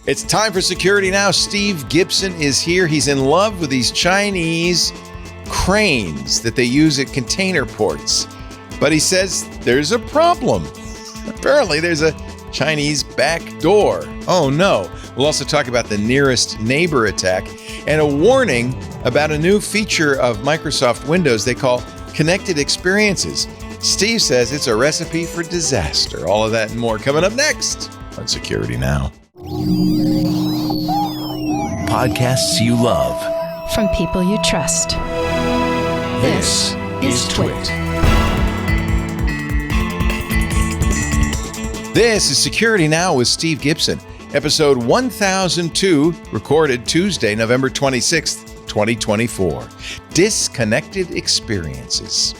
It's time for Security Now. Steve Gibson is here. He's in love with these Chinese cranes that they use at container ports. But he says there's a problem. Apparently, there's a Chinese back door. Oh no. We'll also talk about the nearest neighbor attack and a warning about a new feature of Microsoft Windows they call Connected Experiences. Steve says it's a recipe for disaster. All of that and more coming up next on Security Now. Podcasts you love. From people you trust. This is Twit. This is Security Now with Steve Gibson, episode 1002, recorded Tuesday, November 26th, 2024. Disconnected Experiences.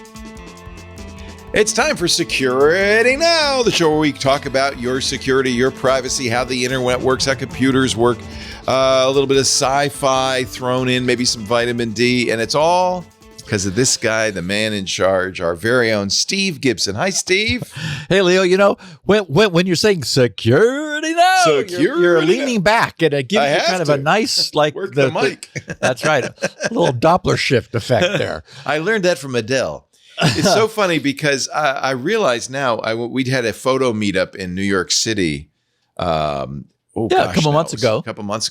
It's time for Security Now, the show where we talk about your security, your privacy, how the internet works, how computers work, a little bit of sci-fi thrown in, maybe some vitamin D, and it's all because of this guy, the man in charge, our very own Steve Gibson. Hi, Steve. Hey, Leo, you know, when you're saying Security Now, you're leaning back, and it gives you kind of a nice, like, work the mic. That's right. A little Doppler shift effect there. I learned that from Adele. It's so funny because I realize now we'd had a photo meetup in New York City. A couple months ago,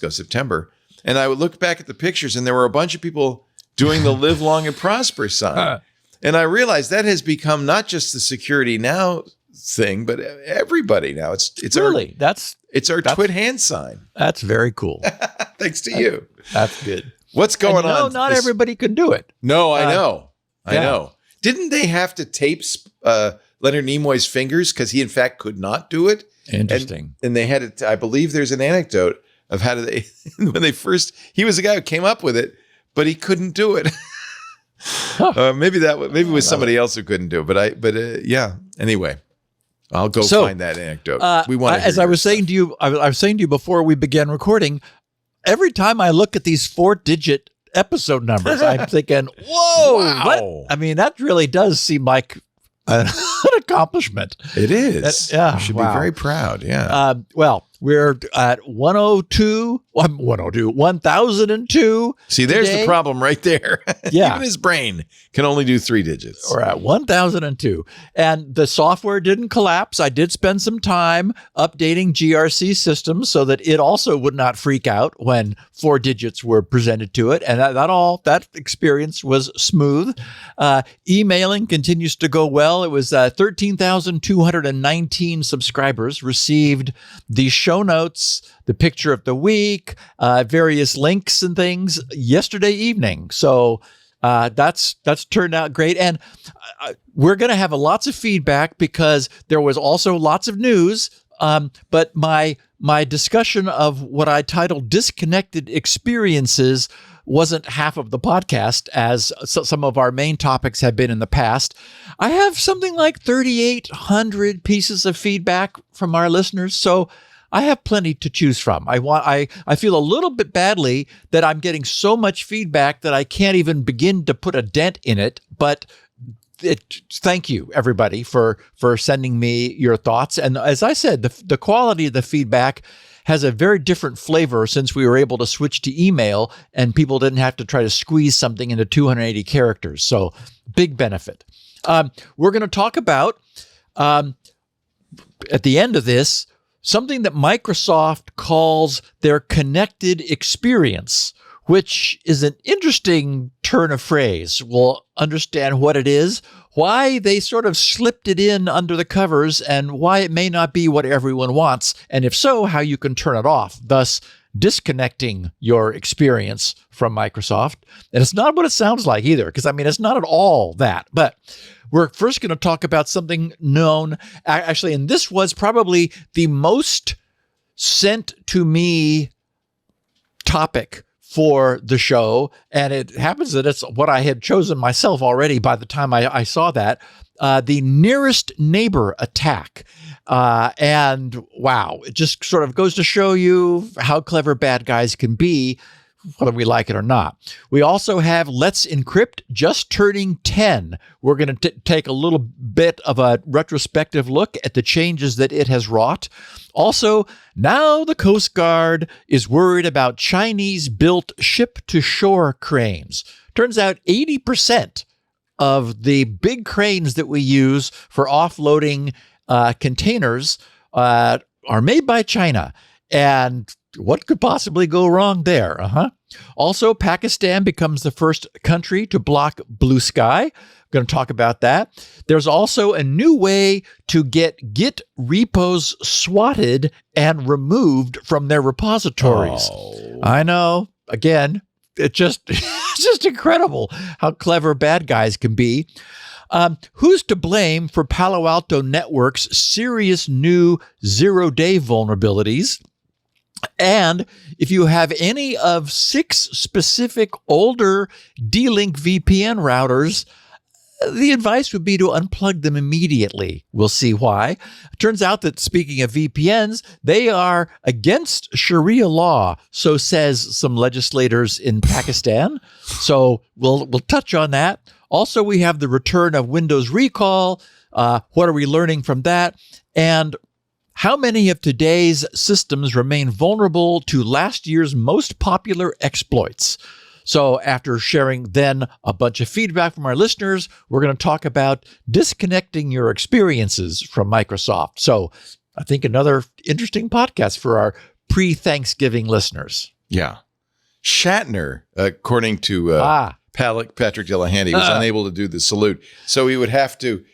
September. And I would look back at the pictures and there were a bunch of people doing the live long and prosper sign. And I realized that has become not just the Security Now thing, but everybody now. It's really, our Twit hand sign. That's very cool. Thanks to you. That's good. What's going on? Not everybody can do it. No, I know. I know. Didn't they have to tape Leonard Nimoy's fingers because he, in fact, could not do it? Interesting. And they had it. I believe there's an anecdote of how they, when they first, he was the guy who came up with it, but he couldn't do it. Maybe it was somebody else who couldn't do it. But yeah. Anyway, I'll go find that anecdote. We want. As I was saying to you, I was saying to you before we began recording. Every time I look at these 4-digit episode numbers, I'm thinking, whoa, wow. What? I mean, that really does seem like an accomplishment. It is. You should be very proud. Yeah. Well, we're at 1002. See, there's today. The problem right there. Yeah. Even his brain can only do 3 digits. We're at 1002. And the software didn't collapse. I did spend some time updating GRC systems so that it also would not freak out when 4 digits were presented to it. And that experience was smooth. Emailing continues to go well. It was 13,219 subscribers received the show notes, the picture of the week, various links and things yesterday evening. So that's turned out great. And we're going to have lots of feedback because there was also lots of news. But my discussion of what I titled Disconnected Experiences wasn't half of the podcast, as some of our main topics have been in the past. I have something like 3,800 pieces of feedback from our listeners. So I have plenty to choose from. I feel a little bit badly that I'm getting so much feedback that I can't even begin to put a dent in it. But thank you, everybody, for sending me your thoughts. And as I said, the quality of the feedback has a very different flavor since we were able to switch to email and people didn't have to try to squeeze something into 280 characters. So big benefit. We're going to talk about, at the end of this, something that Microsoft calls their connected experience, which is an interesting turn of phrase. We'll understand what it is, why they sort of slipped it in under the covers, and why it may not be what everyone wants, and if so, how you can turn it off, thus disconnecting your experience from Microsoft. And it's not what it sounds like either, because I mean, it's not at all that. But we're first going to talk about something known, actually, and this was probably the most sent to me topic for the show. And it happens that it's what I had chosen myself already by the time I saw that, the nearest neighbor attack. And wow, it just sort of goes to show you how clever bad guys can be whether we like it or not. We also have Let's Encrypt just turning 10. We're going to take a little bit of a retrospective look at the changes that it has wrought. Also, now the Coast Guard is worried about Chinese-built ship-to-shore cranes. Turns out 80% of the big cranes that we use for offloading containers are made by China. And what could possibly go wrong there? Also, Pakistan becomes the first country to block Bluesky. I'm going to talk about that. There's also a new way to get Git repos swatted and removed from their repositories. Oh. I know. Again, it's just incredible how clever bad guys can be. Who's to blame for Palo Alto Networks' serious new zero-day vulnerabilities? And if you have any of 6 specific older D-Link VPN routers, the advice would be to unplug them immediately. We'll see why. It turns out that, speaking of VPNs, they are against Shariah Law, so says some legislators in Pakistan. So we'll touch on that. Also, we have the return of Windows recall. What are we learning from that? And how many of today's systems remain vulnerable to last year's most popular exploits? So after sharing then a bunch of feedback from our listeners, we're going to talk about disconnecting your experiences from Microsoft. So I think another interesting podcast for our pre-Thanksgiving listeners. Yeah. Shatner, according to Patrick Delahanty, was unable to do the salute. So he would have to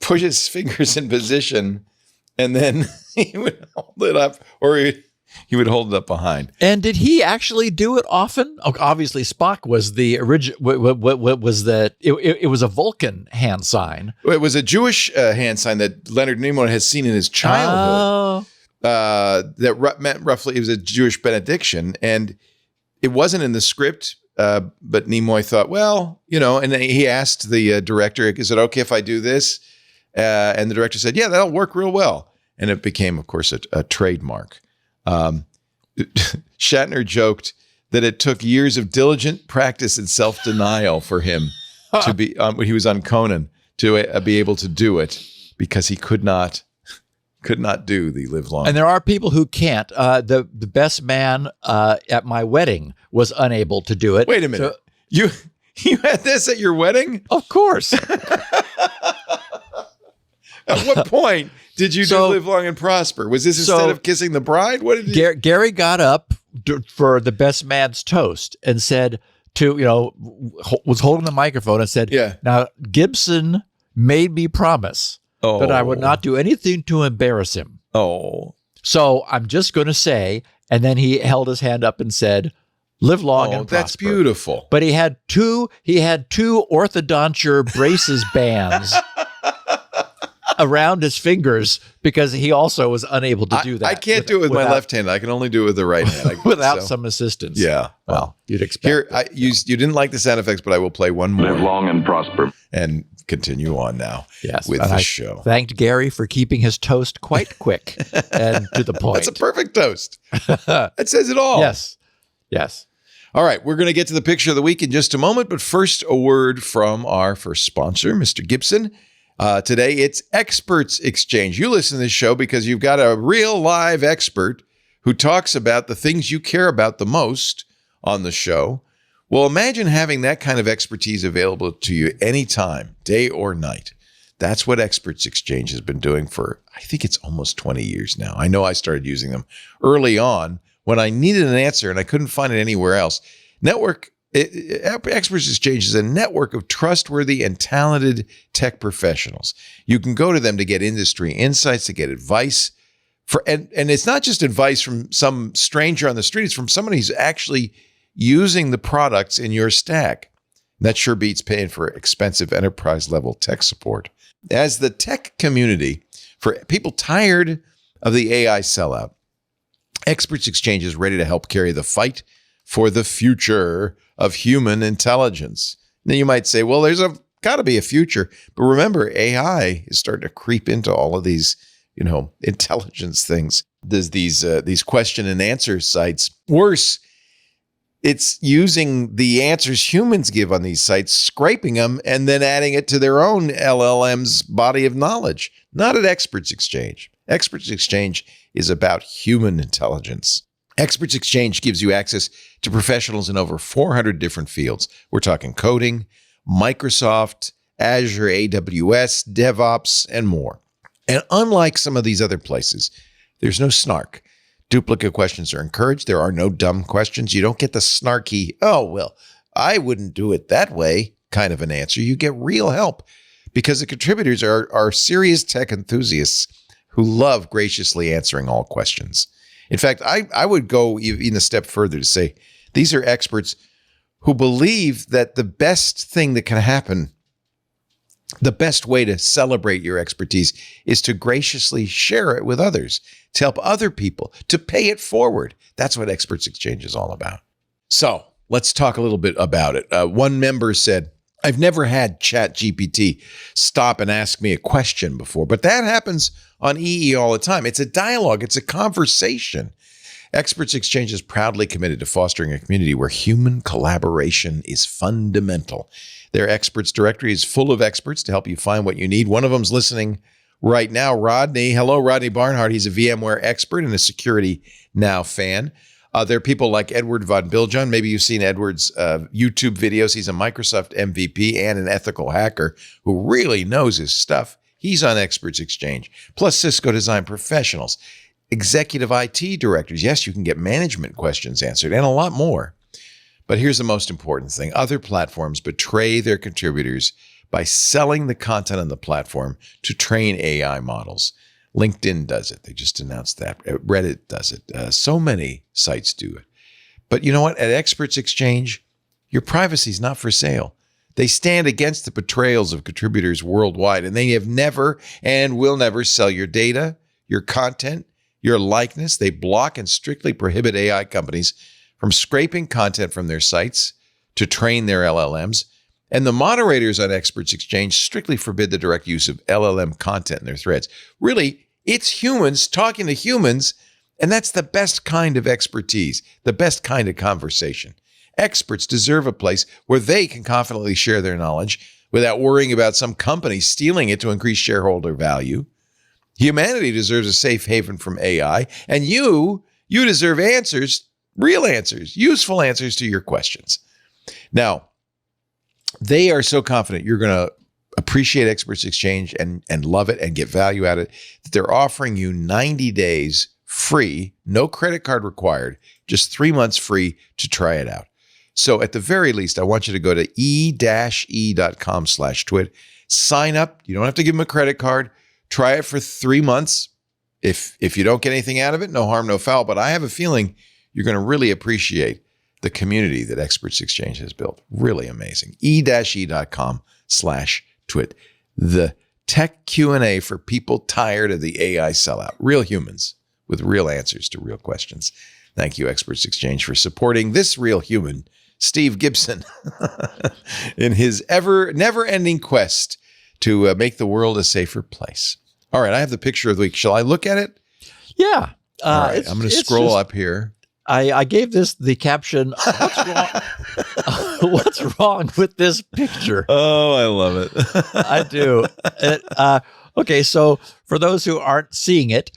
push his fingers in position, and then he would hold it up, or he would hold it up behind. And did he actually do it often? Oh, obviously, Spock was the original. What was the? It was a Vulcan hand sign. It was a Jewish hand sign that Leonard Nimoy has seen in his childhood. That meant roughly it was a Jewish benediction, and it wasn't in the script. But Nimoy thought, well, and he asked the director, "Is it okay if I do this?" And the director said, "Yeah, that'll work real well." And it became, of course, a trademark. Shatner joked that it took years of diligent practice and self-denial for him to be, when he was on Conan, to be able to do it, because he could not do the live long. And there are people who can't. The best man at my wedding was unable to do it. Wait a minute. So, you had this at your wedding? Of course. At what point did you do live long and prosper? Was this instead of kissing the bride? What did you? Gary got up for the best man's toast and said was holding the microphone and said, "Yeah. Now Gibson made me promise that I would not do anything to embarrass him. Oh. So I'm just going to say," and then he held his hand up and said, "Live long and prosper." That's beautiful. But he had two orthodonture braces bands around his fingers because he also was unable to do that. I can't do it with my left hand. I can only do it with the right hand. Without some assistance. Yeah. Well, you'd expect. Here, you didn't like the sound effects, but I will play one more. Live long and prosper. And continue on now with the show. Thanked Gary for keeping his toast quite quick and to the point. That's a perfect toast. That says it all. Yes. All right, we're going to get to the picture of the week in just a moment, but first, a word from our first sponsor, Mr. Gibson. Today, it's Experts Exchange. You listen to this show because you've got a real live expert who talks about the things you care about the most on the show. Well, imagine having that kind of expertise available to you anytime, day or night. That's what Experts Exchange has been doing for, I think it's almost 20 years now. I know I started using them early on when I needed an answer and I couldn't find it anywhere else. Experts Exchange is a network of trustworthy and talented tech professionals. You can go to them to get industry insights, to get advice. And it's not just advice from some stranger on the street. It's from somebody who's actually using the products in your stack. That sure beats paying for expensive enterprise-level tech support. As the tech community, for people tired of the AI sellout, Experts Exchange is ready to help carry the fight for the future of human intelligence. Now you might say, well, there's got to be a future. But remember, AI is starting to creep into all of these, intelligence things. There's these question and answer sites. Worse, It's using the answers humans give on these sites, scraping them, and then adding it to their own LLM's body of knowledge. Not at Experts Exchange. Experts Exchange is about human intelligence. Experts Exchange gives you access to professionals in over 400 different fields. We're talking coding, Microsoft, Azure, AWS, DevOps, and more. And unlike some of these other places, there's no snark. Duplicate questions are encouraged. There are no dumb questions. You don't get the snarky, oh, well, I wouldn't do it that way kind of an answer. You get real help because the contributors are serious tech enthusiasts who love graciously answering all questions. In fact, I would go even a step further to say these are experts who believe that the best thing that can happen, the best way to celebrate your expertise is to graciously share it with others, to help other people, to pay it forward. That's what Experts Exchange is all about. So let's talk a little bit about it. One member said, I've never had ChatGPT stop and ask me a question before, but that happens on EE all the time. It's a dialogue. It's a conversation. Experts Exchange is proudly committed to fostering a community where human collaboration is fundamental. Their experts directory is full of experts to help you find what you need. One of them's listening right now, Rodney. Hello, Rodney Barnhart. He's a VMware expert and a Security Now fan. There are people like Edward Von Biljon. Maybe you've seen Edward's YouTube videos. He's a Microsoft MVP and an ethical hacker who really knows his stuff. He's on Experts Exchange. Plus Cisco design professionals, executive IT directors. Yes, you can get management questions answered and a lot more. But here's the most important thing. Other platforms betray their contributors by selling the content on the platform to train AI models. LinkedIn does it. They just announced that. Reddit does it. So many sites do it. But you know what? At Experts Exchange, your privacy is not for sale. They stand against the betrayals of contributors worldwide, and they have never and will never sell your data, your content, your likeness. They block and strictly prohibit AI companies from scraping content from their sites to train their LLMs. And the moderators on Experts Exchange strictly forbid the direct use of LLM content in their threads. Really, it's humans talking to humans, and that's the best kind of expertise, the best kind of conversation. Experts deserve a place where they can confidently share their knowledge without worrying about some company stealing it to increase shareholder value. Humanity deserves a safe haven from AI, and you deserve answers, real answers, useful answers to your questions. Now, they are so confident you're going to appreciate Experts Exchange and love it and get value out of it that they're offering you 90 days free, no credit card required, just 3 months free to try it out. So at the very least, I want you to go to e-e.com/twit, sign up. You don't have to give them a credit card. Try it for 3 months. If you don't get anything out of it, no harm, no foul. But I have a feeling you're going to really appreciate the community that Experts Exchange has built. Really amazing. e-e.com/twit. The tech Q&A for people tired of the AI sellout. Real humans with real answers to real questions. Thank you, Experts Exchange, for supporting this real human, Steve Gibson, in his never-ending quest to make the world a safer place. All right, I have the picture of the week. Shall I look at it? Yeah. All right, I'm going to scroll up here. I gave this the caption, what's wrong? What's wrong with this picture? Oh, I love it. I do. Okay, so for those who aren't seeing it,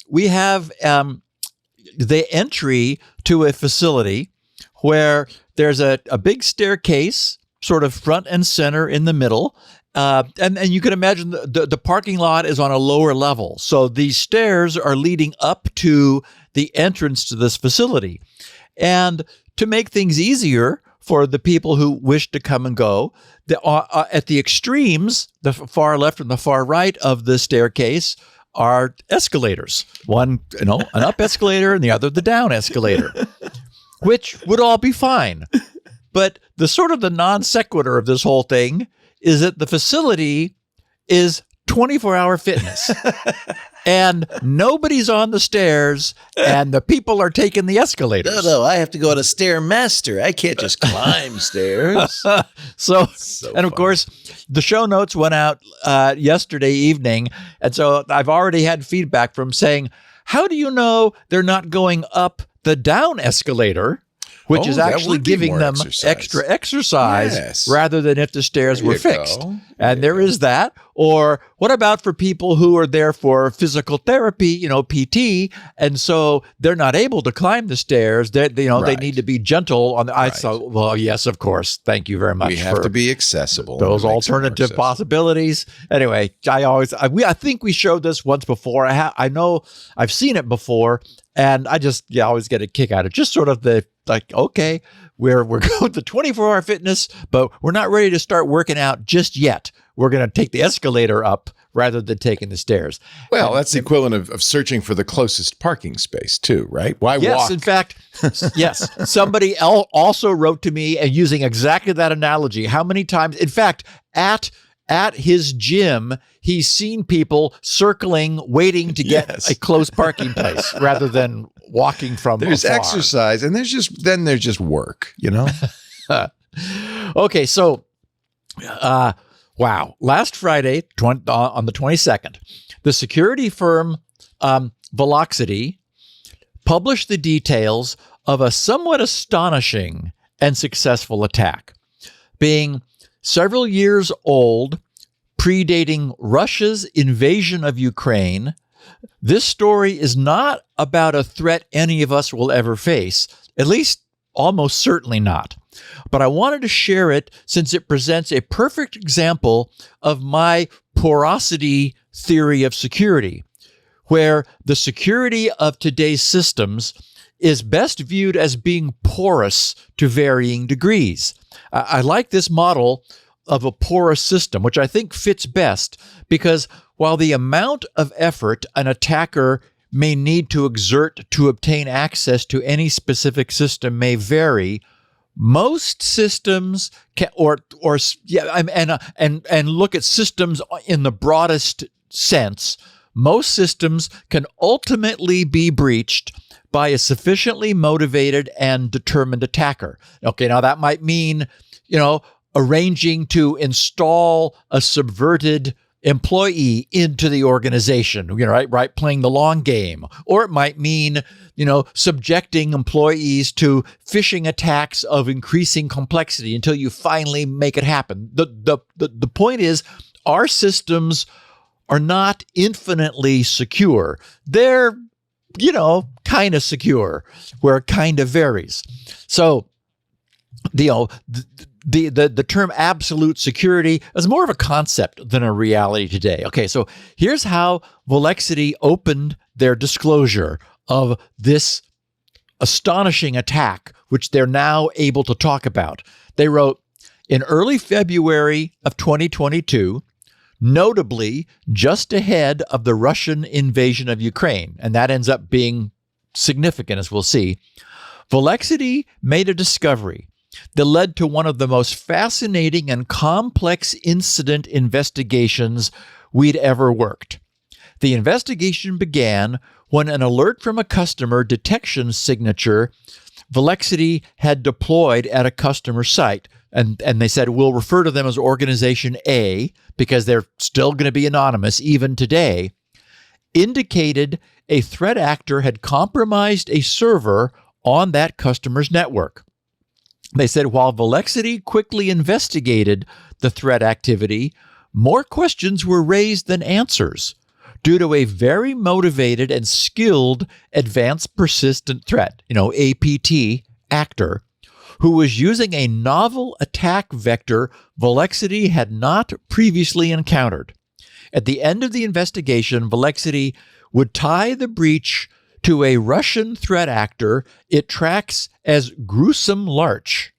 we have the entry to a facility where there's a big staircase sort of front and center in the middle. And you can imagine the parking lot is on a lower level. So these stairs are leading up to the entrance to this facility. And to make things easier for the people who wish to come and go, at the extremes, the far left and the far right of the staircase are escalators. One, an up escalator and the other the down escalator, which would all be fine. But the sort of the non sequitur of this whole thing is that the facility is 24-hour fitness and nobody's on the stairs and the people are taking the escalators. No, I have to go on a Stairmaster. I can't just climb stairs. So of course, the show notes went out yesterday evening. And so I've already had feedback from saying, how do you know they're not going up the down escalator which is that actually would be giving more them exercise. extra exercise Yes. rather than if the stairs There were you fixed. go. And there is that. Or what about for people who are there for physical therapy, PT, and so they're not able to climb the stairs. They Right. need to be gentle on the. Right. Well, yes, of course. Thank you very much. We have for to be accessible. those and it makes it more alternative accessible. possibilities. Anyway, I think we showed this once before. I know I've seen it before, and I just always get a kick out of it. Just sort of okay, we're going to 24-hour fitness, but we're not ready to start working out just yet. We're going to take the escalator up rather than taking the stairs. Well, that's the equivalent of searching for the closest parking space too, right? Why Yes, walk? in fact, yes. Somebody also wrote to me and using exactly that analogy. How many times, in fact, at his gym, he's seen people circling, waiting to get Yes. a close parking place rather than walking from There's afar. exercise, and there's just work. Okay, so wow. Last Friday, on the 22nd, the security firm Velocity published the details of a somewhat astonishing and successful attack. Being several years old, predating Russia's invasion of Ukraine, this story is not about a threat any of us will ever face, at least almost certainly not. But I wanted to share it since it presents a perfect example of my porosity theory of security, where the security of today's systems is best viewed as being porous to varying degrees. I like this model of a porous system, which I think fits best because while the amount of effort an attacker may need to exert to obtain access to any specific system may vary, most systems can, and look at systems in the broadest sense, most systems can ultimately be breached by a sufficiently motivated and determined attacker. Okay, now that might mean, arranging to install a subverted employee into the organization, right? Playing the long game. Or it might mean, subjecting employees to phishing attacks of increasing complexity until you finally make it happen. The point is, our systems are not infinitely secure. They're, kind of secure, where it kind of varies. So, the term absolute security is more of a concept than a reality today. Okay, so here's how Velocity opened their disclosure of this astonishing attack, which they're now able to talk about. They wrote, in early February of 2022, notably just ahead of the Russian invasion of Ukraine, and that ends up being significant, as we'll see, Velocity made a discovery that led to one of the most fascinating and complex incident investigations we'd ever worked. The investigation began when an alert from a customer detection signature Velocity had deployed at a customer site. And they said, we'll refer to them as Organization A because they're still going to be anonymous even today, indicated a threat actor had compromised a server on that customer's network. They said while Velocity quickly investigated the threat activity, more questions were raised than answers due to a very motivated and skilled advanced persistent threat, APT, actor, who was using a novel attack vector Velocity had not previously encountered. At the end of the investigation, Velocity would tie the breach to a Russian threat actor it tracks as Gruesome Larch,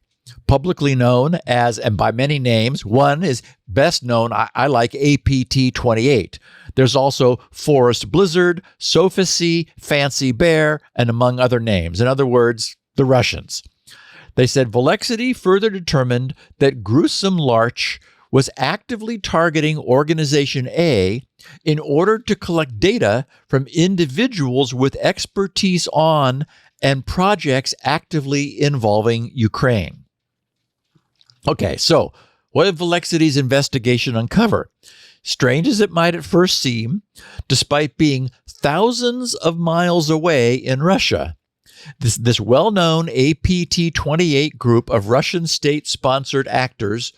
publicly known as, and by many names. One is best known, I like APT-28. There's also Forest Blizzard, Sophacy, Fancy Bear, and among other names. In other words, the Russians. They said Velocity further determined that Gruesome Larch was actively targeting Organization A in order to collect data from individuals with expertise on and projects actively involving Ukraine. Okay, so what did Velocity's investigation uncover? Strange as it might at first seem, despite being thousands of miles away in Russia, This well-known APT-28 group of Russian state-sponsored actors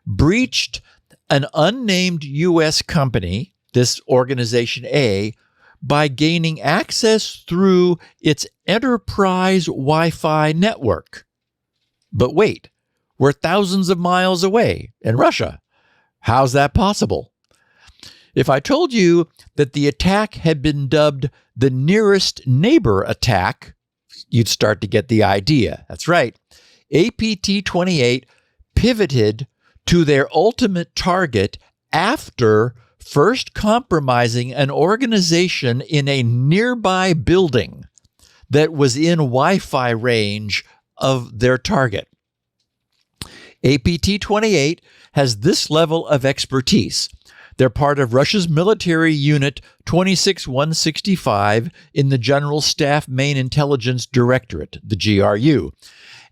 breached an unnamed U.S. company, this organization A, by gaining access through its enterprise Wi-Fi network. But wait, we're thousands of miles away in Russia. How's that possible? If I told you that the attack had been dubbed the nearest neighbor attack, you'd start to get the idea. That's right. APT-28 pivoted to their ultimate target after first compromising an organization in a nearby building that was in Wi-Fi range of their target. APT-28 has this level of expertise. They're part of Russia's military unit 26165 in the General Staff Main Intelligence Directorate, the GRU,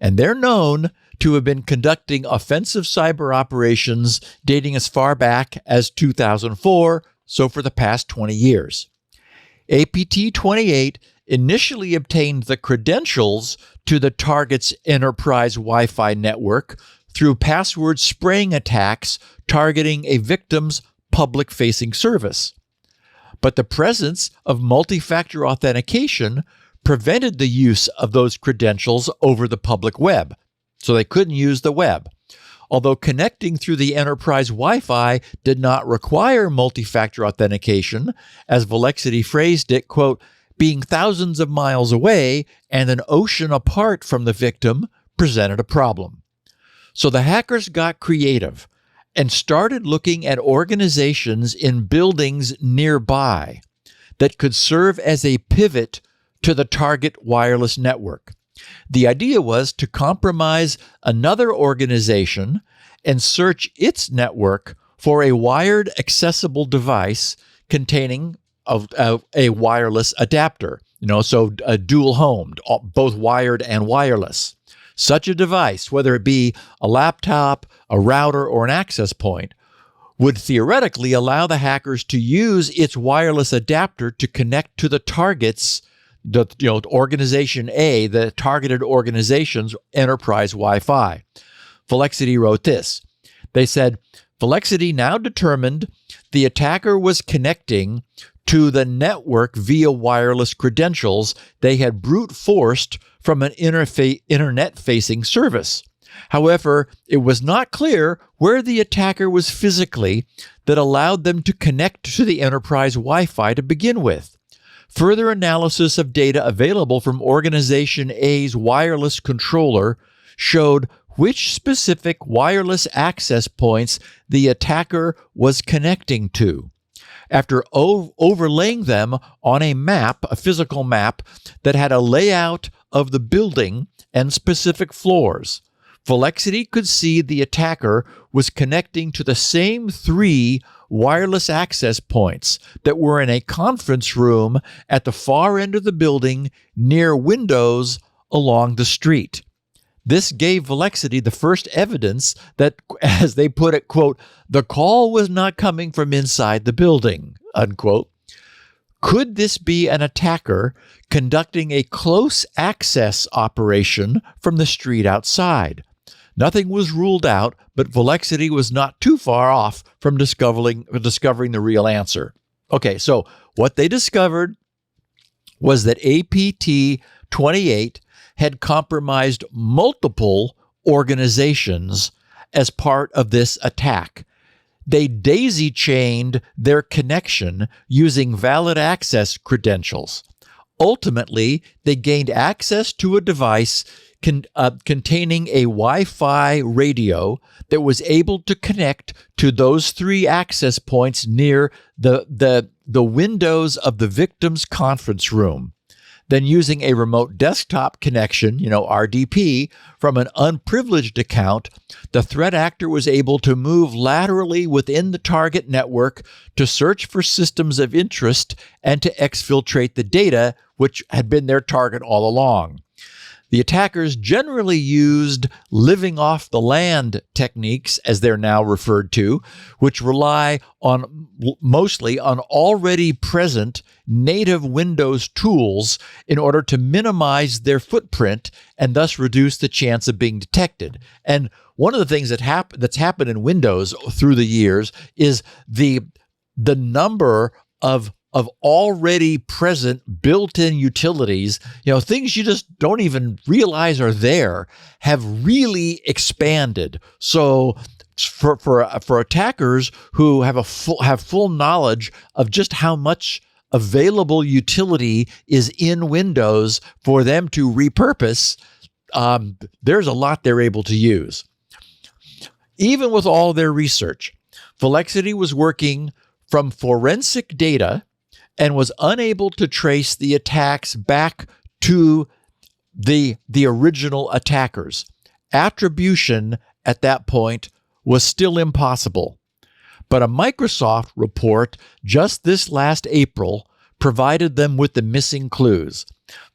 and they're known to have been conducting offensive cyber operations dating as far back as 2004, so for the past 20 years. APT-28 initially obtained the credentials to the target's enterprise Wi-Fi network through password spraying attacks targeting a victim's public-facing service. But the presence of multi-factor authentication prevented the use of those credentials over the public web, so they couldn't use the web. Although connecting through the enterprise Wi-Fi did not require multi-factor authentication, as Volexity phrased it, quote, being thousands of miles away and an ocean apart from the victim presented a problem. So the hackers got creative and started looking at organizations in buildings nearby that could serve as a pivot to the target wireless network. The idea was to compromise another organization and search its network for a wired accessible device containing a wireless adapter, so a dual homed, both wired and wireless. Such a device, whether it be a laptop, a router, or an access point, would theoretically allow the hackers to use its wireless adapter to connect to the target's organization A, the targeted organization's enterprise Wi-Fi. Volexity wrote this. They said, Volexity now determined the attacker was connecting to the network via wireless credentials they had brute forced from an internet-facing service. However, it was not clear where the attacker was physically that allowed them to connect to the enterprise Wi-Fi to begin with. Further analysis of data available from Organization A's wireless controller showed which specific wireless access points the attacker was connecting to. After overlaying them on a map, a physical map that had a layout of the building and specific floors, Volexity could see the attacker was connecting to the same 3 wireless access points that were in a conference room at the far end of the building near windows along the street. This gave Volexity the first evidence that, as they put it, quote, the call was not coming from inside the building, unquote. Could this be an attacker conducting a close access operation from the street outside? Nothing was ruled out, but Volexity was not too far off from discovering the real answer. Okay, so what they discovered was that APT-28 had compromised multiple organizations as part of this attack. They daisy-chained their connection using valid access credentials. Ultimately, they gained access to a device containing a Wi-Fi radio that was able to connect to those 3 access points near the windows of the victim's conference room. Then using a remote desktop connection, RDP, from an unprivileged account, the threat actor was able to move laterally within the target network to search for systems of interest and to exfiltrate the data, which had been their target all along. The attackers generally used living off the land techniques, as they're now referred to, which rely on mostly on already present native Windows tools in order to minimize their footprint and thus reduce the chance of being detected. And one of the things that's happened in Windows through the years is the number of already present built-in utilities, things you just don't even realize are there, have really expanded. So for attackers who have full knowledge of just how much available utility is in Windows for them to repurpose, there's a lot they're able to use. Even with all their research, Volexity was working from forensic data and was unable to trace the attacks back to the original attackers. Attribution at that point was still impossible. But a Microsoft report just this last April provided them with the missing clues.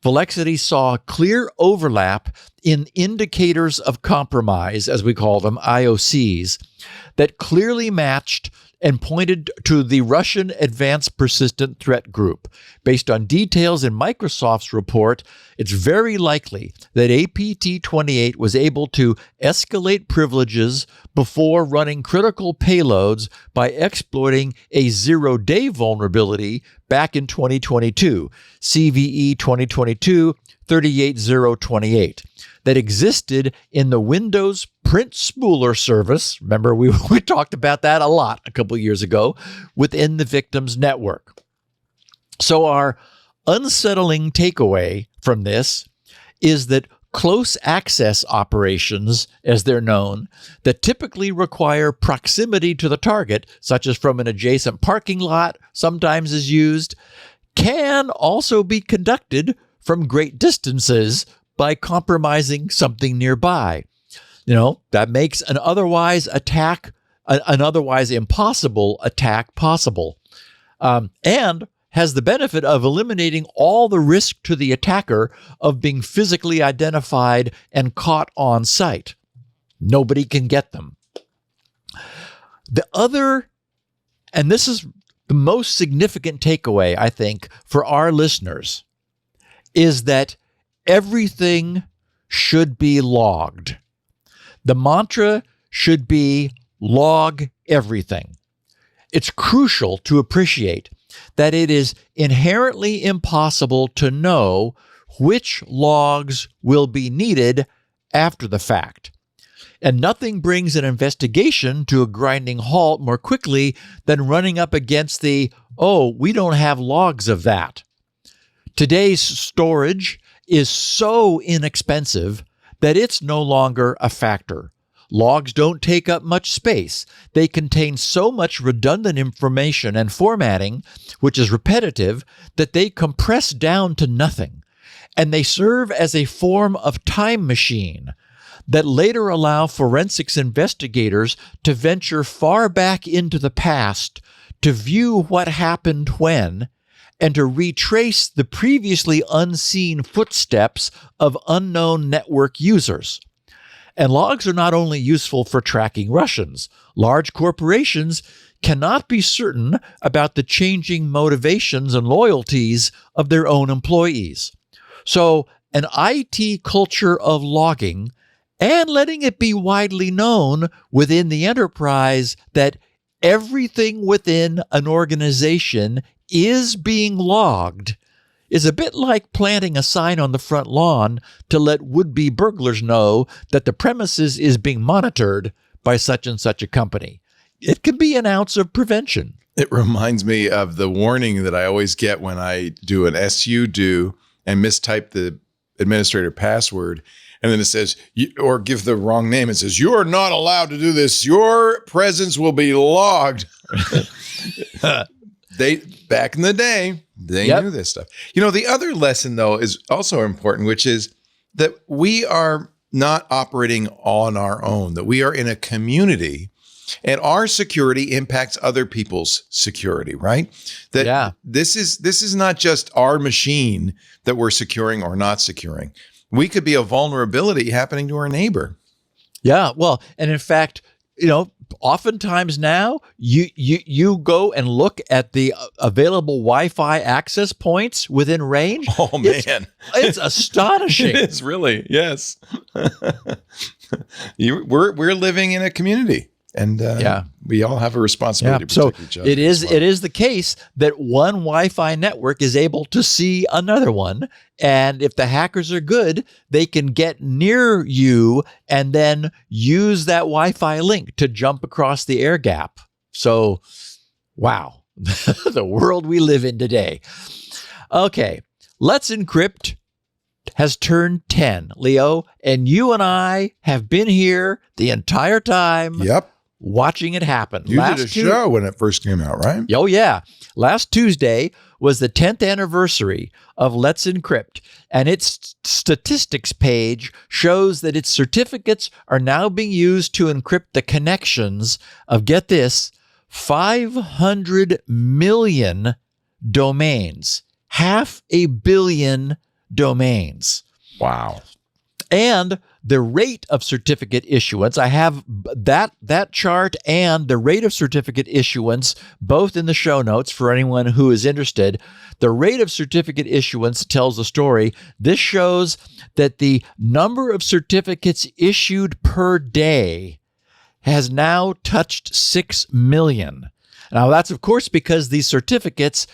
Volexity saw clear overlap in indicators of compromise, as we call them, IOCs, that clearly matched and pointed to the Russian Advanced Persistent Threat Group. Based on details in Microsoft's report, it's very likely that APT28 was able to escalate privileges before running critical payloads by exploiting a zero-day vulnerability back in 2022, CVE 2022-38028. That existed in the Windows print spooler service. Remember, we talked about that a lot a couple years ago within the victim's network. So our unsettling takeaway from this is that close access operations, as they're known, that typically require proximity to the target, such as from an adjacent parking lot, sometimes is used, can also be conducted from great distances by compromising something nearby. That makes an otherwise impossible attack possible, and has the benefit of eliminating all the risk to the attacker of being physically identified and caught on site. Nobody can get them. The other, and this is the most significant takeaway, I think, for our listeners, is that everything should be logged. The mantra should be log everything. It's crucial to appreciate that it is inherently impossible to know which logs will be needed after the fact. And nothing brings an investigation to a grinding halt more quickly than running up against we don't have logs of that. Today's storage is so inexpensive that it's no longer a factor. Logs don't take up much space. They contain so much redundant information and formatting, which is repetitive, that they compress down to nothing. And they serve as a form of time machine that later allow forensics investigators to venture far back into the past to view what happened when, and to retrace the previously unseen footsteps of unknown network users. And logs are not only useful for tracking Russians. Large corporations cannot be certain about the changing motivations and loyalties of their own employees. So an IT culture of logging, and letting it be widely known within the enterprise that everything within an organization is being logged, is a bit like planting a sign on the front lawn to let would-be burglars know that the premises is being monitored by such and such a company. It can be an ounce of prevention. It reminds me of the warning that I always get when I do an SU and mistype the administrator password. And then it says, or give the wrong name. It says, "You are not allowed to do this. Your presence will be logged." Back in the day, they knew this stuff. The other lesson, though, is also important, which is that we are not operating on our own, that we are in a community, and our security impacts other people's security, right? This is not just our machine that we're securing or not securing. We could be a vulnerability happening to our neighbor. Yeah, well, and in fact, oftentimes now you go and look at the available Wi-Fi access points within range. Oh man, it's astonishing. It is really, yes. We're living in a community, and we all have a responsibility to protect each other. It is the case that one Wi-Fi network is able to see another one, and if the hackers are good, they can get near you and then use that Wi-Fi link to jump across the air gap. So, wow, the world we live in today. Okay, Let's Encrypt has turned 10, Leo, and you and I have been here the entire time. Yep. Watching it happen. You did a show when it first came out, right? Oh, yeah. Last Tuesday was the 10th anniversary of Let's Encrypt, and its statistics page shows that its certificates are now being used to encrypt the connections of, get this, 500 million domains. 500 million domains. Wow. And the rate of certificate issuance, I have that chart and the rate of certificate issuance both in the show notes for anyone who is interested. The rate of certificate issuance tells the story. This shows that the number of certificates issued per day has now touched 6 million. Now, that's, of course, because these certificates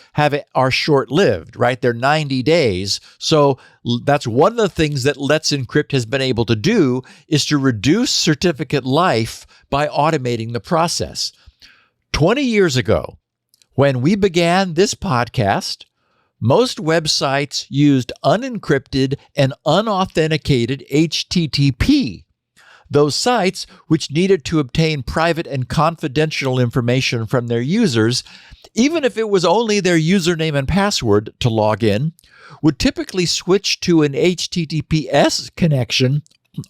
are short-lived, right? They're 90 days. So that's one of the things that Let's Encrypt has been able to do is to reduce certificate life by automating the process. 20 years ago, when we began this podcast, most websites used unencrypted and unauthenticated HTTP. Those sites, which needed to obtain private and confidential information from their users, even if it was only their username and password to log in, would typically switch to an HTTPS connection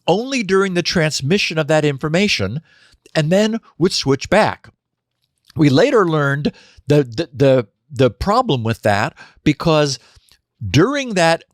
only during the transmission of that information, and then would switch back. We later learned the problem with that because during that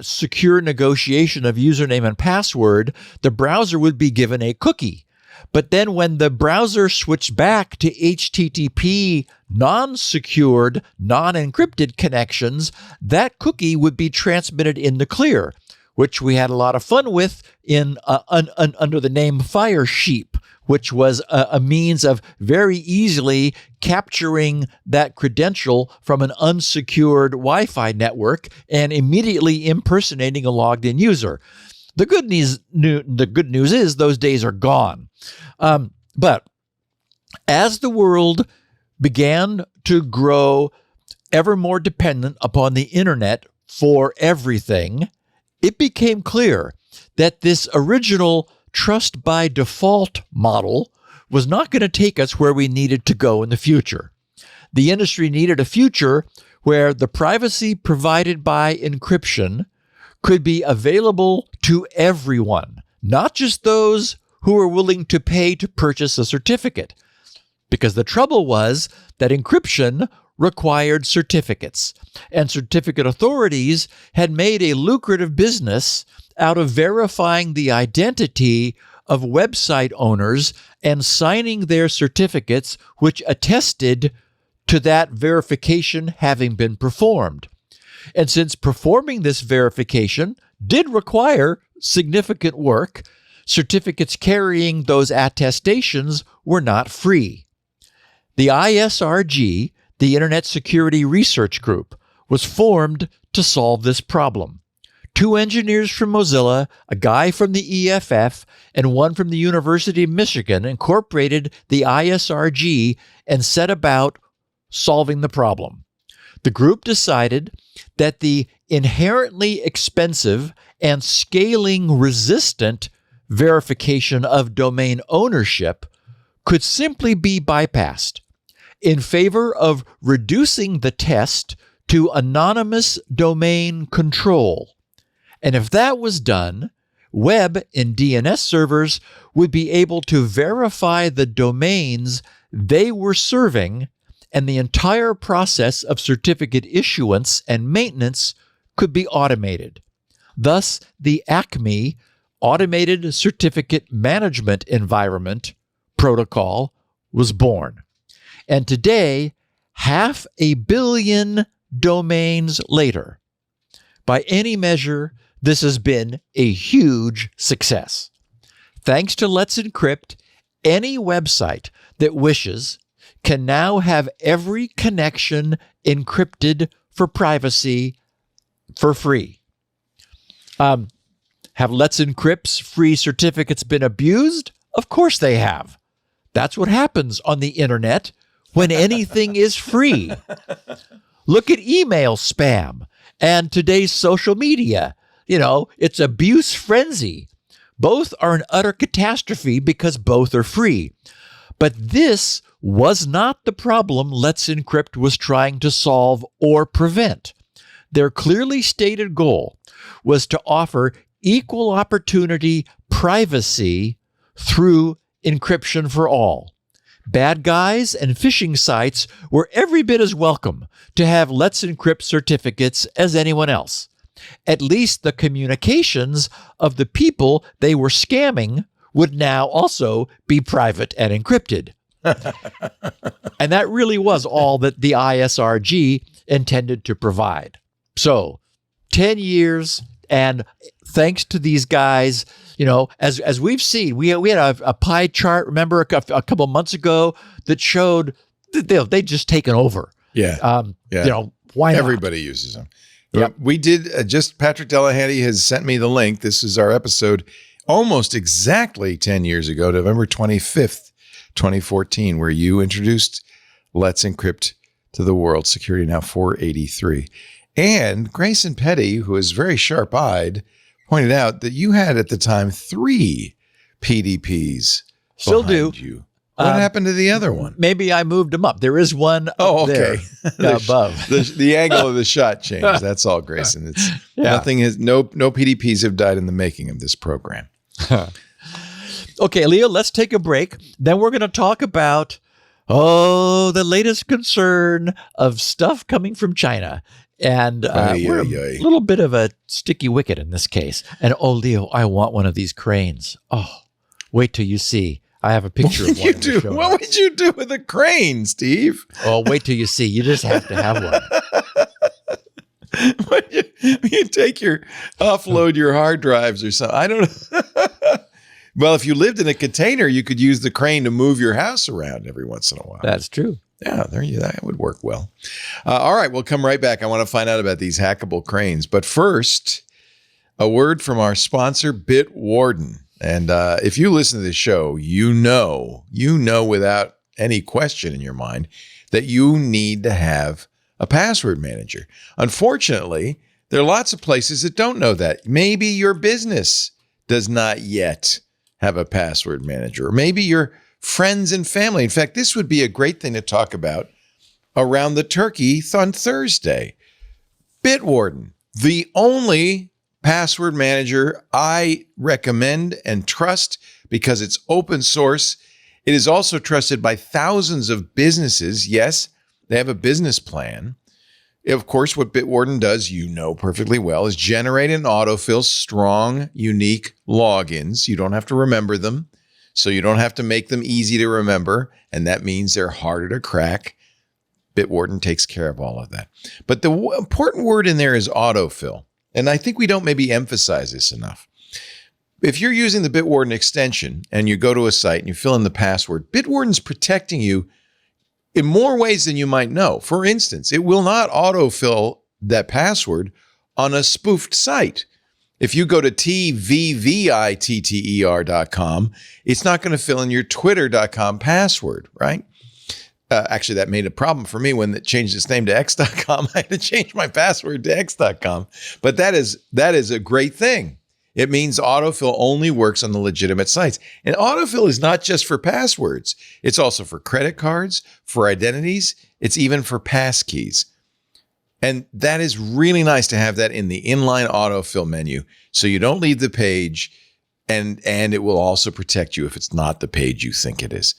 secure negotiation of username and password, the browser would be given a cookie. But then when the browser switched back to HTTP non-secured, non-encrypted connections, that cookie would be transmitted in the clear, which we had a lot of fun with under the name Firesheep, which was a means of very easily capturing that credential from an unsecured Wi-Fi network and immediately impersonating a logged-in user. The good news is those days are gone. But as the world began to grow ever more dependent upon the internet for everything, it became clear that this original trust by default model was not going to take us where we needed to go in the future. The industry needed a future where the privacy provided by encryption could be available to everyone, not just those who were willing to pay to purchase a certificate. Because the trouble was that encryption required certificates, and certificate authorities had made a lucrative business out of verifying the identity of website owners and signing their certificates which attested to that verification having been performed. And since performing this verification did require significant work, certificates carrying those attestations were not free. The ISRG, the Internet Security Research Group, was formed to solve this problem. 2 engineers from Mozilla, a guy from the EFF, and one from the University of Michigan incorporated the ISRG and set about solving the problem. The group decided that the inherently expensive and scaling-resistant verification of domain ownership could simply be bypassed in favor of reducing the test to anonymous domain control. And if that was done, web and DNS servers would be able to verify the domains they were serving, and the entire process of certificate issuance and maintenance could be automated. Thus, the ACME Automated Certificate Management Environment protocol was born. And today, 500 million domains later, by any measure, this has been a huge success. Thanks to Let's Encrypt, any website that wishes can now have every connection encrypted for privacy for free. Have Let's Encrypt's free certificates been abused? Of course they have. That's what happens on the internet when anything is free. Look at email spam and today's social media. It's abuse frenzy. Both are an utter catastrophe because both are free. But this was not the problem Let's Encrypt was trying to solve or prevent. Their clearly stated goal was to offer equal opportunity privacy through encryption for all. Bad guys and phishing sites were every bit as welcome to have Let's Encrypt certificates as anyone else. At least the communications of the people they were scamming would now also be private and encrypted. And that really was all that the ISRG intended to provide. So 10 years, and thanks to these guys, as we've seen, we had a pie chart, remember, a couple months ago that showed that they'd just taken over. Yeah. Why not? Everybody uses them. Yep. We did, Patrick Delahanty has sent me the link. This is our episode almost exactly 10 years ago, November 25th, 2014, where you introduced Let's Encrypt to the world, Security Now 483. And Grayson Petty, who is very sharp-eyed, pointed out that you had at the time 3 PDPs Still behind do. you. What happened to the other one? Maybe I moved them up. There is one up there above. The angle of the shot changed. That's all, Grayson. It's nothing has no PDPs have died in the making of this program. Okay, Leo, let's take a break. Then we're going to talk about the latest concern of stuff coming from China. And we're a little bit of a sticky wicket in this case. And Leo, I want one of these cranes. Oh, wait till you see. I have a picture of one. What would you do with a crane, Steve? Oh, wait till you see. You just have to have one. You take offload your hard drives or something. I don't know. Well, if you lived in a container, you could use the crane to move your house around every once in a while. That's true. Yeah, that would work well. All right, we'll come right back. I want to find out about these hackable cranes. But first, a word from our sponsor, Bitwarden. And if you listen to this show, you know without any question in your mind that you need to have a password manager. Unfortunately, there are lots of places that don't know that. Maybe your business does not yet have a password manager, or maybe your friends and family. In fact, this would be a great thing to talk about around the turkey on Thursday. Bitwarden, the only password manager I recommend and trust because it's open source. It is also trusted by thousands of businesses. Yes, they have a business plan. Of course, what Bitwarden does, perfectly well, is generate and autofill strong, unique logins. You don't have to remember them, so you don't have to make them easy to remember, and that means they're harder to crack. Bitwarden takes care of all of that. But the important word in there is autofill, and I think we don't maybe emphasize this enough. If you're using the Bitwarden extension and you go to a site and you fill in the password, Bitwarden's protecting you in more ways than you might know. For instance, it will not autofill that password on a spoofed site. If you go to tvvitter.com, it's not going to fill in your twitter.com password, right? Actually, that made a problem for me when it changed its name to x.com. I had to change my password to x.com. But that is a great thing. It means autofill only works on the legitimate sites. And autofill is not just for passwords. It's also for credit cards, for identities. It's even for passkeys. And that is really nice to have that in the inline autofill menu so you don't leave the page, and it will also protect you if it's not the page you think it is.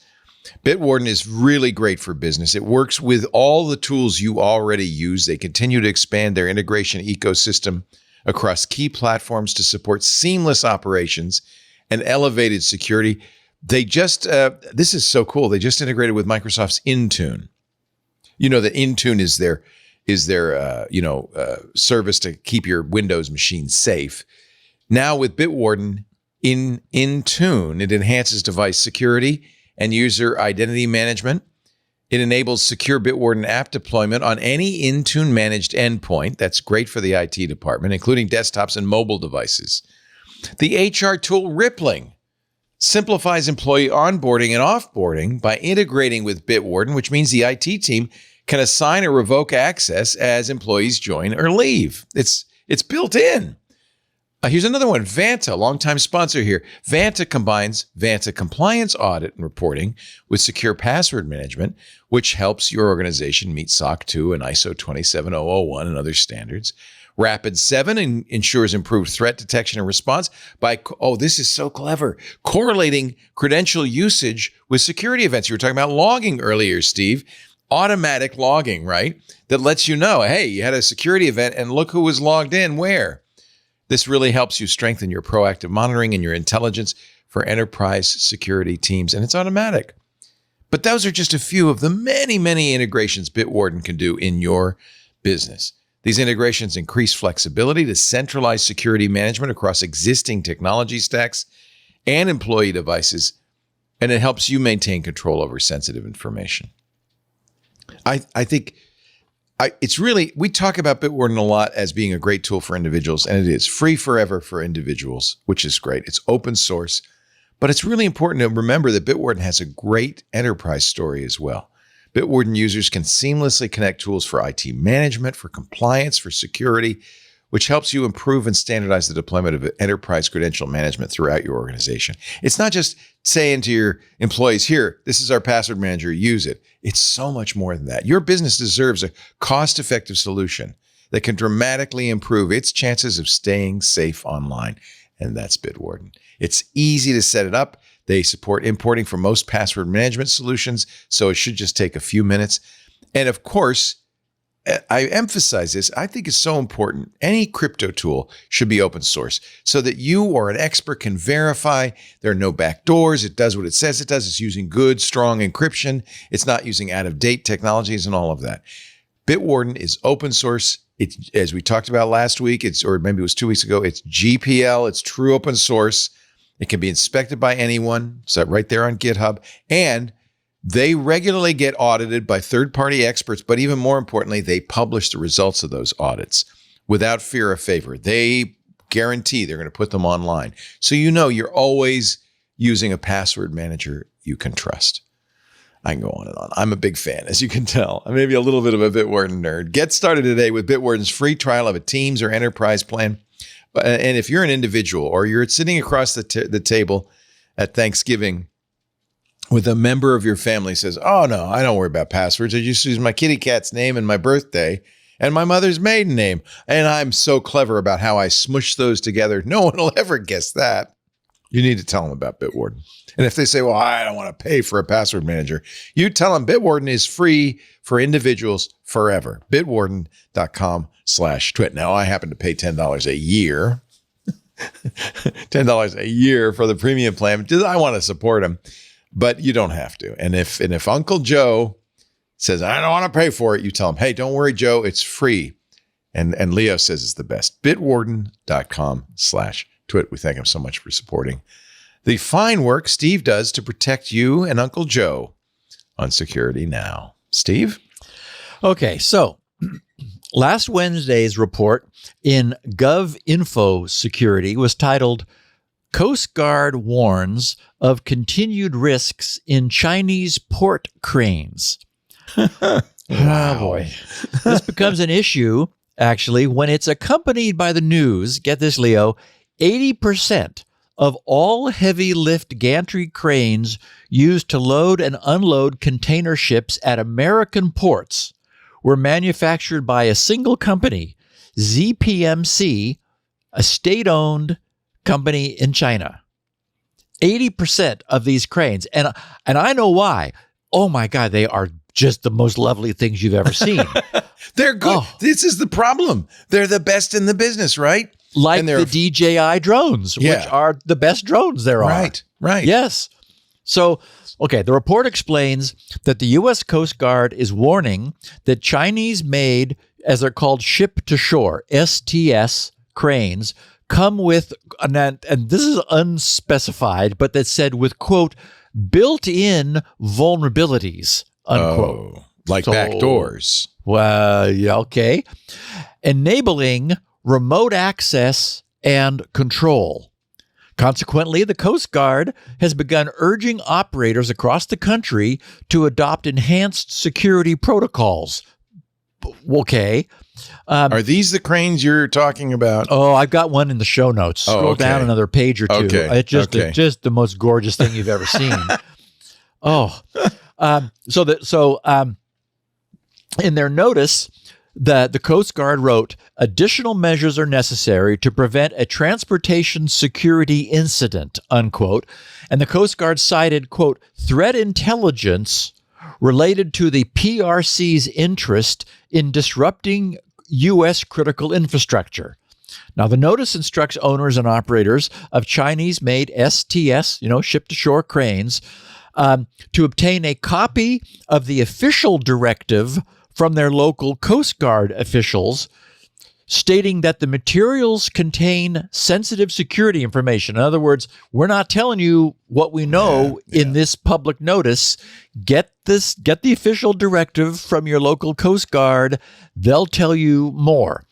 Bitwarden is really great for business. It works with all the tools you already use. They continue to expand their integration ecosystem across key platforms to support seamless operations and elevated security. They just, this is so cool. They just integrated with Microsoft's Intune. You know that Intune is their service to keep your Windows machine safe. Now with Bitwarden in Intune, it enhances device security and user identity management. It enables secure Bitwarden app deployment on any Intune managed endpoint. That's great for the IT department, including desktops and mobile devices. The HR tool Rippling simplifies employee onboarding and offboarding by integrating with Bitwarden, which means the IT team can assign or revoke access as employees join or leave. It's built in. Here's another one, Vanta, longtime sponsor here. Vanta combines Vanta compliance audit and reporting with secure password management, which helps your organization meet SOC 2 and ISO 27001 and other standards. Rapid7 ensures improved threat detection and response by, this is so clever, correlating credential usage with security events. You were talking about logging earlier, Steve. Automatic logging, right? That lets you know, hey, you had a security event and look who was logged in where. This really helps you strengthen your proactive monitoring and your intelligence for enterprise security teams, and it's automatic. But those are just a few of the many, many integrations Bitwarden can do in your business. These integrations increase flexibility to centralize security management across existing technology stacks and employee devices, and it helps you maintain control over sensitive information. I think it's really, we talk about Bitwarden a lot as being a great tool for individuals, and it is free forever for individuals, which is great. It's open source, but it's really important to remember that Bitwarden has a great enterprise story as well. Bitwarden users can seamlessly connect tools for IT management, for compliance, for security, which helps you improve and standardize the deployment of enterprise credential management throughout your organization. It's not just saying to your employees, here, this is our password manager, use it. It's so much more than that. Your business deserves a cost-effective solution that can dramatically improve its chances of staying safe online, and that's Bitwarden. It's easy to set it up. They support importing for most password management solutions, so it should just take a few minutes. And of course, I emphasize this, I think it's so important. Any crypto tool should be open source so that you or an expert can verify there are no backdoors. It does what it says it does. It's using good, strong encryption. It's not using out-of-date technologies and all of that. Bitwarden is open source. It's, as we talked about last week, or maybe it was 2 weeks ago, it's GPL. It's true open source. It can be inspected by anyone. It's right there on GitHub. And they regularly get audited by third-party experts, but even more importantly, they publish the results of those audits without fear of favor. They guarantee they're going to put them online. So you know you're always using a password manager you can trust. I can go on and on. I'm a big fan, as you can tell. I'm maybe a little bit of a Bitwarden nerd. Get started today with Bitwarden's free trial of a Teams or Enterprise plan. And if you're an individual or you're sitting across the table at Thanksgiving with a member of your family says, oh, no, I don't worry about passwords. I just use my kitty cat's name and my birthday and my mother's maiden name. And I'm so clever about how I smush those together. No one will ever guess that. You need to tell them about Bitwarden. And if they say, well, I don't want to pay for a password manager, you tell them Bitwarden is free for individuals forever. Bitwarden.com/twit. Now, I happen to pay $10 a year. $10 a year for the premium plan. I want to support them. But you don't have to. And if Uncle Joe says, I don't want to pay for it, you tell him, hey, don't worry, Joe, it's free. And Leo says it's the best. Bitwarden.com/twit. We thank him so much for supporting the fine work Steve does to protect you and Uncle Joe on Security Now. Steve? Okay, so last Wednesday's report in GovInfo Security was titled Coast Guard Warns of Continued Risks in Chinese Port Cranes. Wow. Oh, boy. This becomes an issue, actually, when it's accompanied by the news. Get this, Leo. 80% of all heavy lift gantry cranes used to load and unload container ships at American ports were manufactured by a single company, ZPMC, a state-owned company in China. 80% of these cranes, and I know why. Oh my God, they are just the most lovely things you've ever seen. They're good. This is the problem. They're the best in the business, right? Like And the DJI drones, which are the best drones there are. Right. Yes. So, okay, the report explains that the U.S. Coast Guard is warning that Chinese-made, as they're called ship-to-shore, STS cranes, come with, and this is unspecified, but that said with, quote, built-in vulnerabilities, unquote. Oh, like backdoors. Well, yeah, okay. Enabling remote access and control. Consequently, the Coast Guard has begun urging operators across the country to adopt enhanced security protocols. Okay. Are these the cranes you're talking about? Oh, I've got one in the show notes. Scroll down another page or two. Okay. It's just the most gorgeous thing you've ever seen. In their notice, the Coast Guard wrote, additional measures are necessary to prevent a transportation security incident, unquote. And the Coast Guard cited, quote, threat intelligence related to the PRC's interest in disrupting U.S. critical infrastructure. Now, the notice instructs owners and operators of Chinese-made STS, ship-to-shore cranes, to obtain a copy of the official directive from their local Coast Guard officials, stating that the materials contain sensitive security information. In other words, we're not telling you what we know in this public notice. Get the official directive from your local Coast Guard. They'll tell you more.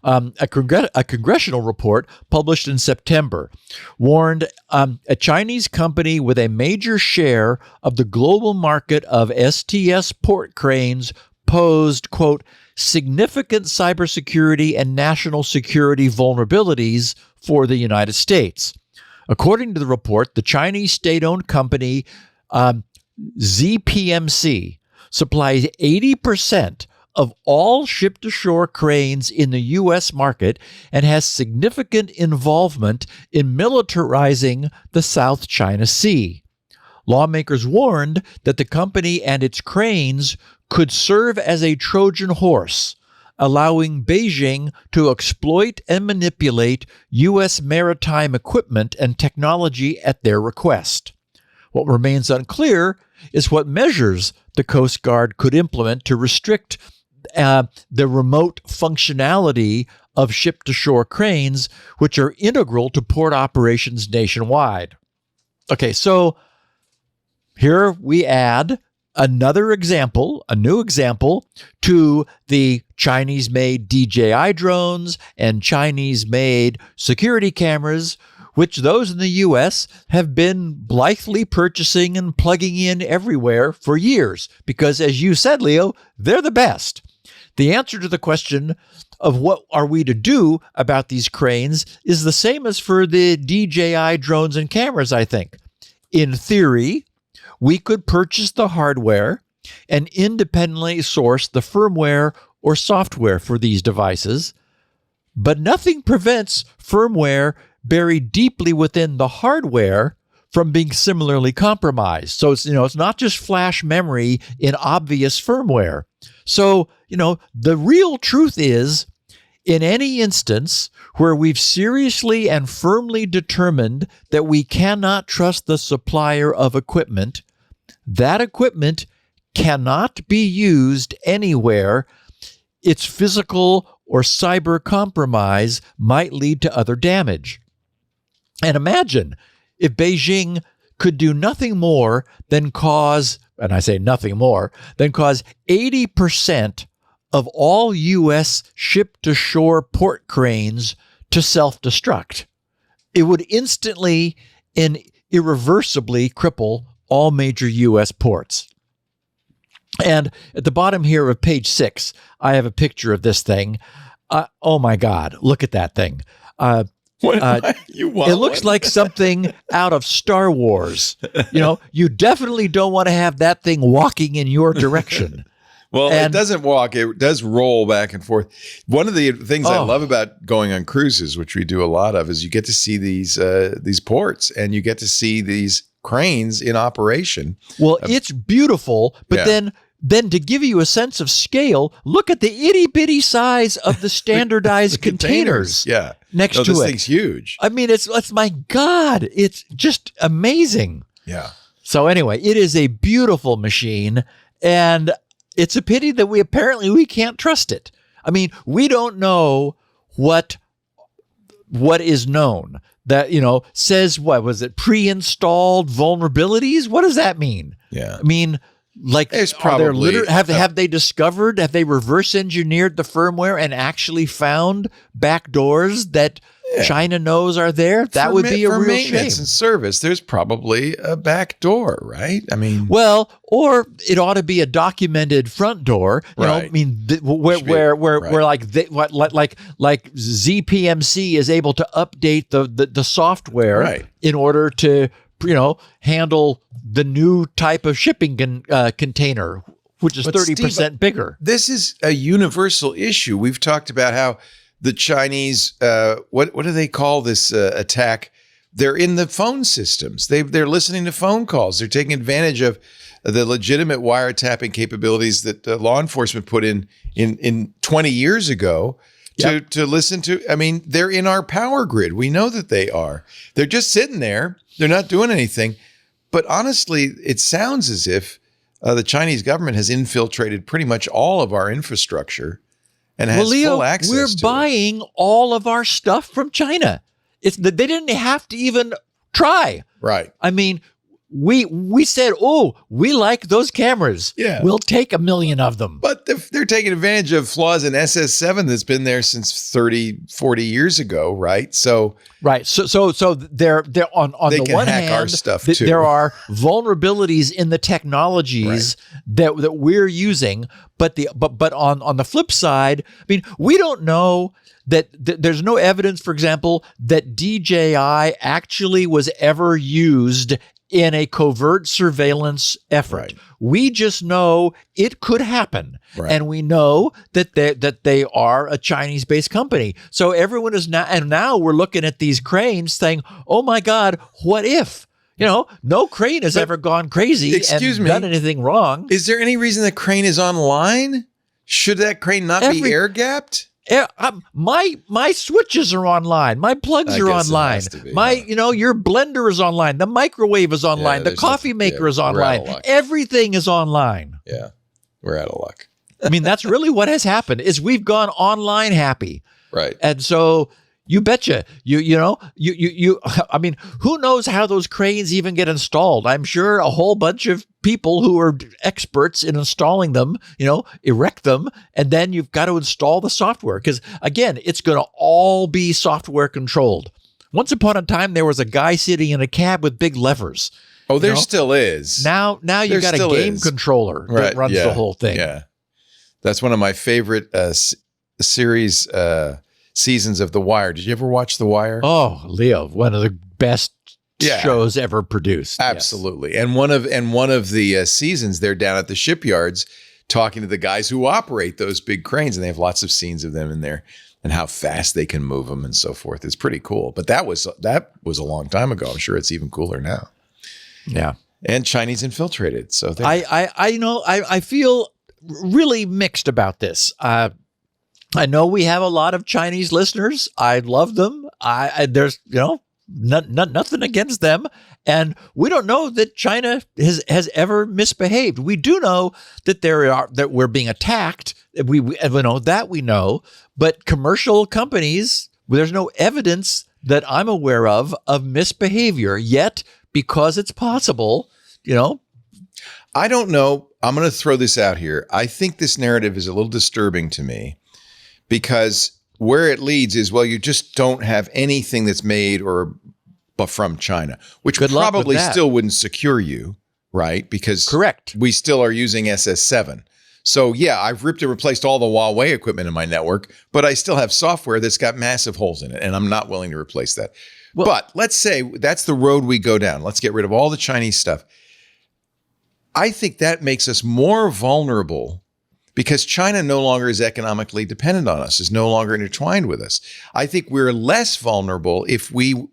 A congressional report published in September warned a Chinese company with a major share of the global market of STS port cranes posed, quote, significant cybersecurity and national security vulnerabilities for the United States. According to the report, the Chinese state-owned company ZPMC supplies 80% of all ship-to-shore cranes in the U.S. market and has significant involvement in militarizing the South China Sea. Lawmakers warned that the company and its cranes could serve as a Trojan horse, allowing Beijing to exploit and manipulate U.S. maritime equipment and technology at their request. What remains unclear is what measures the Coast Guard could implement to restrict the remote functionality of ship-to-shore cranes, which are integral to port operations nationwide. Okay, so here we add another example, a new example, to the Chinese-made DJI drones and Chinese-made security cameras, which those in the U.S. have been blithely purchasing and plugging in everywhere for years, because, as you said, Leo, they're the best. The answer to the question of what are we to do about these cranes is the same as for the DJI drones and cameras, I think. In theory, we could purchase the hardware and independently source the firmware or software for these devices, but nothing prevents firmware buried deeply within the hardware from being similarly compromised. So it's not just flash memory in obvious firmware. So, the real truth is, in any instance where we've seriously and firmly determined that we cannot trust the supplier of equipment, that equipment cannot be used anywhere. Its physical or cyber compromise might lead to other damage. And imagine if Beijing could do nothing more than cause, and I say nothing more, than cause 80% of all U.S. ship-to-shore port cranes to self-destruct. It would instantly and irreversibly cripple all major U.S. ports. And at the bottom here of page 6, I have a picture of this thing. Oh my God, look at that thing. It looks like something out of Star Wars. You definitely don't want to have that thing walking in your direction. Well, it doesn't walk. It does roll back and forth. One of the things I love about going on cruises, which we do a lot of, is you get to see these ports and you get to see these cranes in operation. Well, it's beautiful, but then then to give you a sense of scale, look at the itty bitty size of the standardized The containers. Yeah. Next to this it. thing's huge. I mean, it's my God, it's just amazing. Yeah. So anyway, it is a beautiful machine, and it's a pity that we can't trust it. I mean, we don't know what is known that, says, what was it, pre-installed vulnerabilities? What does that mean? Yeah. I mean, like, There's probably have they discovered, have they reverse engineered the firmware and actually found backdoors that China knows are there? That would be a real maintenance shame. and service. There's probably a back door, right? I mean, Well, or it ought to be a documented front door. You know, Right. I mean, where like like ZPMC is able to update the software Right. in order to handle the new type of shipping container, which is But 30% Steve, bigger. this is a universal issue. We've talked about how the Chinese, what do they call this attack? They're in the phone systems. They're listening to phone calls. They're taking advantage of the legitimate wiretapping capabilities that law enforcement put in 20 years ago to listen to. I mean, they're in our power grid. We know that they are. They're just sitting there. They're not doing anything. But honestly, it sounds as if the Chinese government has infiltrated pretty much all of our infrastructure and has Leo, full access we're to it. buying all of our stuff from China. They didn't have to even try. Right. I mean, we said, oh, we like those cameras. Yeah. We'll take 1 million of them. But they're taking advantage of flaws in SS7 that's been there since 30, 40 years ago, right? So Right. So they're on They the can one hack hand, our stuff too. there are vulnerabilities in the technologies that we're using, but on the flip side, I mean, we don't know that there's no evidence, for example, that DJI actually was ever used in a covert surveillance effort. Right. We just know it could happen. Right. And we know that they are a Chinese-based company. So everyone is now we're looking at these cranes saying, oh my God, what if? No crane has ever gone crazy and done anything wrong. is there any reason the crane is online? Should that crane not be air gapped? My switches are online. My plugs I are guess it online. has to be, Your blender is online. The microwave is online. The there's coffee nothing- maker is we're out of online. luck. Everything is online. Yeah, we're out of luck. I mean, that's really what has happened is we've gone online happy. Right. And so you betcha, I mean, who knows how those cranes even get installed? I'm sure a whole bunch of people who are experts in installing them, erect them, and then you've got to install the software. Because again, it's going to all be software controlled. Once upon a time, there was a guy sitting in a cab with big levers. Oh, there still is. Now you've got a still game is. controller that runs the whole thing. Yeah. That's one of my favorite series seasons of The Wire. Did you ever watch The Wire? Oh, Leo, one of the best Yeah. shows ever produced. Yes. Absolutely. And one of the seasons, they're down at the shipyards talking to the guys who operate those big cranes, and they have lots of scenes of them in there and how fast they can move them and so forth. It's pretty cool. But that was a long time ago. I'm sure it's even cooler now. Yeah. And Chinese infiltrated. So I feel really mixed about this. I know we have a lot of Chinese listeners. I love them. There's nothing against them, and we don't know that China has ever misbehaved. We do know that we're being attacked. We know, but commercial companies, there's no evidence that I'm aware of misbehavior yet, because it's possible. I don't know. I'm going to throw this out here. I think this narrative is a little disturbing to me because where it leads is, well, you just don't have anything that's made but from China, which Good luck with probably that. still wouldn't secure you, right? Because Correct. we still are using SS7. So yeah, I've ripped and replaced all the Huawei equipment in my network, but I still have software that's got massive holes in it, and I'm not willing to replace that. Well- but let's say that's the road we go down. Let's get rid of all the Chinese stuff. I think that makes us more vulnerable because China no longer is economically dependent on us, is no longer intertwined with us. I think we're less vulnerable if we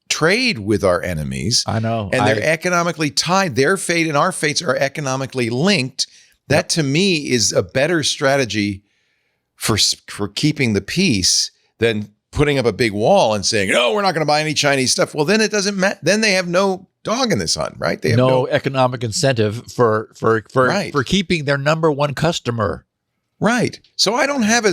trade with our enemies. I know. And they're economically tied. Their fate and our fates are economically linked. That to me is a better strategy for keeping the peace than putting up a big wall and saying, no, we're not going to buy any Chinese stuff. Well, then it doesn't matter. Then they have no dog in this hunt, right? They have no economic incentive for keeping their number one customer. Right. So I don't have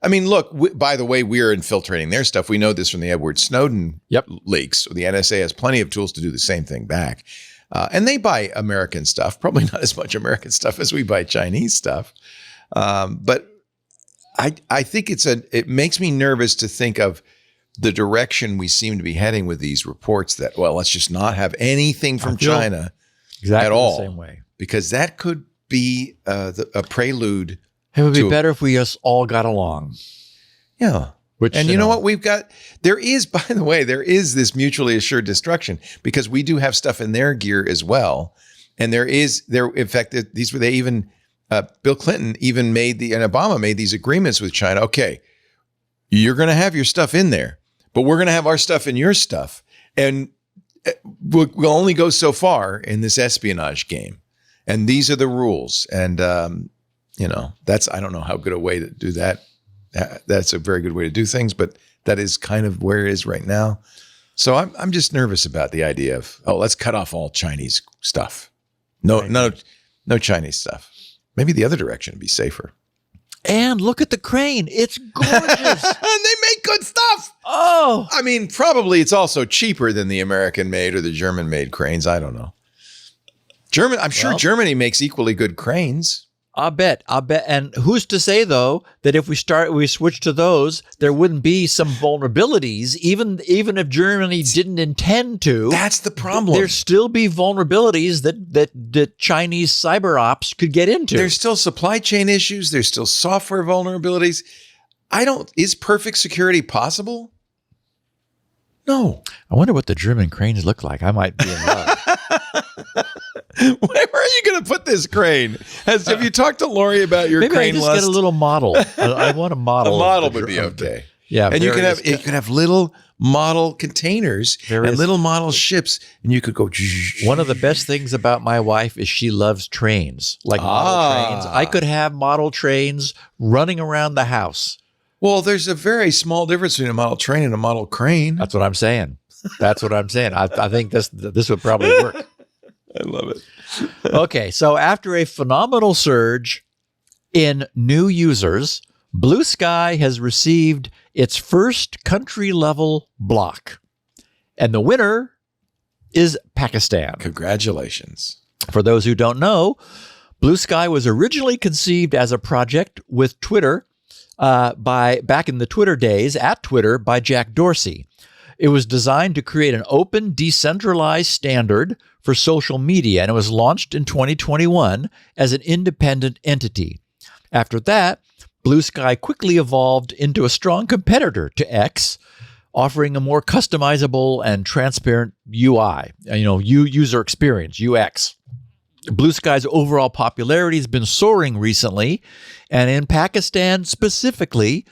look, by the way, we're infiltrating their stuff. We know this from the Edward Snowden leaks. So the NSA has plenty of tools to do the same thing back. And they buy American stuff, probably not as much American stuff as we buy Chinese stuff. But I think it makes me nervous to think of the direction we seem to be heading with these reports that, well, let's just not have anything from China at all. The same way. Because that could be a prelude. It would be better if we just all got along. Yeah. And you know what we've got? There is, by the way, this mutually assured destruction because we do have stuff in their gear as well. And in fact, Bill Clinton even and Obama made these agreements with China. Okay, you're going to have your stuff in there, but we're going to have our stuff in your stuff. And we'll only go so far in this espionage game. And these are the rules. And, I don't know how good a way to do that. That's a very good way to do things, but that is kind of where it is right now. So I'm just nervous about the idea of, let's cut off all Chinese stuff. No Chinese stuff. Maybe the other direction would be safer. And look at the crane. It's gorgeous. And they make good stuff. Oh. I mean, probably it's also cheaper than the American-made or the German-made cranes. I don't know. I'm sure Germany makes equally good cranes. I'll bet. And who's to say, though, that if we switch to those, there wouldn't be some vulnerabilities, even if Germany didn't intend to. That's the problem. There'd still be vulnerabilities that Chinese cyber ops could get into. There's still supply chain issues. There's still software vulnerabilities. Is perfect security possible? No. I wonder what the German cranes look like. I might be in love. Where are you going to put this crane? Have you talked to Lori about your Maybe crane I just lust? get a little model. I want a model. A model would be okay. Yeah, and you could have little model containers and little model ships, and you could go. One of the best things about my wife is she loves trains, like model trains. I could have model trains running around the house. Well, there's a very small difference between a model train and a model crane. That's what I'm saying. I think this would probably work. I love it. Okay, so after a phenomenal surge in new users, Bluesky has received its first country-level block. And the winner is Pakistan. Congratulations. For those who don't know, Bluesky was originally conceived as a project with Twitter back in the Twitter days at Twitter by Jack Dorsey. It was designed to create an open, decentralized standard for social media, and it was launched in 2021 as an independent entity. After that, Bluesky quickly evolved into a strong competitor to X, offering a more customizable and transparent UI, user experience, UX. Bluesky's overall popularity has been soaring recently, and in Pakistan specifically,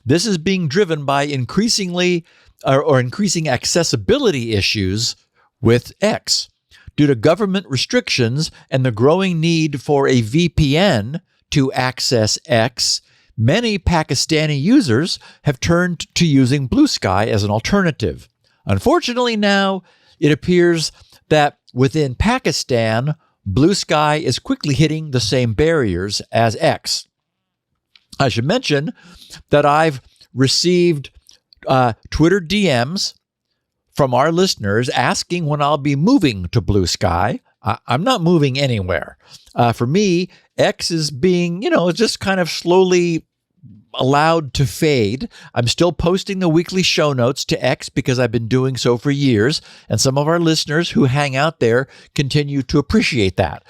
this is being driven by increasing accessibility issues with X. Due to government restrictions and the growing need for a VPN to access X, many Pakistani users have turned to using Bluesky as an alternative. Unfortunately now, it appears that within Pakistan, Bluesky is quickly hitting the same barriers as X. I should mention that I've received Twitter DMs from our listeners asking when I'll be moving to Bluesky. I'm not moving anywhere. For me, X is being, just kind of slowly allowed to fade. I'm still posting the weekly show notes to X because I've been doing so for years, and some of our listeners who hang out there continue to appreciate that.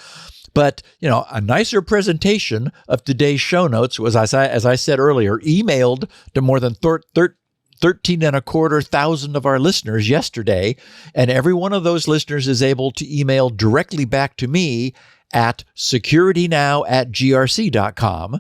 But, a nicer presentation of today's show notes was, as I said earlier, emailed to more than 13,250 of our listeners yesterday, and every one of those listeners is able to email directly back to me at securitynow@grc.com.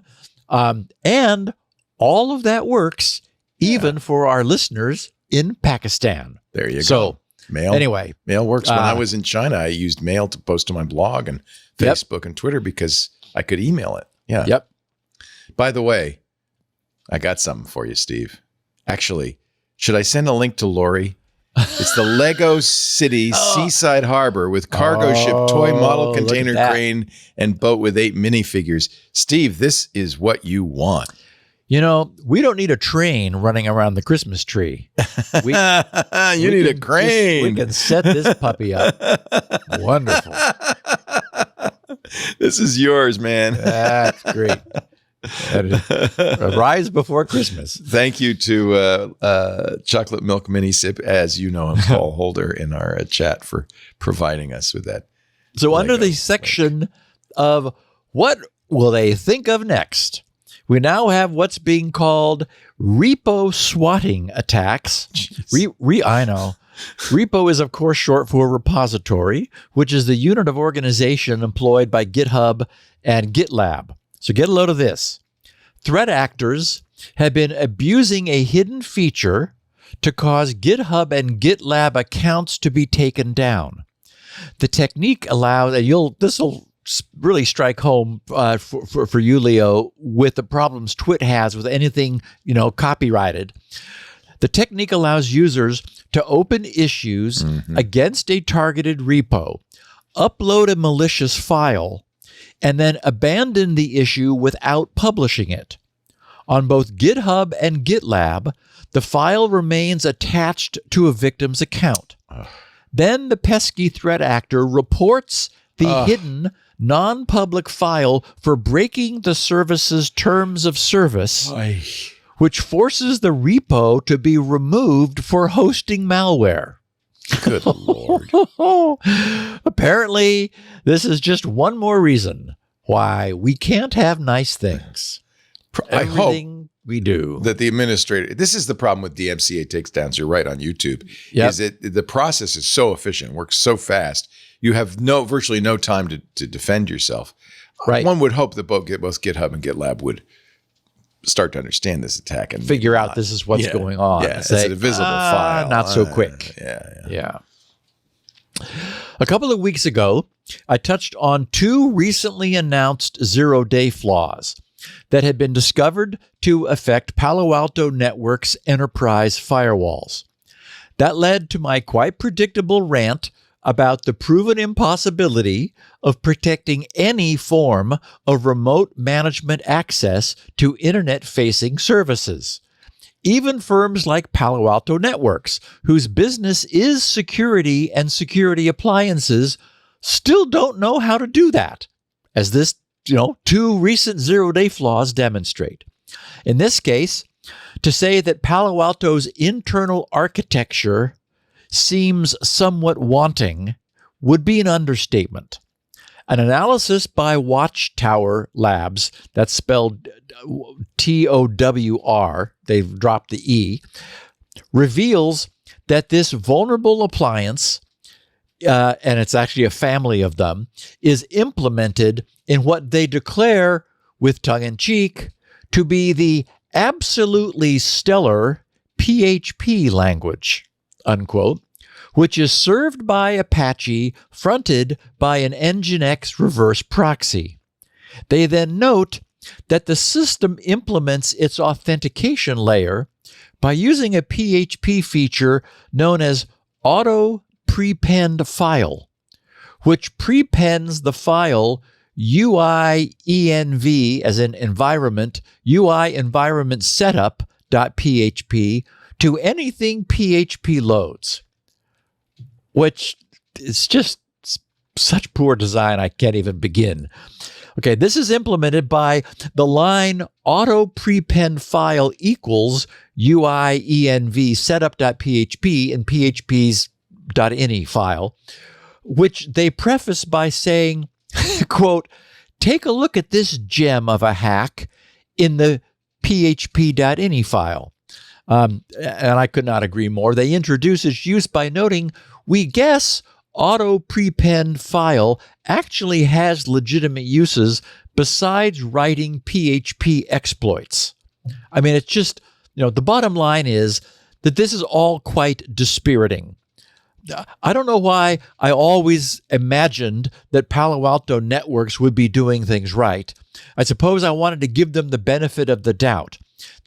And all of that works even for our listeners in Pakistan. There you go. So Mail. Anyway. Mail works. When I was in China, I used mail to post to my blog and Facebook and Twitter because I could email it. Yeah. Yep. By the way, I got something for you, Steve. Actually, should I send a link to Lori? It's the Lego City Seaside Harbor with cargo ship, toy model, container crane, and boat with 8 minifigures. Steve, this is what you want. You know, we don't need a train running around the Christmas tree. You need a crane. We can set this puppy up. Wonderful. This is yours, man. That's great. A rise before Christmas. Thank you to Chocolate Milk Mini Sip, as you know him, Paul Holder, in our chat for providing us with that. So under the section of what will they think of next, we now have what's being called repo swatting attacks. I know. Repo is, of course, short for repository, which is the unit of organization employed by GitHub and GitLab. So get a load of this. Threat actors have been abusing a hidden feature to cause GitHub and GitLab accounts to be taken down. The technique allows, and this will really strike home for you, Leo, with the problems Twit has with anything, copyrighted. The technique allows users to open issues against a targeted repo, upload a malicious file, and then abandon the issue without publishing it. On both GitHub and GitLab, the file remains attached to a victim's account. Then the pesky threat actor reports the hidden, non-public file for breaking the service's terms of service, which forces the repo to be removed for hosting malware. Good Lord. Apparently, this is just one more reason why we can't have nice things. I hope we do. That the administrator, this is the problem with DMCA takedowns, you're right, on YouTube, is that the process is so efficient, works so fast, you have virtually no time to defend yourself. Right. One would hope that both GitHub and GitLab would start to understand this attack and figure out this is what's going on. Yeah, it's a visible file. Not so quick. Yeah. A couple of weeks ago, I touched on 2 recently announced zero-day flaws that had been discovered to affect Palo Alto Networks enterprise firewalls. That led to my quite predictable rant about the proven impossibility of protecting any form of remote management access to internet-facing services. Even firms like Palo Alto Networks, whose business is security and security appliances, still don't know how to do that, as this 2 recent zero-day flaws demonstrate. In this case, to say that Palo Alto's internal architecture seems somewhat wanting would be an understatement. An analysis by Watchtower Labs, that's spelled TOWR, they've dropped the E, reveals that this vulnerable appliance, and it's actually a family of them, is implemented in what they declare, with tongue-in-cheek, to be the absolutely stellar PHP language, unquote, which is served by Apache, fronted by an Nginx reverse proxy. They then note that the system implements its authentication layer by using a PHP feature known as auto prepend file, which prepends the file UIENV, as in environment, UI environment setup.php to anything PHP loads, which is just such poor design, I can't even begin. Okay, this is implemented by the line auto prepend file equals UIENV setup.php in PHP's .ini file, which they preface by saying, quote, take a look at this gem of a hack in the php.ini file. And I could not agree more. They introduce its use by noting, we guess auto prepend file actually has legitimate uses besides writing PHP exploits. I mean, it's just, the bottom line is that this is all quite dispiriting. I don't know why I always imagined that Palo Alto Networks would be doing things right. I suppose I wanted to give them the benefit of the doubt.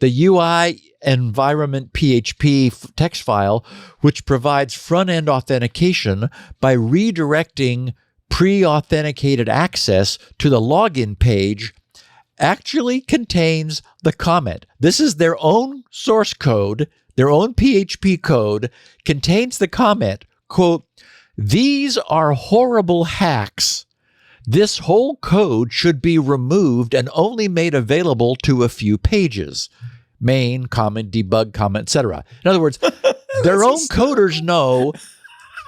The UI environment PHP text file, which provides front-end authentication by redirecting pre-authenticated access to the login page, actually contains the comment. This is their own source code, their own PHP code, contains the comment, quote, "These are horrible hacks. This whole code should be removed and only made available to a few pages. Main, comment, debug, comment, etc." In other words, their own coders know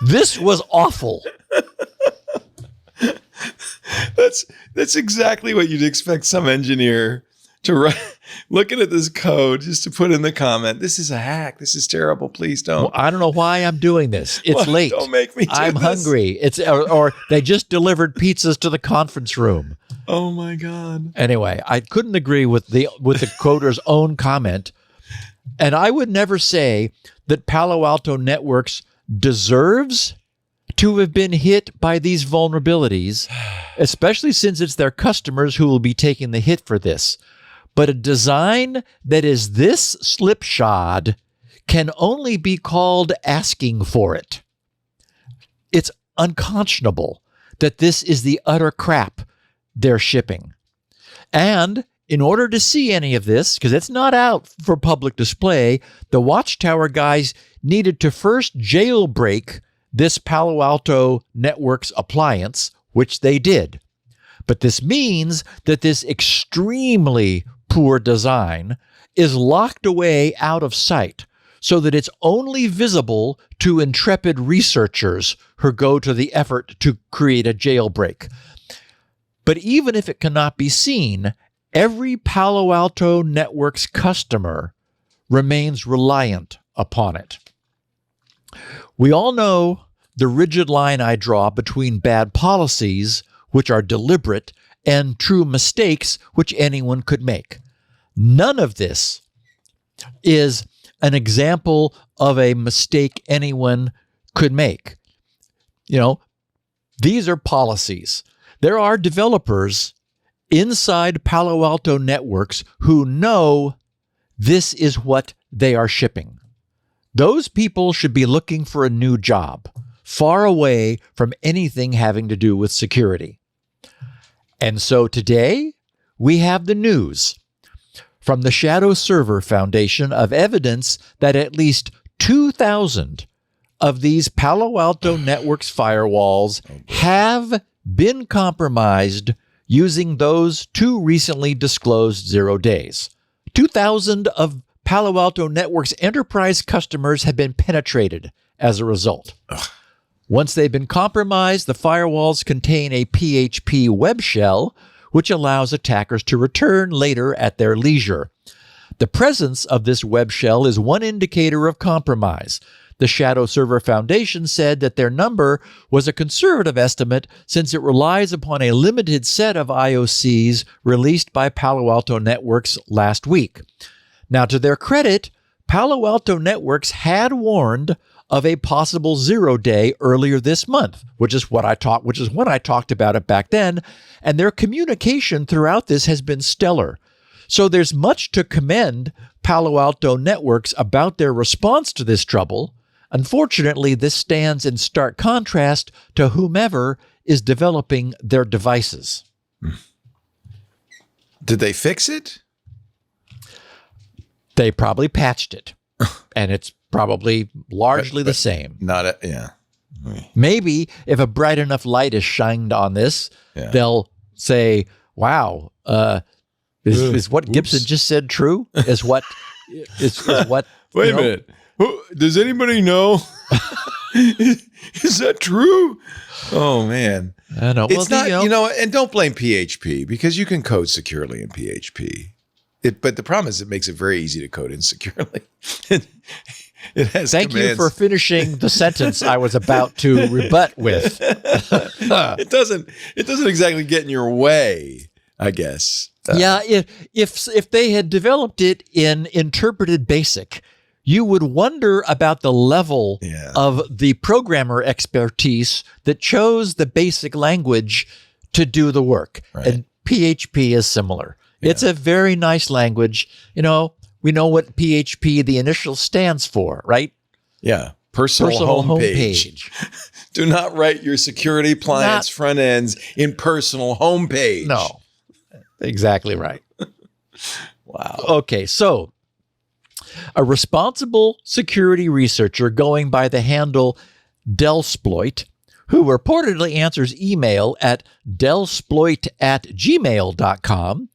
this was awful. That's exactly what you'd expect some engineer to write. Looking at this code, just to put in the comment, "This is a hack. This is terrible. Please don't." Well, I don't know why I'm doing this. It's late. Don't make me do I'm this. hungry. Or they just delivered pizzas to the conference room. Oh my God. Anyway, I couldn't agree with the coder's own comment. And I would never say that Palo Alto Networks deserves to have been hit by these vulnerabilities, especially since it's their customers who will be taking the hit for this. But a design that is this slipshod can only be called asking for it. It's unconscionable that this is the utter crap they're shipping. And in order to see any of this, because it's not out for public display, the Watchtower guys needed to first jailbreak this Palo Alto Networks appliance, which they did. But this means that this extremely poor design is locked away out of sight so that it's only visible to intrepid researchers who go to the effort to create a jailbreak. But even if it cannot be seen, every Palo Alto Networks customer remains reliant upon it. We all know the rigid line I draw between bad policies, which are deliberate, and true mistakes, which anyone could make. None of this is an example of a mistake anyone could make. These are policies. There are developers inside Palo Alto Networks who know this is what they are shipping. Those people should be looking for a new job, far away from anything having to do with security. And so today, we have the news from the Shadow Server Foundation of evidence that at least 2,000 of these Palo Alto Networks firewalls have been compromised using those two recently disclosed 0 days. 2,000 of Palo Alto Networks enterprise customers have been penetrated as a result. Once they've been compromised, the firewalls contain a PHP web shell, which allows attackers to return later at their leisure. The presence of this web shell is one indicator of compromise. The Shadow Server Foundation said that their number was a conservative estimate since it relies upon a limited set of IOCs released by Palo Alto Networks last week. Now, to their credit, Palo Alto Networks had warned of a possible 0 day earlier this month, which is when I talked about it back then, and their communication throughout this has been stellar. So there's much to commend Palo Alto Networks about their response to this trouble. Unfortunately, this stands in stark contrast to whomever is developing their devices. Did they fix it? They probably patched it, and it's probably largely the same. Yeah. Maybe if a bright enough light is shined on this, they'll say, wow, is what Gibson just said true? Is what? Wait a minute. Does anybody know? Is that true? Oh, man. I know. It's not, and don't blame PHP because you can code securely in PHP. But the problem is it makes it very easy to code insecurely. It has Thank commands. you for finishing the sentence I was about to rebut with. It doesn't exactly get in your way, I guess. Yeah, if they had developed it in interpreted BASIC, you would wonder about the level Yeah. of the programmer expertise that chose the basic language to do the work. Right. And PHP is similar. It's a very nice language. You know, we know what PHP, the initial, stands for, right? Yeah. Personal homepage. Do not write your security appliance front ends in personal homepage. No, exactly right. Wow. Okay, so a responsible security researcher going by the handle Delsploit, who reportedly answers email at delsploit@gmail.com,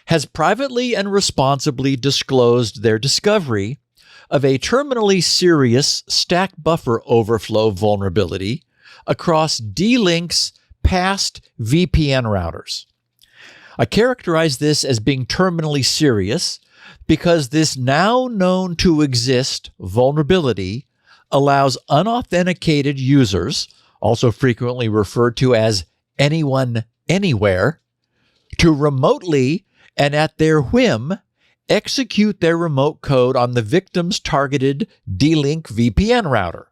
has privately and responsibly disclosed their discovery of a terminally serious stack buffer overflow vulnerability across D-Link's past VPN routers. I characterize this as being terminally serious because this now known to exist vulnerability allows unauthenticated users, also frequently referred to as anyone anywhere, to remotely and at their whim execute their remote code on the victim's targeted D-Link VPN router.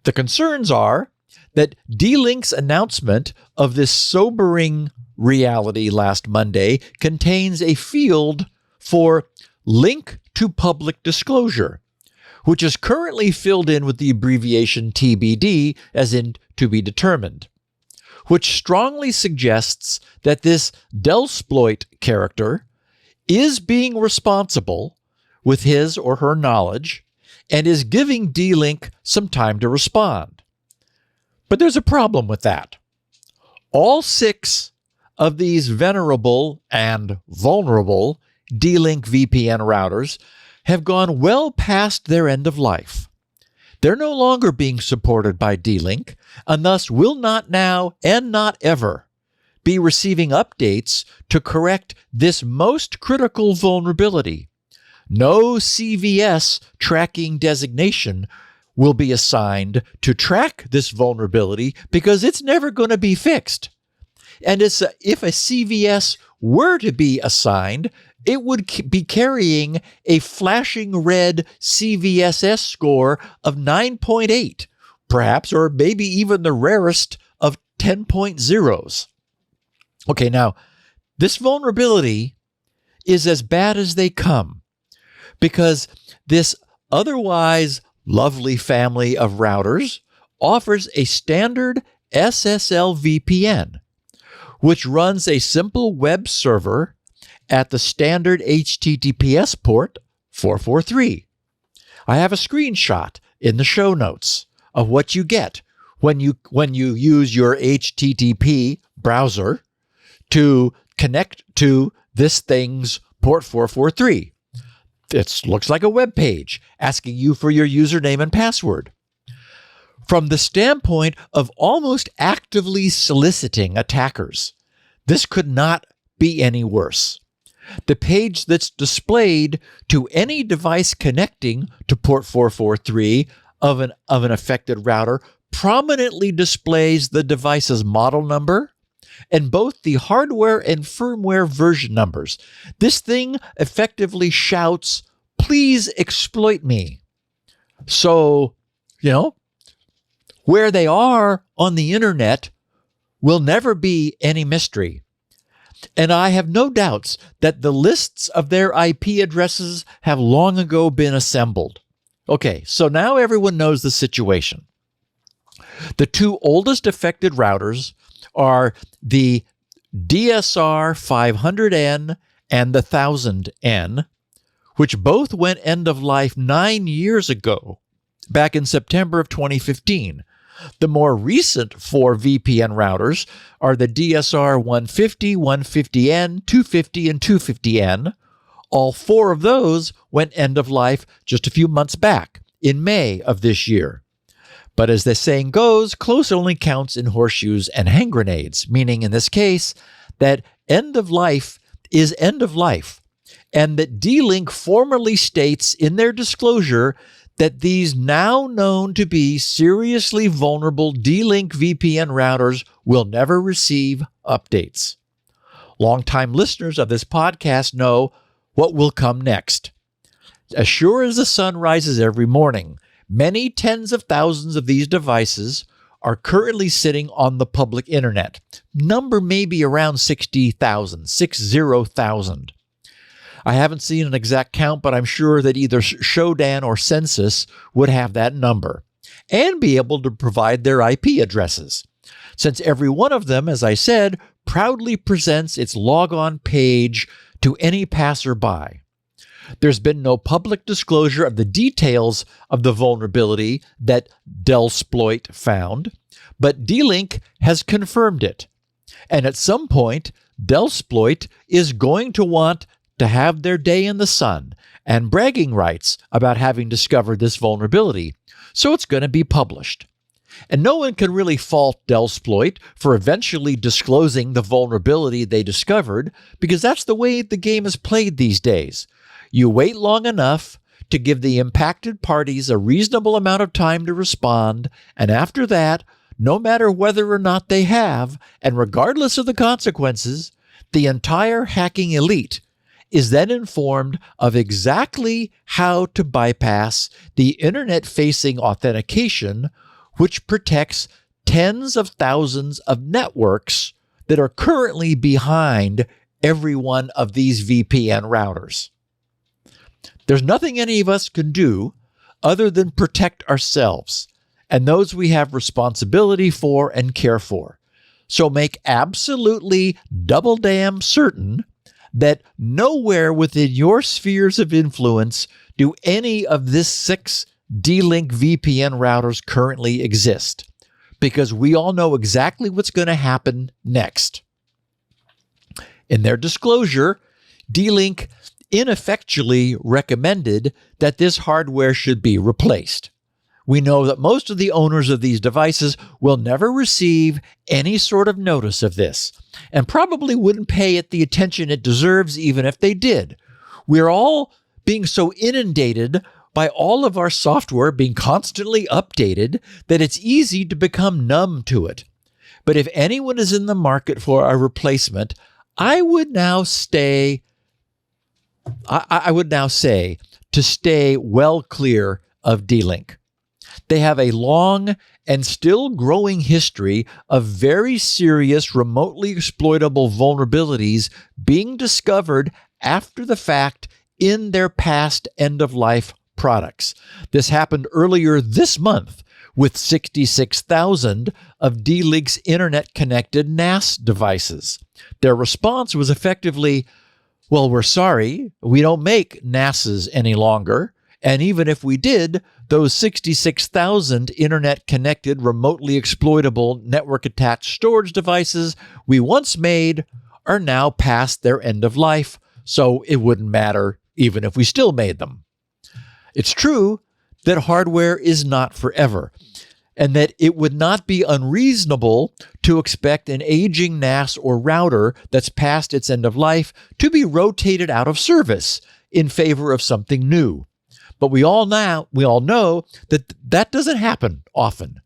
The concerns are that D-Link's announcement of this sobering reality last Monday contains a field for link to public disclosure, which is currently filled in with the abbreviation TBD, as in to be determined, which strongly suggests that this Delsploit character is being responsible with his or her knowledge and is giving D-Link some time to respond. But there's a problem with that. All 6 of these venerable and vulnerable D-Link VPN routers have gone well past their end of life. They're no longer being supported by D-Link and thus will not now and not ever be receiving updates to correct this most critical vulnerability. No CVS tracking designation will be assigned to track this vulnerability because it's never going to be fixed. And if a CVS were to be assigned, it would be carrying a flashing red CVSS score of 9.8, perhaps, or maybe even the rarest of 10.0s. Okay, now, this vulnerability is as bad as they come because this otherwise lovely family of routers offers a standard SSL VPN, which runs a simple web server at the standard HTTPS port 443. I have a screenshot in the show notes of what you get when you use your HTTP browser to connect to this thing's port 443. It looks like a web page asking you for your username and password. From the standpoint of almost actively soliciting attackers, this could not be any worse. The page that's displayed to any device connecting to port 443 of an affected router prominently displays the device's model number and both the hardware and firmware version numbers. This thing effectively shouts, "Please exploit me." So, where they are on the internet will never be any mystery. And I have no doubts that the lists of their IP addresses have long ago been assembled. Okay, so now everyone knows the situation. The 2 oldest affected routers are the DSR 500N and the 1000N, which both went end of life 9 years ago, back in September of 2015. The more recent 4 VPN routers are the DSR 150, 150N, 250, and 250N. All 4 of those went end of life just a few months back, in May of this year. But as the saying goes, close only counts in horseshoes and hand grenades, meaning in this case that end of life is end of life, and that D-Link formally states in their disclosure that these now known to be seriously vulnerable D-Link VPN routers will never receive updates. Longtime listeners of this podcast know what will come next. As sure as the sun rises every morning, many tens of thousands of these devices are currently sitting on the public internet. Number may be around 60,000. I haven't seen an exact count, but I'm sure that either Shodan or Census would have that number and be able to provide their IP addresses, since every one of them, as I said, proudly presents its logon page to any passerby. There's been no public disclosure of the details of the vulnerability that Delsploit found, but D-Link has confirmed it. And at some point, Delsploit is going to want to have their day in the sun and bragging rights about having discovered this vulnerability, so it's going to be published. And no one can really fault Delsploit for eventually disclosing the vulnerability they discovered, because that's the way the game is played these days. You wait long enough to give the impacted parties a reasonable amount of time to respond, and after that, no matter whether or not they have, and regardless of the consequences, the entire hacking elite is then informed of exactly how to bypass the internet-facing authentication, which protects tens of thousands of networks that are currently behind every one of these VPN routers. There's nothing any of us can do other than protect ourselves and those we have responsibility for and care for. So make absolutely double damn certain that nowhere within your spheres of influence do any of this 6 D-Link VPN routers currently exist, because we all know exactly what's going to happen next. In their disclosure, D-Link ineffectually recommended that this hardware should be replaced. We know that most of the owners of these devices will never receive any sort of notice of this, and probably wouldn't pay it the attention it deserves even if they did. We're all being so inundated by all of our software being constantly updated that it's easy to become numb to it. But if anyone is in the market for a replacement, I would now say to stay well clear of D-Link. They have a long and still growing history of very serious remotely exploitable vulnerabilities being discovered after the fact in their past end-of-life products. This happened earlier this month with 66,000 of D-Link's internet-connected NAS devices. Their response was effectively, well, we're sorry, we don't make NASs any longer. And even if we did, those 66,000 internet-connected, remotely exploitable, network-attached storage devices we once made are now past their end of life, so it wouldn't matter even if we still made them. It's true that hardware is not forever, and that it would not be unreasonable to expect an aging NAS or router that's past its end of life to be rotated out of service in favor of something new. But we all know that that doesn't happen often.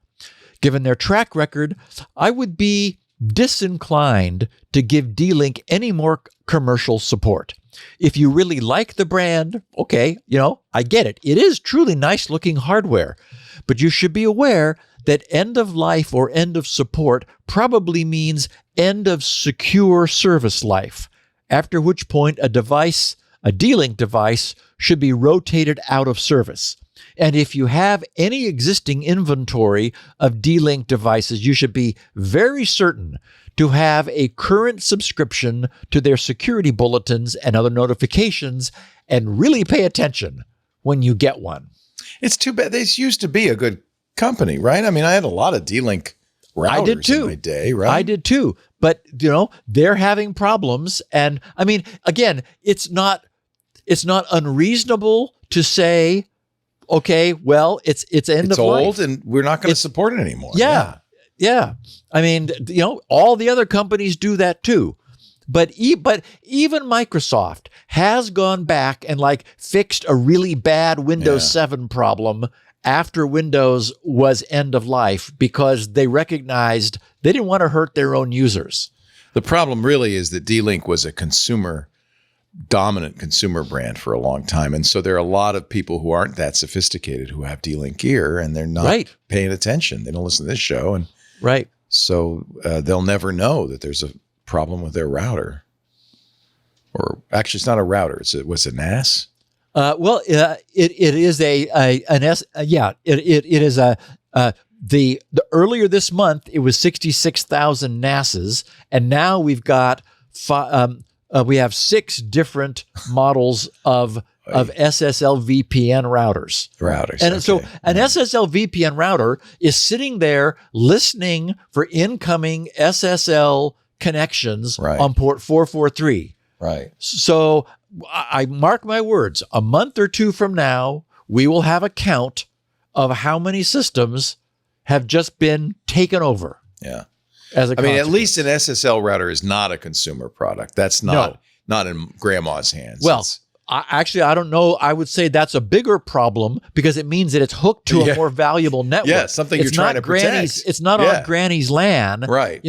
Given their track record, I would be disinclined to give D-Link any more commercial support. If you really like the brand, okay, I get it. It is truly nice looking hardware, but you should be aware that end of life or end of support probably means end of secure service life, after which point a D-Link device should be rotated out of service. And if you have any existing inventory of D-Link devices, you should be very certain to have a current subscription to their security bulletins and other notifications, and really pay attention when you get one. It's too bad. This used to be a good company, right? I mean, I had a lot of D-Link routers in my day, right? I did too. But, they're having problems. And I mean, again, it's not unreasonable to say, okay, well, it's end of life. It's old and we're not going to support it anymore. Yeah. I mean, all the other companies do that too. But even Microsoft has gone back and fixed a really bad Windows 7 problem after Windows was end of life, because they recognized they didn't want to hurt their own users. The problem really is that D-Link was a consumer dominant consumer brand for a long time. And so there are a lot of people who aren't that sophisticated who have D-Link gear and they're not paying attention. They don't listen to this show. And so they'll never know that there's a problem with their router. Or actually, it's not a router. It's a NAS. It is the earlier this month it was 66,000 NASs, and now we've got we have 6 different models of SSL VPN routers. And so an SSL VPN router is sitting there listening for incoming SSL connections on port 443. Right. So I mark my words, a month or 2 from now, we will have a count of how many systems have just been taken over. Yeah. At least an SSL router is not a consumer product. That's not in grandma's hands. Well, I don't know. I would say that's a bigger problem because it means that it's hooked to a more valuable network. Yeah, something you're trying to protect. It's not on Granny's LAN. Right.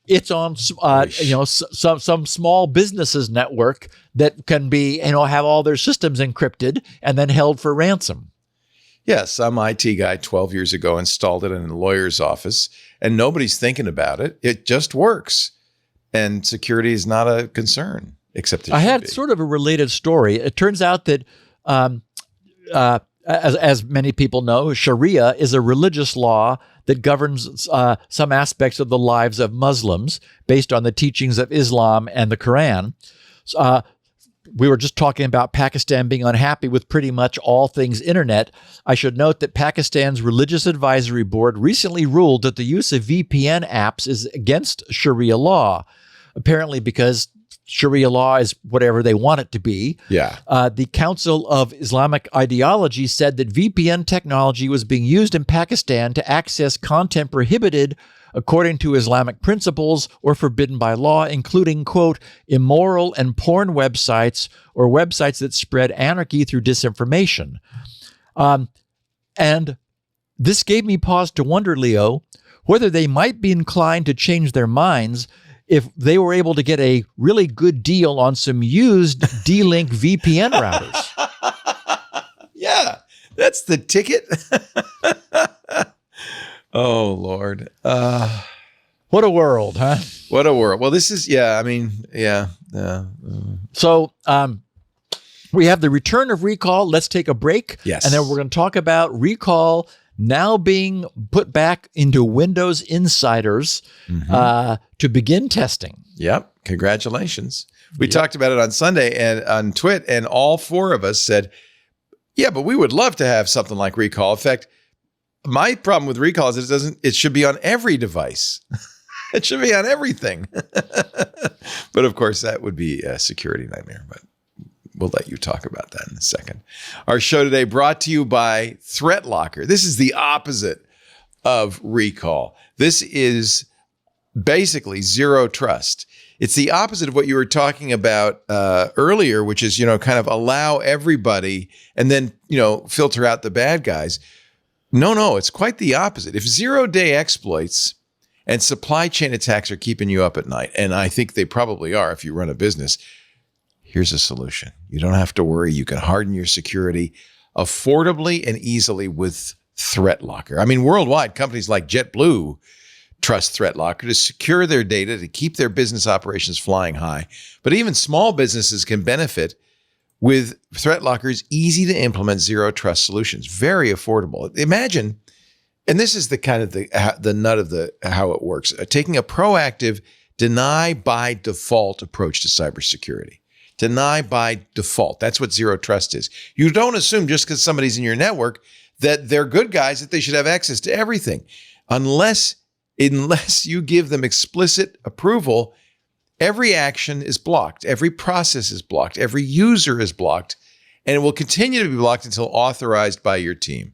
It's on, some small businesses network that can be, have all their systems encrypted and then held for ransom. Yeah, some IT guy 12 years ago installed it in a lawyer's office, and nobody's thinking about it. It just works, and security is not a concern, except I had sort of a related story. It turns out that, as many people know, Sharia is a religious law that governs some aspects of the lives of Muslims based on the teachings of Islam and the Quran. We were just talking about Pakistan being unhappy with pretty much all things internet. I should note that Pakistan's Religious Advisory Board recently ruled that the use of VPN apps is against Sharia law, apparently because Sharia law is whatever they want it to be. Yeah. The Council of Islamic Ideology said that VPN technology was being used in Pakistan to access content prohibited according to Islamic principles or forbidden by law, including, quote, immoral and porn websites or websites that spread anarchy through disinformation. And this gave me pause to wonder, Leo, whether they might be inclined to change their minds if they were able to get a really good deal on some used D-Link VPN routers. Yeah, that's the ticket. Oh, Lord. What a world, huh? What a world. Well, this is, So we have the return of Recall. Let's take a break. Yes. And then we're going to talk about Recall now being put back into Windows Insiders to begin testing. Yep. Congratulations. We talked about it on Sunday and on Twit, and all 4 of us said, yeah, but we would love to have something like Recall. In fact, my problem with Recall is it should be on every device. It should be on everything. But of course, that would be a security nightmare, but we'll let you talk about that in a second. Our show today brought to you by ThreatLocker. This is the opposite of Recall. This is basically zero trust. It's the opposite of what you were talking about earlier, which is, kind of allow everybody and then, filter out the bad guys. No, it's quite the opposite. If zero-day exploits and supply chain attacks are keeping you up at night, and I think they probably are if you run a business, here's a solution. You don't have to worry. You can harden your security affordably and easily with ThreatLocker. I mean, worldwide, companies like JetBlue trust ThreatLocker to secure their data, to keep their business operations flying high. But even small businesses can benefit with ThreatLocker's easy-to-implement zero-trust solutions. Very affordable. Imagine, and this is the kind of the nut of how it works, taking a proactive deny-by-default approach to cybersecurity. Deny by default. That's what zero trust is. You don't assume just because somebody's in your network that they're good guys, that they should have access to everything. Unless you give them explicit approval, every action is blocked. Every process is blocked. Every user is blocked. And it will continue to be blocked until authorized by your team.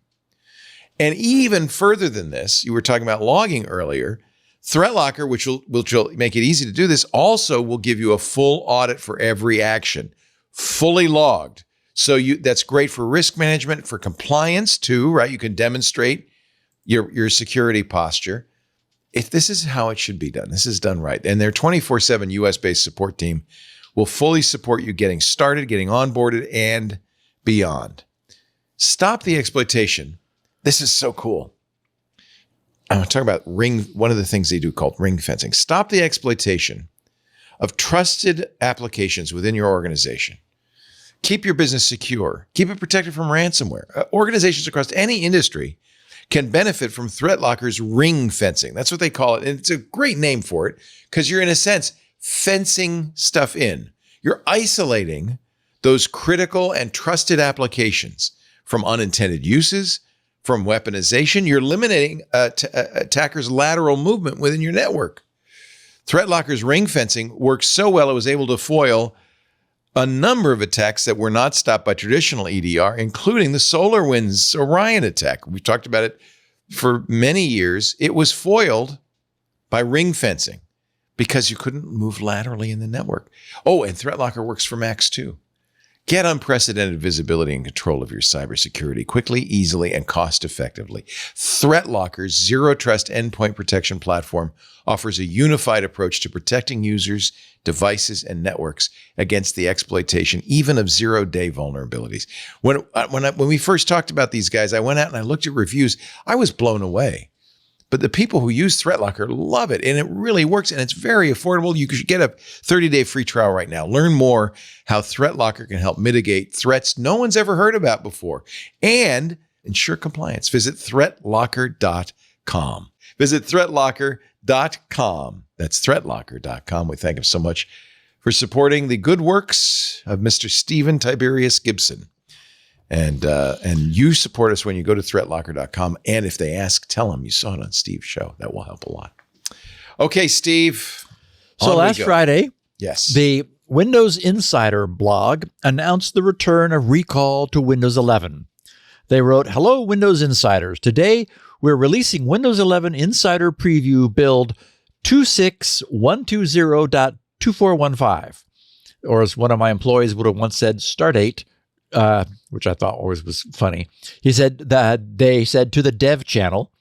And even further than this, you were talking about logging earlier, ThreatLocker, which will make it easy to do this, also will give you a full audit for every action, fully logged. So that's great for risk management, for compliance too, right? You can demonstrate your security posture. If this is how it should be done, this is done right. And their 24/7 US-based support team will fully support you getting started, getting onboarded, and beyond. Stop the exploitation. This is so cool. I'm going to talk about one of the things they do called ring fencing. Stop the exploitation of trusted applications within your organization. Keep your business secure. Keep it protected from ransomware. Organizations across any industry can benefit from ThreatLocker's ring fencing. That's what they call it. And it's a great name for it because you're, in a sense, fencing stuff in. You're isolating those critical and trusted applications from unintended uses, from weaponization. You're eliminating attackers' lateral movement within your network. ThreatLocker's ring fencing works so well it was able to foil a number of attacks that were not stopped by traditional EDR, including the SolarWinds Orion attack. We've talked about it for many years. It was foiled by ring fencing because you couldn't move laterally in the network. Oh, and ThreatLocker works for Macs too. Get unprecedented visibility and control of your cybersecurity quickly, easily, and cost-effectively. ThreatLocker's zero-trust endpoint protection platform offers a unified approach to protecting users, devices, and networks against the exploitation, even of zero-day vulnerabilities. When we first talked about these guys, I went out and I looked at reviews. I was blown away. But the people who use ThreatLocker love it, and it really works, and it's very affordable. You should get a 30-day free trial right now. Learn more how ThreatLocker can help mitigate threats no one's ever heard about before and ensure compliance. Visit threatlocker.com. Visit threatlocker.com. That's threatlocker.com. We thank him so much for supporting the good works of Mr. Stephen Tiberius Gibson. And you support us when you go to threatlocker.com. And if they ask, tell them you saw it on Steve's show. That will help a lot. Okay, Steve. So last Friday, yes, the Windows Insider blog announced the return of recall to Windows 11. They wrote, "Hello, Windows Insiders. Today, we're releasing Windows 11 Insider Preview build 26120.2415. Or as one of my employees would have once said, Stardate. Which I thought always was funny. He said that they said to the dev channel,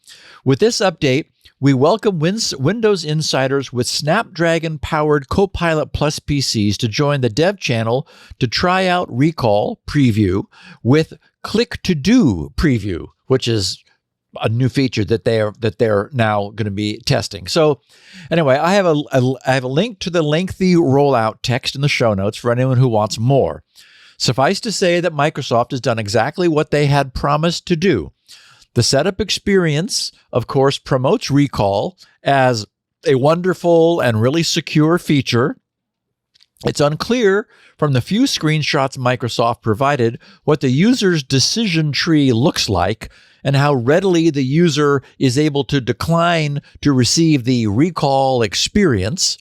with this update, we welcome Windows Insiders with Snapdragon-powered Copilot Plus PCs to join the dev channel to try out Recall Preview with Click to Do Preview, which is a new feature that they're now going to be testing. So anyway, I have a link to the lengthy rollout text in the show notes for anyone who wants more. Suffice to say that Microsoft has done exactly what they had promised to do. The setup experience, of course, promotes Recall as a wonderful and really secure feature. It's unclear from the few screenshots Microsoft provided what the user's decision tree looks like and how readily the user is able to decline to receive the Recall experience.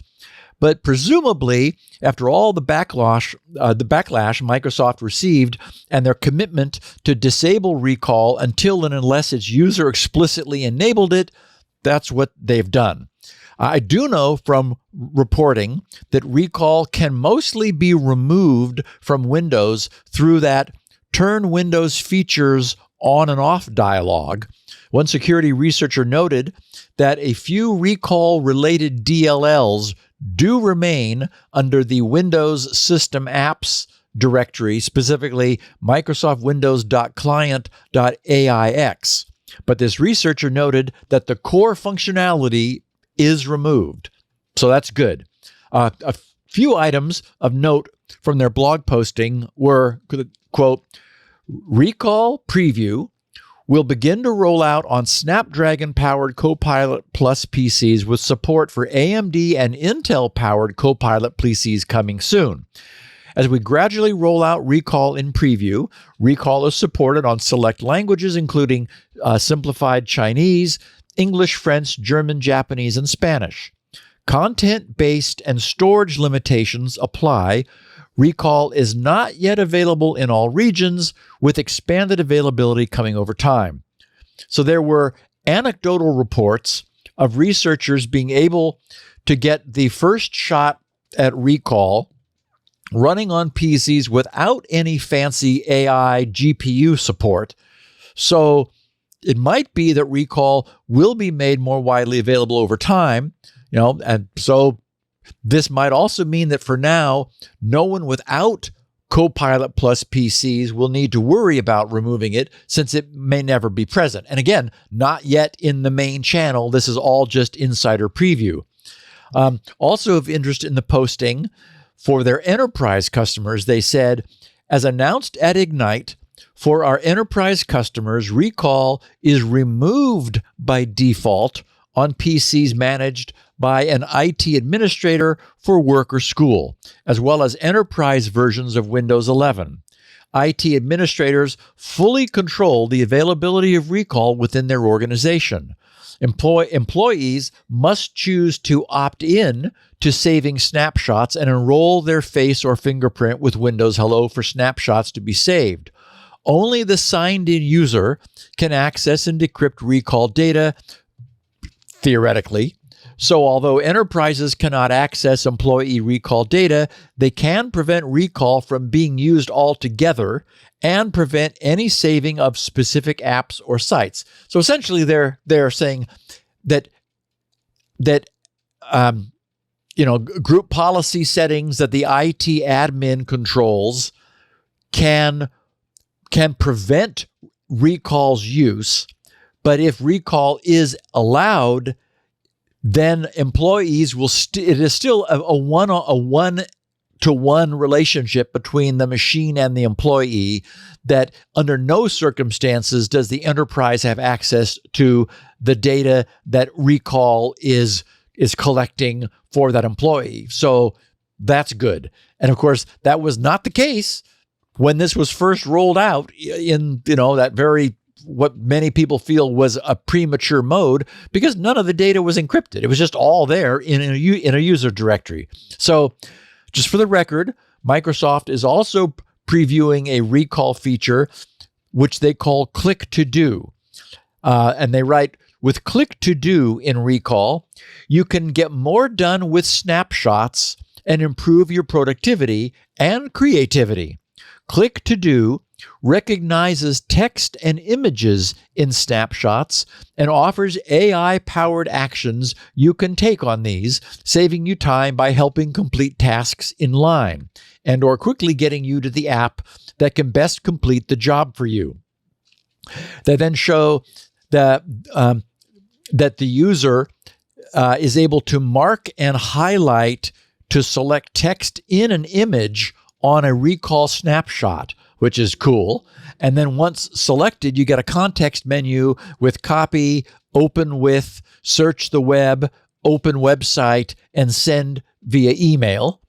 But presumably, after all the backlash Microsoft received and their commitment to disable Recall until and unless its user explicitly enabled it, that's what they've done. I do know from reporting that Recall can mostly be removed from Windows through that turn Windows features on and off dialog. One security researcher noted that a few Recall-related DLLs do remain under the Windows System Apps directory, specifically Microsoft Windows.client.aix. But this researcher noted that the core functionality is removed. So that's good. A few items of note from their blog posting were, quote, Recall Preview will begin to roll out on Snapdragon-powered Copilot Plus PCs with support for AMD and Intel-powered Copilot PCs coming soon. As we gradually roll out Recall in preview, Recall is supported on select languages, including simplified Chinese, English, French, German, Japanese, and Spanish. Content-based and storage limitations apply. Recall is not yet available in all regions, with expanded availability coming over time. So there were anecdotal reports of researchers being able to get the first shot at Recall running on PCs without any fancy AI GPU support. So it might be that Recall will be made more widely available over time, and so This might also mean that for now, no one without Copilot Plus PCs will need to worry about removing it since it may never be present. And again, not yet in the main channel. This is all just insider preview. Also of interest in the posting, for their enterprise customers, they said, as announced at Ignite, for our enterprise customers, recall is removed by default on PCs managed by an IT administrator for work or school, as well as enterprise versions of Windows 11. IT administrators fully control the availability of recall within their organization. Employees must choose to opt in to saving snapshots and enroll their face or fingerprint with Windows Hello for snapshots to be saved. Only the signed-in user can access and decrypt recall data, theoretically. So although enterprises cannot access employee recall data, they can prevent recall from being used altogether and prevent any saving of specific apps or sites. So essentially, they're saying that group policy settings that the IT admin controls can prevent recall's use, but if recall is allowed, then employees will it is still a one-to-one relationship between the machine and the employee, that under no circumstances does the enterprise have access to the data that recall is collecting for that employee. So that's good. And of course, that was not the case when this was first rolled out in, that very, what many people feel was a premature mode, because none of the data was encrypted. It was just all there in a user directory. So just for the record, Microsoft is also previewing a recall feature, which they call Click to Do. And they write, with Click to Do in recall, you can get more done with snapshots and improve your productivity and creativity. Click to Do recognizes text and images in snapshots and offers AI-powered actions you can take on these, saving you time by helping complete tasks in line and or quickly getting you to the app that can best complete the job for you. They then show that the user is able to mark and highlight to select text in an image on a recall snapshot, which is cool. And then once selected, you get a context menu with copy, open with, search the web, open website, and send via email.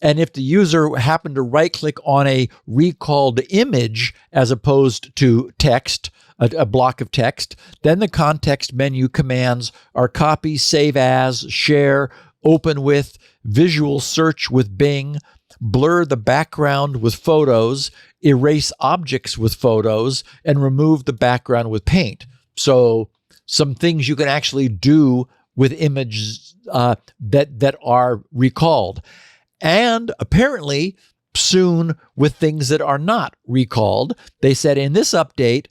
And if the user happened to right-click on a recalled image as opposed to text, a block of text, then the context menu commands are copy, save as, share, open with, visual search with Bing, blur the background with photos, erase objects with photos, and remove the background with paint. So some things you can actually do with images that are recalled. And apparently soon with things that are not recalled. They said in this update,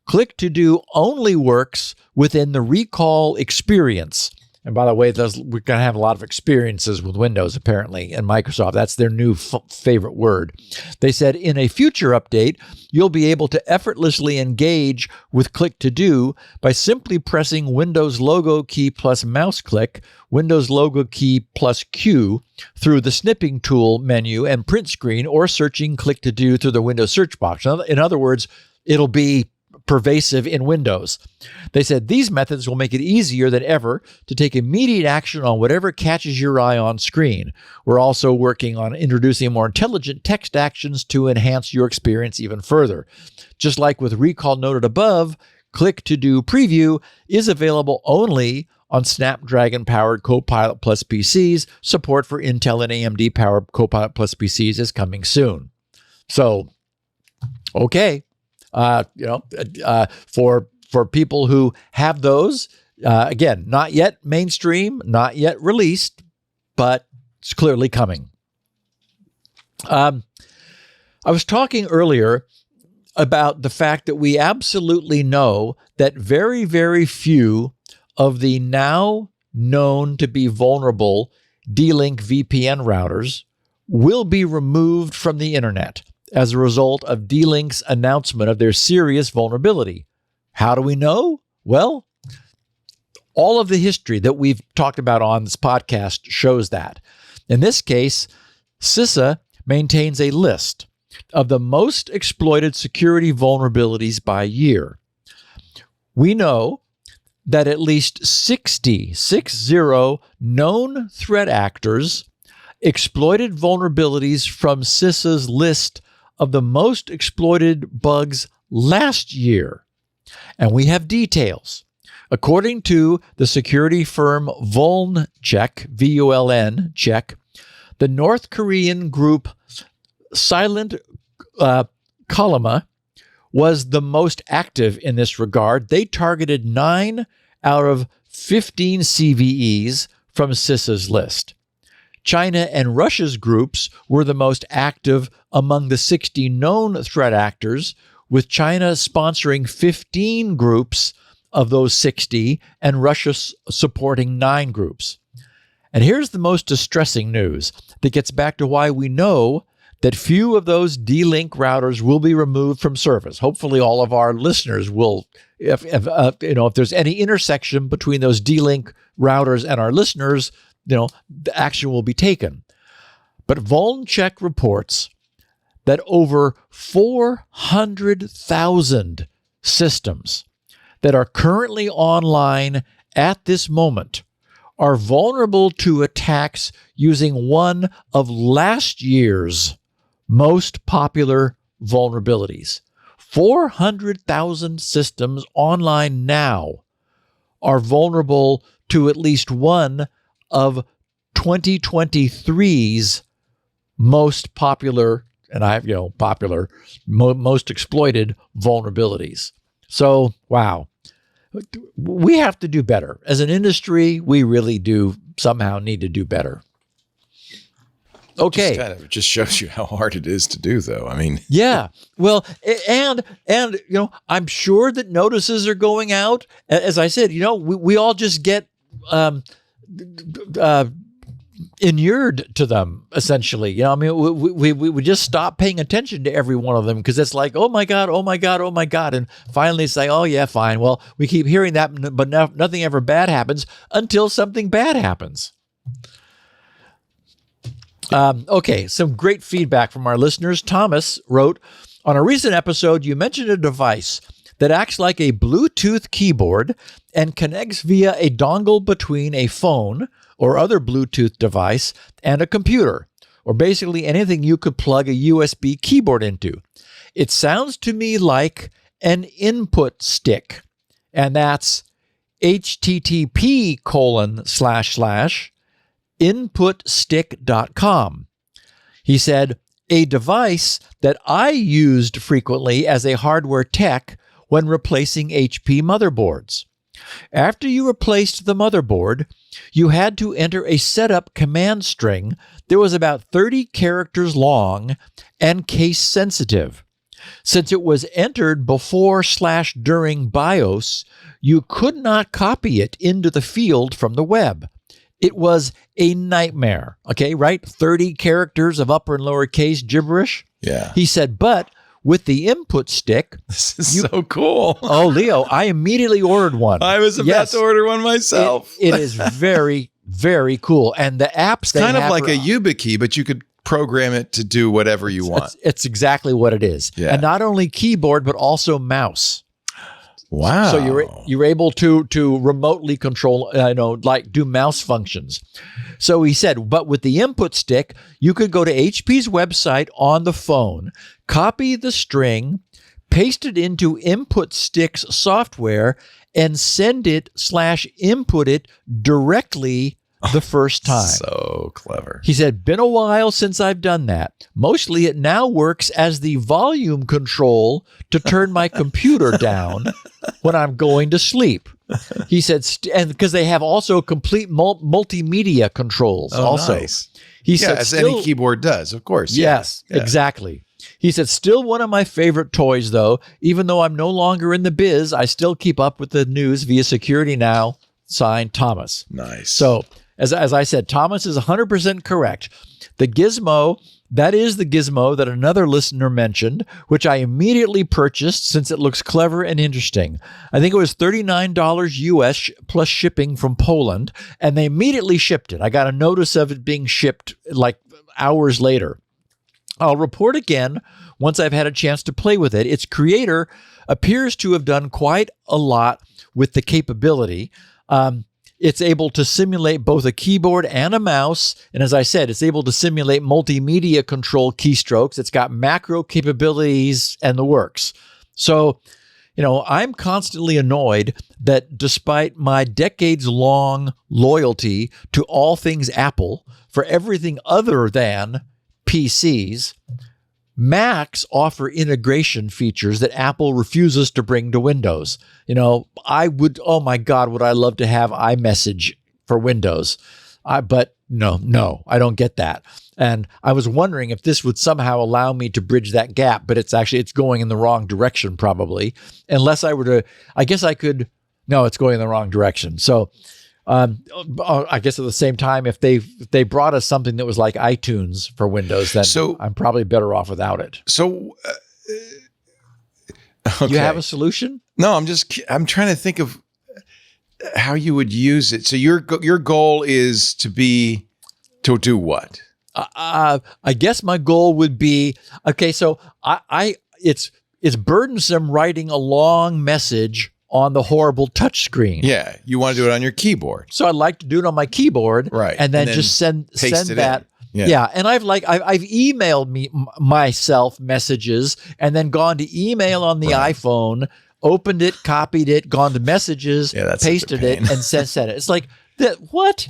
Click to Do only works within the recall experience. And by the way, we're going to have a lot of experiences with Windows, apparently, and Microsoft. That's their new favorite word. They said in a future update, you'll be able to effortlessly engage with Click to Do by simply pressing Windows logo key plus mouse click, Windows logo key plus Q through the snipping tool menu and print screen, or searching Click to Do through the Windows search box. In other words, it'll be pervasive in Windows. They said these methods will make it easier than ever to take immediate action on whatever catches your eye on screen. We're also working on introducing more intelligent text actions to enhance your experience even further. Just like with recall noted above, Click to Do Preview is available only on Snapdragon-powered Copilot Plus PCs. Support for Intel and AMD-powered Copilot Plus PCs is coming soon. So, okay. For people who have those, again, not yet mainstream, not yet released, but it's clearly coming. I was talking earlier about the fact that we absolutely know that very, very few of the now known to be vulnerable D-Link VPN routers will be removed from the internet as a result of D-Link's announcement of their serious vulnerability. How do we know? Well, all of the history that we've talked about on this podcast shows that. In this case, CISA maintains a list of the most exploited security vulnerabilities by year. We know that at least 60 known threat actors exploited vulnerabilities from CISA's list of the most exploited bugs last year. And we have details. According to the security firm VulnCheck, VULN check, the North Korean group Silent Kolima was the most active in this regard. They targeted 9 out of 15 CVEs from CISA's list. China and Russia's groups were the most active among the 60 known threat actors, with China sponsoring 15 groups of those 60 and Russia supporting 9 groups. And here's the most distressing news that gets back to why we know that few of those D-Link routers will be removed from service. Hopefully all of our listeners will, if there's any intersection between those D-Link routers and our listeners, the action will be taken. But VulnCheck reports that over 400,000 systems that are currently online at this moment are vulnerable to attacks using one of last year's most popular vulnerabilities. 400,000 systems online now are vulnerable to at least one of 2023's most popular, most exploited vulnerabilities. So, wow. We have to do better. As an industry, we really do somehow need to do better. Okay. It just shows you how hard it is to do, though. I mean, yeah. Well, and I'm sure that notices are going out. As I said, we all just get inured to them, essentially. We just stop paying attention to every one of them because it's like, oh my God. And finally it's like, oh yeah, fine. Well, we keep hearing that, but nothing ever bad happens until something bad happens. Okay, some great feedback from our listeners. Thomas wrote, on a recent episode, you mentioned a device that acts like a Bluetooth keyboard and connects via a dongle between a phone or other Bluetooth device and a computer, or basically anything you could plug a USB keyboard into. It sounds to me like an input stick, and that's http://inputstick.com. He said, a device that I used frequently as a hardware tech when replacing HP motherboards. After you replaced the motherboard, you had to enter a setup command string that was about 30 characters long and case sensitive. Since it was entered before/during BIOS, you could not copy it into the field from the web. It was a nightmare. Okay, right? 30 characters of upper and lower case gibberish. Yeah. He said, but with the input stick. This is so cool. Oh, Leo, I immediately ordered one. I was about to order one myself. It is very, very cool. And the apps, it's kind of like a YubiKey, but you could program it to do whatever you want. It's exactly what it is. Yeah. And not only keyboard, but also mouse. Wow. So you're able to remotely control, do mouse functions. So he said, but with the input stick, you could go to HP's website on the phone, copy the string, paste it into Input Stick's software, and send it/input it directly the first time. So clever. He said, been a while since I've done that. Mostly it now works as the volume control to turn my computer down when I'm going to sleep. He said, and because they have also complete multimedia controls also. Nice. He said, as any keyboard does, of course. Yes, yeah. Exactly. He said, still one of my favorite toys, though. Even though I'm no longer in the biz, I still keep up with the news via Security Now. Signed, Thomas. Nice. So as I said, Thomas is 100% correct. The gizmo, that is the gizmo that another listener mentioned, which I immediately purchased since it looks clever and interesting. I think it was $39 US plus shipping from Poland, and they immediately shipped it. I got a notice of it being shipped like hours later. I'll report again once I've had a chance to play with it. Its creator appears to have done quite a lot with the capability. It's able to simulate both a keyboard and a mouse. And as I said, it's able to simulate multimedia control keystrokes. It's got macro capabilities and the works. So, I'm constantly annoyed that despite my decades-long loyalty to all things Apple for everything other than PCs, Macs offer integration features that Apple refuses to bring to Windows. Oh my God, would I love to have iMessage for Windows. But no, I don't get that. And I was wondering if this would somehow allow me to bridge that gap, but it's going in the wrong direction probably. Unless I were to, I guess I could, no, it's going in the wrong direction. So I guess at the same time, if they brought us something that was like iTunes for Windows, then I'm probably better off without it. So, okay. You have a solution? No, I'm trying to think of how you would use it. So your goal is to do what? I guess my goal would be, okay, so it's burdensome writing a long message on the horrible touch screen. Yeah, you want to do it on your keyboard. So I'd like to do it on my keyboard, right? And then just send that. Yeah. And I've emailed myself messages and then gone to email on the iPhone, opened it, copied it, gone to messages, pasted it, and sent it. It's like what?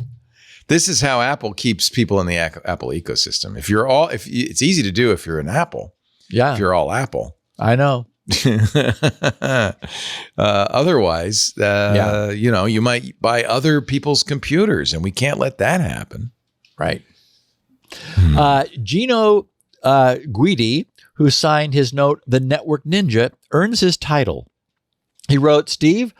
This is how Apple keeps people in the Apple ecosystem. If it's easy to do if you're an Apple. Yeah. If you're all Apple. I know. Otherwise, you might buy other people's computers, and we can't let that happen. Right. Gino Guidi, who signed his note, The Network Ninja, earns his title. He wrote, Steve,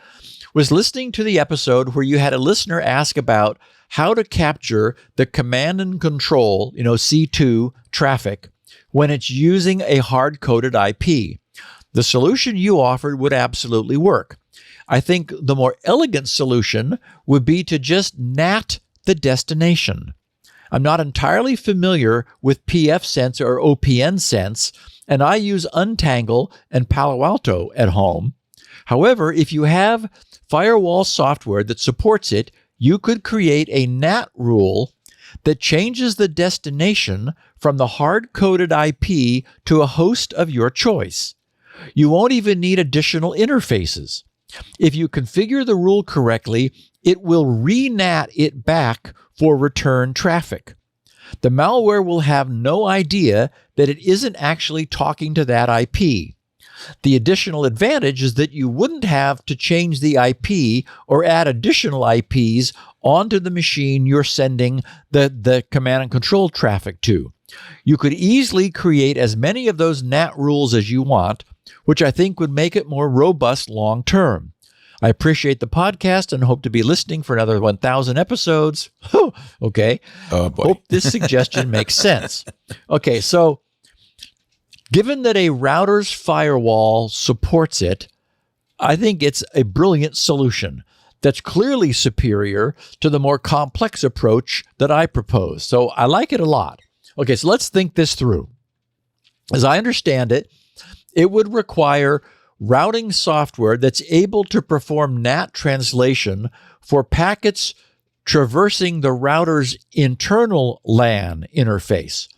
was listening to the episode where you had a listener ask about how to capture the command and control, C2 traffic when it's using a hard-coded IP. The solution you offered would absolutely work. I think the more elegant solution would be to just NAT the destination. I'm not entirely familiar with pfSense or OPNSense, and I use Untangle and Palo Alto at home. However, if you have firewall software that supports it, you could create a NAT rule that changes the destination from the hard-coded IP to a host of your choice. You won't even need additional interfaces. If you configure the rule correctly, it will re-NAT it back for return traffic. The malware will have no idea that it isn't actually talking to that IP. The additional advantage is that you wouldn't have to change the IP or add additional IPs onto the machine you're sending the command and control traffic to. You could easily create as many of those NAT rules as you want, which I think would make it more robust long term. I appreciate the podcast and hope to be listening for another 1,000 episodes. Okay. Oh, boy. Hope this suggestion makes sense. Okay, so given that a router's firewall supports it, I think it's a brilliant solution that's clearly superior to the more complex approach that I propose. So I like it a lot. Okay, so let's think this through. As I understand it, it would require routing software that's able to perform NAT translation for packets traversing the router's internal LAN interface.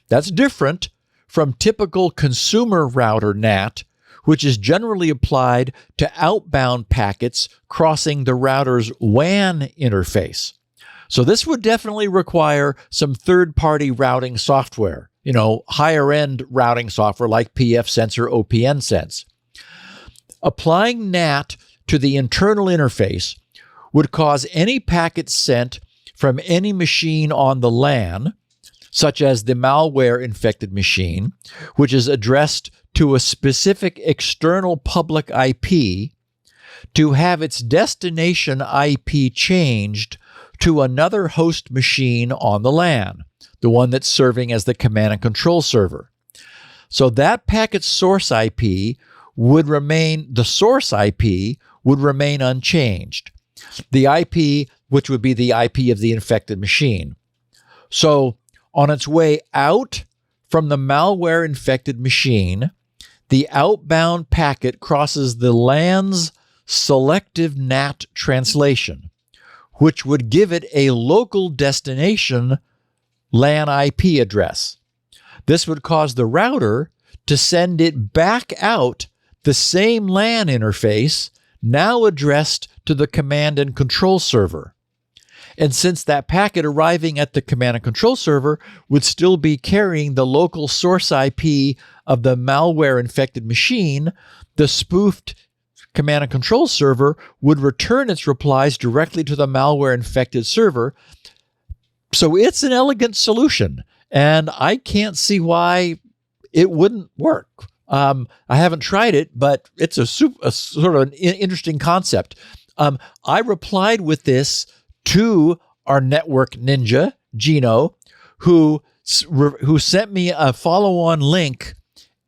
That's different from typical consumer router NAT, which is generally applied to outbound packets crossing the router's WAN interface. So this would definitely require some third-party routing software, higher-end routing software like pfSense or OPNSense. Applying NAT to the internal interface would cause any packet sent from any machine on the LAN, such as the malware-infected machine, which is addressed to a specific external public IP, to have its destination IP changed to another host machine on the LAN, the one that's serving as the command and control server. So that packet source IP would remain, the source IP would remain unchanged. The IP, which would be the IP of the infected machine. So on its way out from the malware infected machine, the outbound packet crosses the LAN's selective NAT translation, which would give it a local destination LAN IP address. This would cause the router to send it back out the same LAN interface, now addressed to the command and control server. And since that packet arriving at the command and control server would still be carrying the local source IP of the malware infected machine, the spoofed command and control server would return its replies directly to the malware infected server. So it's an elegant solution, and I can't see why it wouldn't work. I haven't tried it, but it's a sort of an interesting concept. I replied with this to our network ninja, Gino, who sent me a follow-on link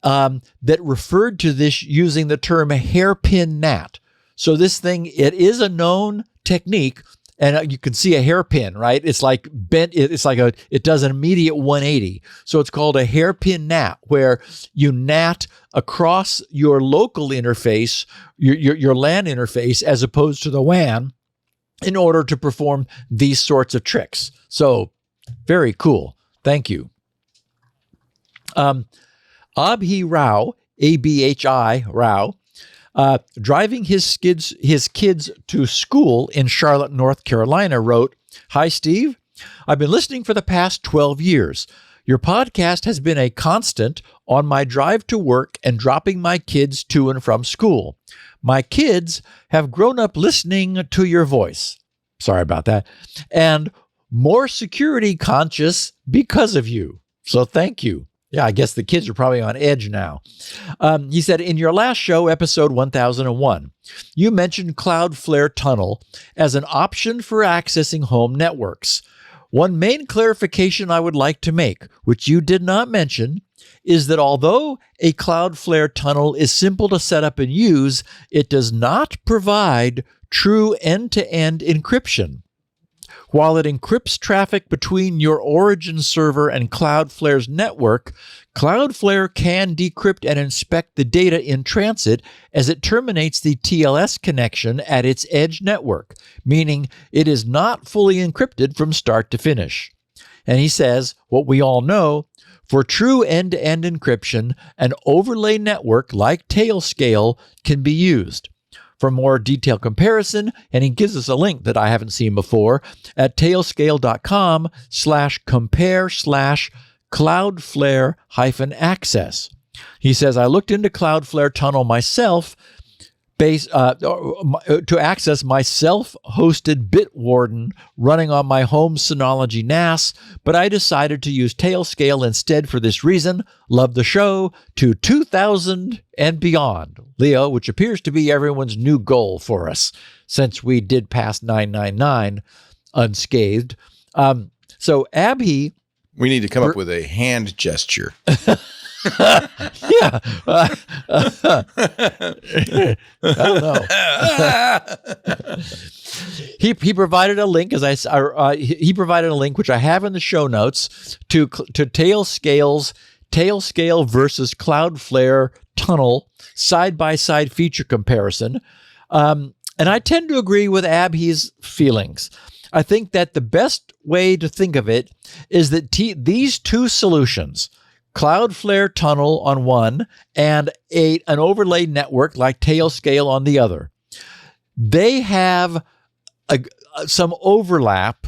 that referred to this using the term hairpin NAT. So this thing, it is a known technique, and you can see a hairpin, right? It's like bent. It does an immediate 180. So it's called a hairpin NAT, where you NAT across your local interface, your LAN interface, as opposed to the WAN, in order to perform these sorts of tricks. So very cool. Thank you. Abhi Rao, A-B-H-I Rao, driving his kids to school in Charlotte, North Carolina, wrote, "Hi, Steve. I've been listening for the past 12 years. Your podcast has been a constant on my drive to work and dropping my kids to and from school. My kids have grown up listening to your voice." Sorry about that. "And more security conscious because of you. So thank you." Yeah, I guess the kids are probably on edge now. He said, "In your last show, episode 1001, you mentioned Cloudflare Tunnel as an option for accessing home networks. One main clarification I would like to make, which you did not mention, is that although a Cloudflare tunnel is simple to set up and use, it does not provide true end-to-end encryption. While it encrypts traffic between your origin server and Cloudflare's network, Cloudflare can decrypt and inspect the data in transit as it terminates the TLS connection at its edge network, meaning it is not fully encrypted from start to finish." And he says, what we all know, for true end-to-end encryption, an overlay network like Tailscale can be used. For more detailed comparison, and he gives us a link that I haven't seen before at tailscale.com/compare/Cloudflare-access. He says, "I looked into Cloudflare Tunnel myself to access my self-hosted Bitwarden running on my home Synology NAS, but I decided to use Tailscale instead for this reason. Love the show to 2000 and beyond, Leo," which appears to be everyone's new goal for us since we did pass 999 unscathed. So Abhi, We need to come up with a hand gesture. yeah. I don't know. He provided a link, he provided a link which I have in the show notes to Tailscale versus Cloudflare Tunnel side-by-side feature comparison. And I tend to agree with Abhi's feelings. I think that the best way to think of it is that these two solutions, Cloudflare Tunnel on one and an overlay network like Tailscale on the other, they have some overlap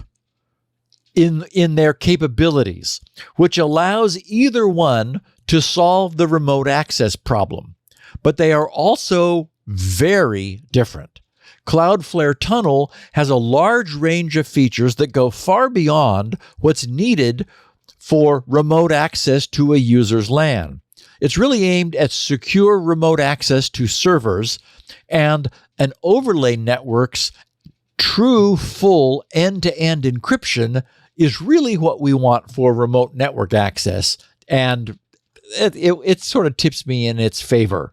in their capabilities, which allows either one to solve the remote access problem. But they are also very different. Cloudflare Tunnel has a large range of features that go far beyond what's needed for remote access to a user's LAN. It's really aimed at secure remote access to servers, and an overlay network's true, full end-to-end encryption is really what we want for remote network access, and it sort of tips me in its favor.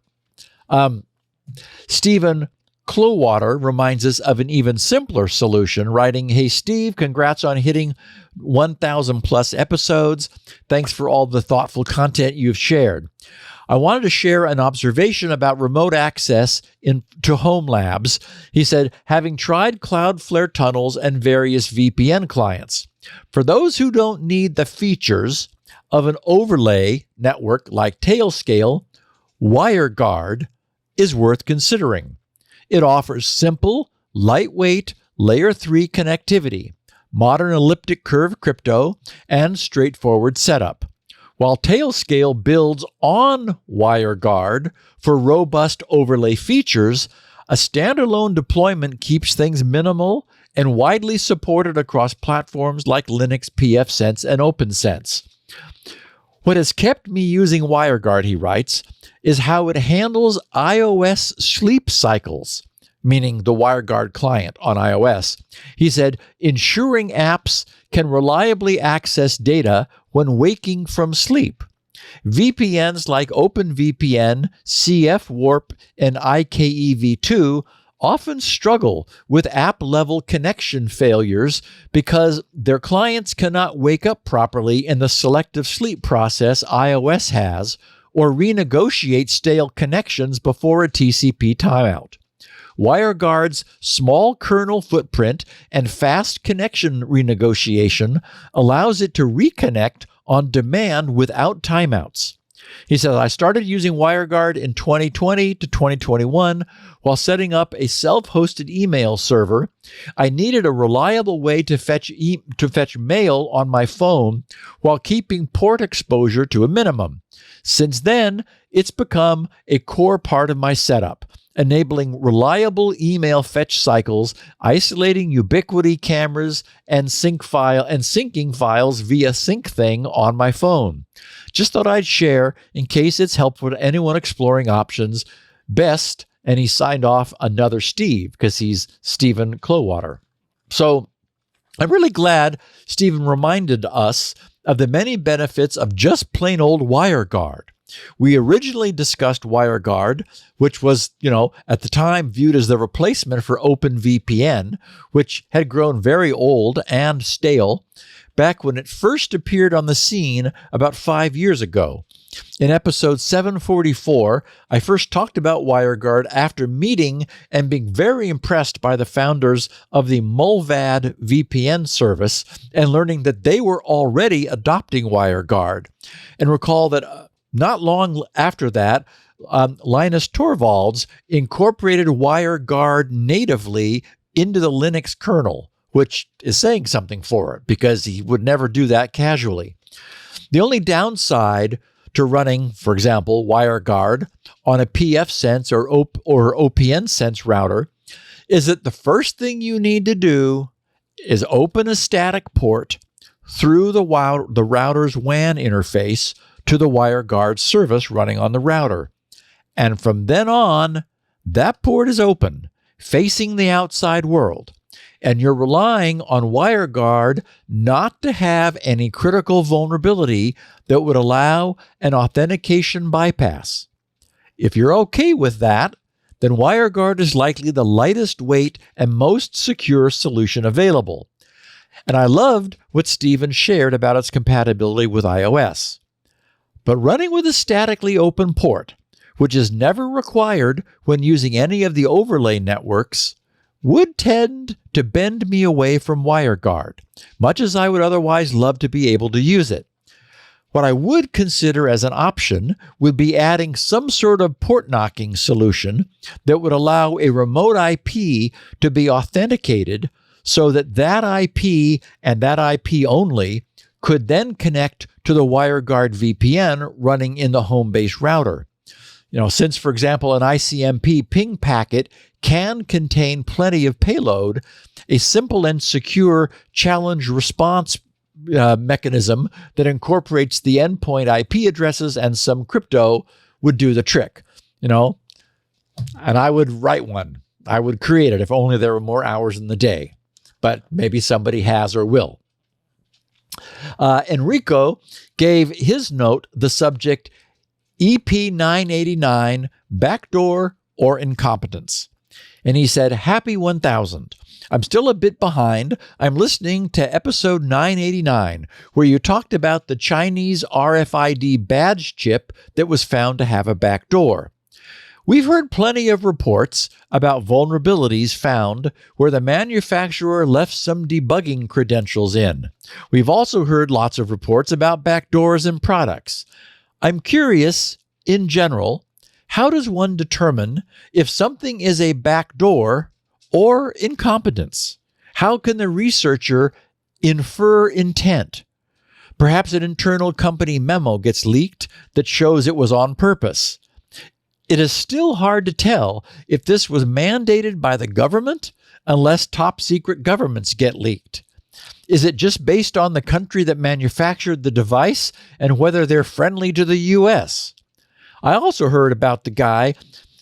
Stephen Clowater reminds us of an even simpler solution, writing, "Hey, Steve, congrats on hitting 1,000 plus episodes. Thanks for all the thoughtful content you've shared. I wanted to share an observation about remote access to home labs." He said, "Having tried Cloudflare tunnels and various VPN clients. For those who don't need the features of an overlay network like Tailscale, WireGuard is worth considering. It offers simple, lightweight, layer 3 connectivity, modern elliptic curve crypto, and straightforward setup. While Tailscale builds on WireGuard for robust overlay features, a standalone deployment keeps things minimal and widely supported across platforms like Linux, pfSense, and OpenSense. What has kept me using WireGuard," he writes, "is how it handles iOS sleep cycles," meaning the WireGuard client on iOS. He said, "ensuring apps can reliably access data when waking from sleep. VPNs like OpenVPN, CFWarp, and IKEv2 often struggle with app-level connection failures because their clients cannot wake up properly in the selective sleep process iOS has, or renegotiate stale connections before a TCP timeout. WireGuard's small kernel footprint and fast connection renegotiation allows it to reconnect on demand without timeouts." He says, "I started using WireGuard in 2020 to 2021 while setting up a self-hosted email server. I needed a reliable way to fetch mail on my phone while keeping port exposure to a minimum. Since then, it's become a core part of my setup, enabling reliable email fetch cycles, isolating Ubiquiti cameras, and syncing files via SyncThing on my phone. Just thought I'd share in case it's helpful to anyone exploring options. Best," and he signed off another Steve because he's Stephen Clowater. So I'm really glad Stephen reminded us of the many benefits of just plain old WireGuard. We originally discussed WireGuard, which was, at the time viewed as the replacement for OpenVPN, which had grown very old and stale back when it first appeared on the scene about 5 years ago. In episode 744, I first talked about WireGuard after meeting and being very impressed by the founders of the Mullvad VPN service and learning that they were already adopting WireGuard. And recall that not long after that, Linus Torvalds incorporated WireGuard natively into the Linux kernel, which is saying something for it because he would never do that casually. The only downside to running, for example, WireGuard on a pfSense or OPNsense router is that the first thing you need to do is open a static port through the router's WAN interface to the WireGuard service running on the router. And from then on, that port is open, facing the outside world. And you're relying on WireGuard not to have any critical vulnerability that would allow an authentication bypass. If you're okay with that, then WireGuard is likely the lightest weight and most secure solution available. And I loved what Stephen shared about its compatibility with iOS. But running with a statically open port, which is never required when using any of the overlay networks, would tend to bend me away from WireGuard, much as I would otherwise love to be able to use it. What I would consider as an option would be adding some sort of port knocking solution that would allow a remote IP to be authenticated so that that IP and that IP only could then connect to the WireGuard VPN running in the home-based router. Since, for example, an ICMP ping packet can contain plenty of payload, a simple and secure challenge response mechanism that incorporates the endpoint IP addresses and some crypto would do the trick, And I would write one I would create it if only there were more hours in the day. But maybe somebody has or will. Enrico gave his note the subject EP989, backdoor or incompetence. And he said, Happy 1000. I'm still a bit behind. I'm listening to episode 989, where you talked about the Chinese RFID badge chip that was found to have a backdoor. We've heard plenty of reports about vulnerabilities found where the manufacturer left some debugging credentials in. We've also heard lots of reports about backdoors in products. I'm curious, in general, how does one determine if something is a backdoor or incompetence? How can the researcher infer intent? Perhaps an internal company memo gets leaked that shows it was on purpose. It is still hard to tell if this was mandated by the government unless top secret governments get leaked. Is it just based on the country that manufactured the device and whether they're friendly to the U.S.? I also heard about the guy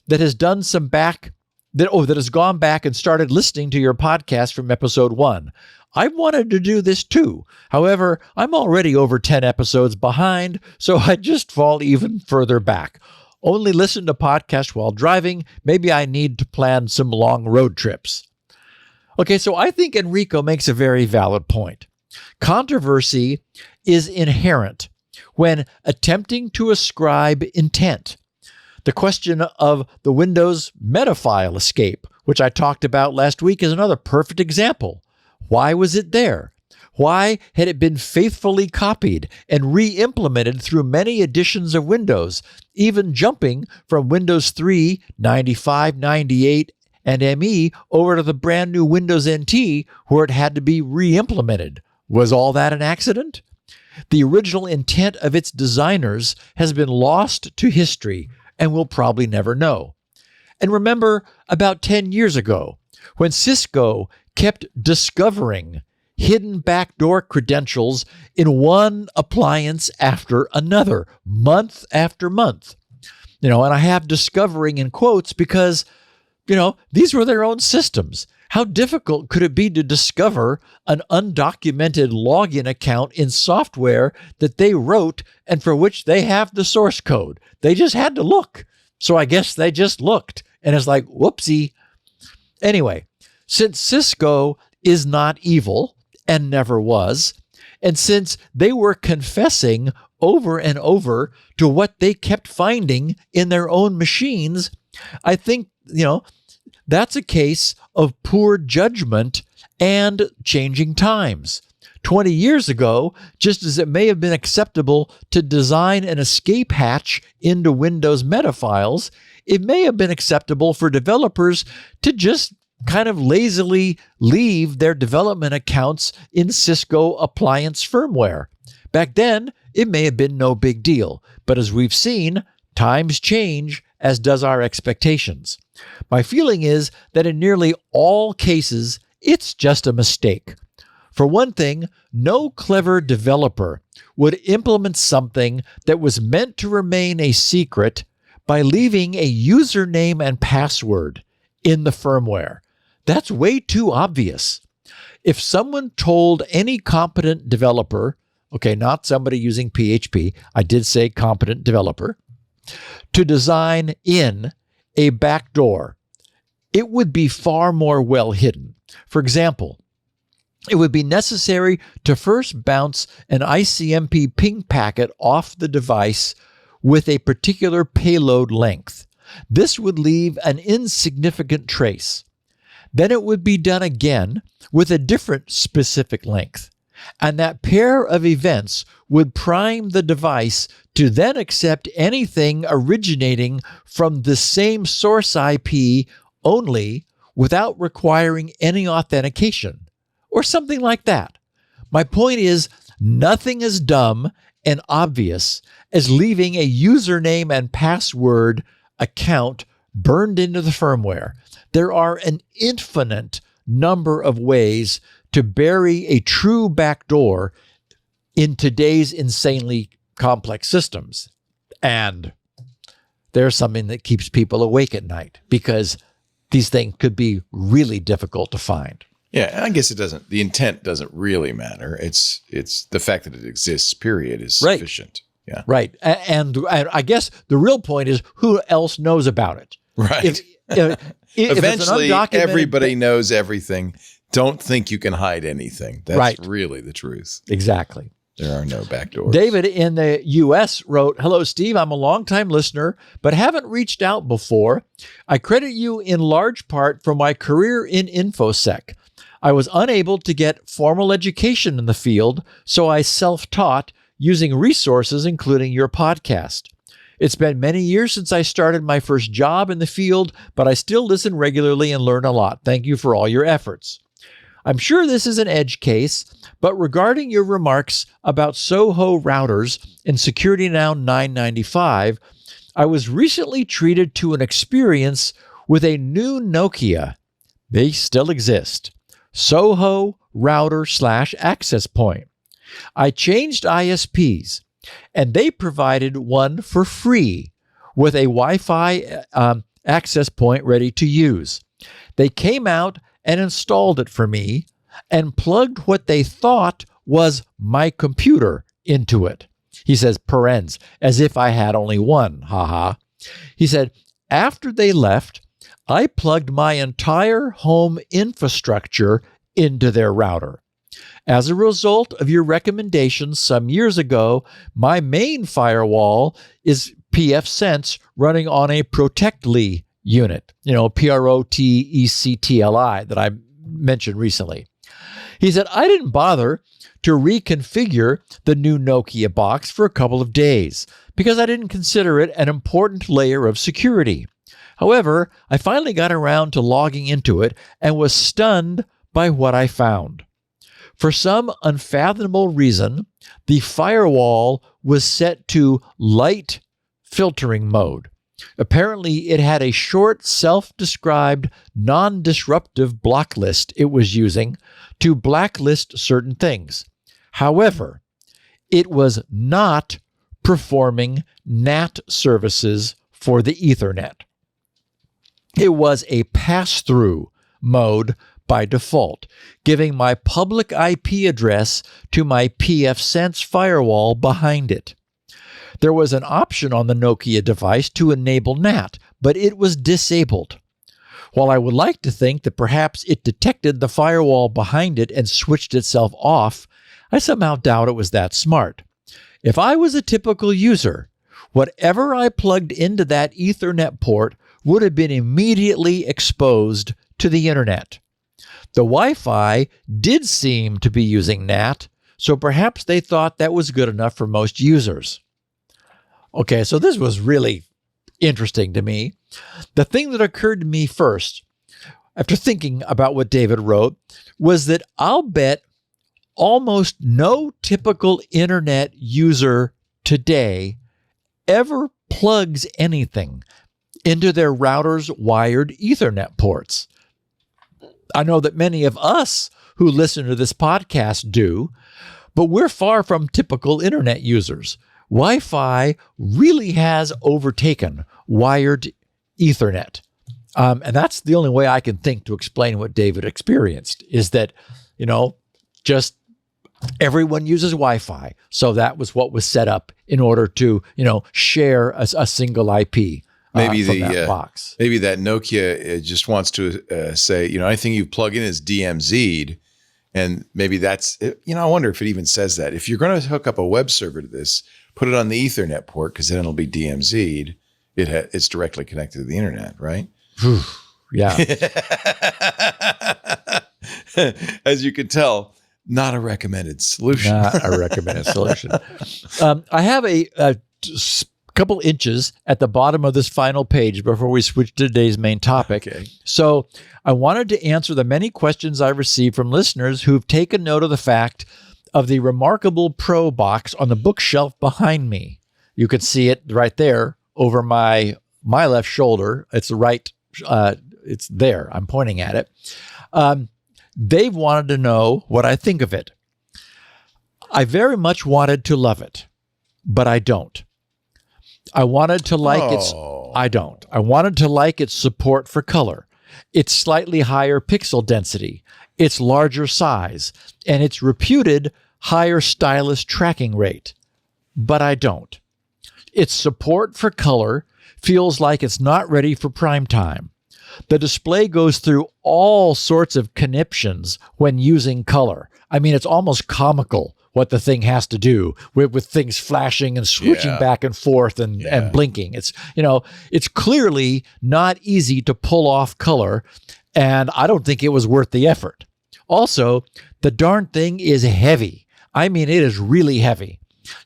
that has done that has gone back and started listening to your podcast from episode 1. I wanted to do this too. However, I'm already over 10 episodes behind, so I just fall even further back. Only listen to podcasts while driving. Maybe I need to plan some long road trips. Okay, so I think Enrico makes a very valid point. Controversy is inherent when attempting to ascribe intent. The question of the Windows metafile escape, which I talked about last week, is another perfect example. Why was it there? Why had it been faithfully copied and re-implemented through many editions of Windows, even jumping from Windows 3, 95, 98, and ME over to the brand new Windows NT, where it had to be re-implemented? Was all that an accident? The original intent of its designers has been lost to history and we'll probably never know. And remember about 10 years ago, when Cisco kept discovering hidden backdoor credentials in one appliance after another, month after month. And I have discovering in quotes because, these were their own systems. How difficult could it be to discover an undocumented login account in software that they wrote and for which they have the source code? They just had to look. So I guess they just looked. And it's like, whoopsie. Anyway, since Cisco is not evil and never was, and since they were confessing over and over to what they kept finding in their own machines, I think, that's a case of poor judgment and changing times. 20 years ago, just as it may have been acceptable to design an escape hatch into Windows metafiles, it may have been acceptable for developers to just kind of lazily leave their development accounts in Cisco appliance firmware. Back then, it may have been no big deal, but as we've seen, times change, as does our expectations. My feeling is that in nearly all cases, it's just a mistake. For one thing, no clever developer would implement something that was meant to remain a secret by leaving a username and password in the firmware. That's way too obvious. If someone told any competent developer, okay, not somebody using PHP, I did say competent developer, to design in a backdoor, it would be far more well hidden. For example, it would be necessary to first bounce an ICMP ping packet off the device with a particular payload length. This would leave an insignificant trace. Then it would be done again with a different specific length. And that pair of events would prime the device to then accept anything originating from the same source IP only without requiring any authentication, or something like that. My point is, nothing as dumb and obvious as leaving a username and password account burned into the firmware. There are an infinite number of ways to bury a true backdoor in today's insanely complex systems. And there's something that keeps people awake at night because these things could be really difficult to find. Yeah, I guess the intent doesn't really matter. It's the fact that it exists, period, is sufficient. Yeah. Right. And I guess the real point is who else knows about it? Right. If Eventually, everybody knows. knows everything. Don't think you can hide anything. That's really the truth. Exactly. There are no backdoors. David in the U.S. wrote, "Hello, Steve. I'm a longtime listener, but haven't reached out before. I credit you in large part for my career in InfoSec. I was unable to get formal education in the field, so I self-taught using resources, including your podcast. It's been many years since I started my first job in the field, but I still listen regularly and learn a lot. Thank you for all your efforts. I'm sure this is an edge case, but regarding your remarks about Soho routers in Security Now 995, I was recently treated to an experience with a new Nokia. They still exist. Soho router / access point. I changed ISPs, and they provided one for free with a Wi-Fi access point ready to use. They came out and installed it for me and plugged what they thought was my computer into it. He says, parens, as if I had only one, haha. He said, after they left, I plugged my entire home infrastructure into their router. As a result of your recommendations some years ago, my main firewall is pfSense running on a Protectli unit, PROTECTLI that I mentioned recently. He said, I didn't bother to reconfigure the new Nokia box for a couple of days because I didn't consider it an important layer of security. However, I finally got around to logging into it and was stunned by what I found. For some unfathomable reason, the firewall was set to light filtering mode. Apparently, it had a short, self-described, non-disruptive block list it was using to blacklist certain things. However, it was not performing NAT services for the Ethernet. It was a pass-through mode by default, giving my public IP address to my pfSense firewall behind it. There was an option on the Nokia device to enable NAT, but it was disabled. While I would like to think that perhaps it detected the firewall behind it and switched itself off, I somehow doubt it was that smart. If I was a typical user, whatever I plugged into that Ethernet port would have been immediately exposed to the internet. The Wi-Fi did seem to be using NAT, so perhaps they thought that was good enough for most users. Okay, so this was really interesting to me. The thing that occurred to me first, after thinking about what David wrote, was that I'll bet almost no typical internet user today ever plugs anything into their router's wired Ethernet ports. I know that many of us who listen to this podcast do, but we're far from typical internet users. Wi-Fi really has overtaken wired Ethernet. And that's the only way I can think to explain what David experienced, is that, just everyone uses Wi-Fi. So that was what was set up in order to, share a single IP. Maybe that box. Maybe that Nokia just wants to say, anything you plug in is DMZ'd, and maybe that's, I wonder if it even says that. If you're going to hook up a web server to this, put it on the Ethernet port because then it'll be DMZ'd. It's directly connected to the internet, right? Yeah. As you can tell, not a recommended solution. Not a recommended solution. I have a couple inches at the bottom of this final page before we switch to today's main topic. Okay. So I wanted to answer the many questions I received from listeners who've taken note of the fact of the remarkable Pro box on the bookshelf behind me. You can see it right there over my left shoulder. It's right. It's there. I'm pointing at it. They've wanted to know what I think of it. I very much wanted to love it, but I don't. I wanted to like I don't. I wanted to like its support for color. its slightly higher pixel density, its larger size, and its reputed higher stylus tracking rate. But I don't. Its support for color feels like it's not ready for prime time. The display goes through all sorts of conniptions when using color. I mean, it's almost comical what the thing has to do with things flashing and switching back and forth and blinking. It's, it's clearly not easy to pull off color, and I don't think it was worth the effort. Also, the darn thing is heavy. I mean, it is really heavy.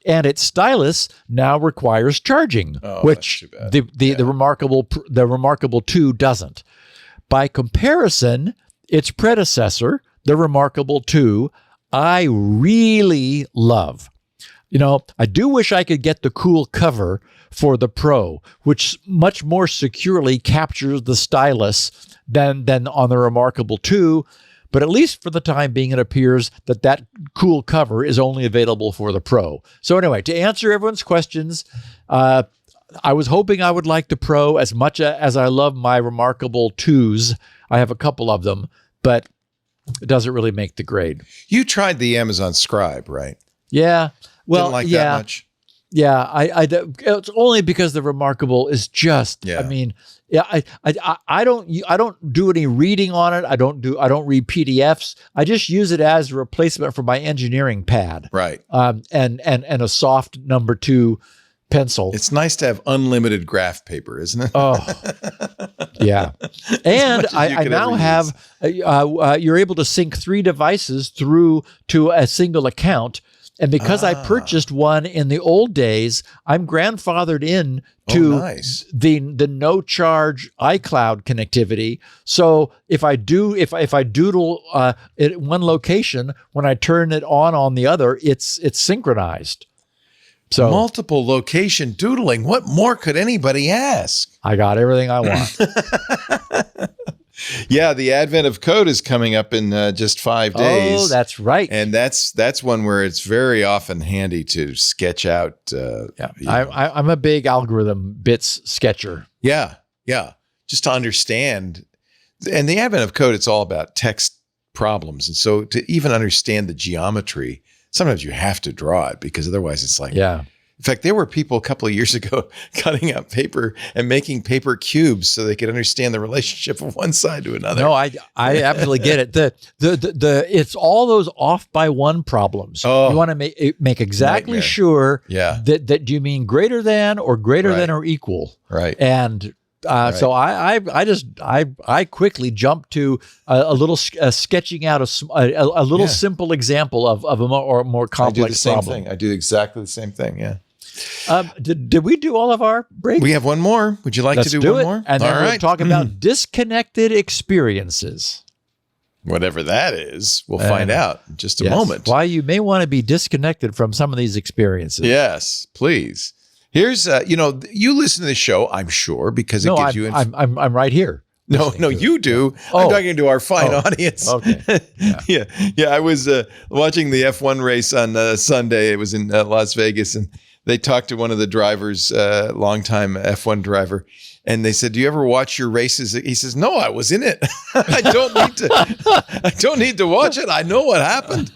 And its stylus now requires charging, which the Remarkable 2 doesn't. By comparison, its predecessor, the Remarkable 2, I really love. I do wish I could get the cool cover for the Pro, which much more securely captures the stylus than on the Remarkable 2. But at least for the time being, it appears that cool cover is only available for the Pro. So anyway, to answer everyone's questions, I was hoping I would like the Pro as much as I love my Remarkable 2s. I have a couple of them, but it doesn't really make the grade. You tried the Amazon Scribe, right? Yeah. Well, didn't like that much? Yeah. It's only because the Remarkable is just, I mean, I don't do any reading on it. I don't read PDFs. I just use it as a replacement for my engineering pad. Right. And a soft number 2 pencil. It's nice to have unlimited graph paper, isn't it? Oh, yeah. And I now have, you're able to sync 3 devices through to a single account. And because I purchased one in the old days, I'm grandfathered in to the no charge iCloud connectivity. So if I doodle at one location, when I turn it on the other, it's synchronized. So multiple location doodling. What more could anybody ask? I got everything I want. Yeah, the advent of code is coming up in just 5 days. Oh, that's right. And that's one where it's very often handy to sketch out. I'm a big algorithm bits sketcher. Yeah, just to understand. And the advent of code, it's all about text problems. And so to even understand the geometry, sometimes you have to draw it because otherwise it's like, In fact, there were people a couple of years ago cutting out paper and making paper cubes so they could understand the relationship of one side to another. No, I absolutely get it. The it's all those off by one problems. You want to make exactly sure that you mean greater than or greater than or equal. Right. And so I quickly jumped to a little sketching out a little simple example of a more complex problem. I do exactly the same thing. Yeah. Did we do all of our breaks? We have one more. Would you like to do one more? And then we'll talk about disconnected experiences. Whatever that is, we'll find out in just a moment. Why you may want to be disconnected from some of these experiences. Yes, please. Here's, you listen to the show, I'm sure, because it gives you. I'm right here. No, you do. I'm talking to our fine audience. Okay. Yeah. I was watching the F1 race on Sunday. It was in Las Vegas, and they talked to one of the drivers, longtime F1 driver, and they said, "Do you ever watch your races?" He says, "No, I was in it. I don't need to watch it. I know what happened."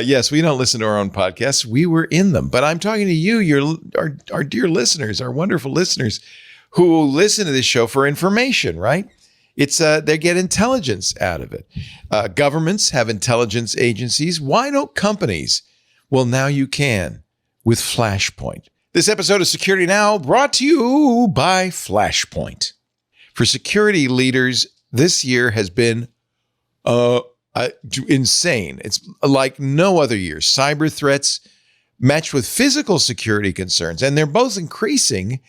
Yes, we don't listen to our own podcasts. We were in them, but I'm talking to you, our dear listeners, our wonderful listeners, who listen to this show for information, right? It's they get intelligence out of it. Governments have intelligence agencies. Why don't companies? Well, now you can with Flashpoint. This episode of Security Now brought to you by Flashpoint. For security leaders, this year has been insane. It's like no other year. Cyber threats matched with physical security concerns, and they're both increasing.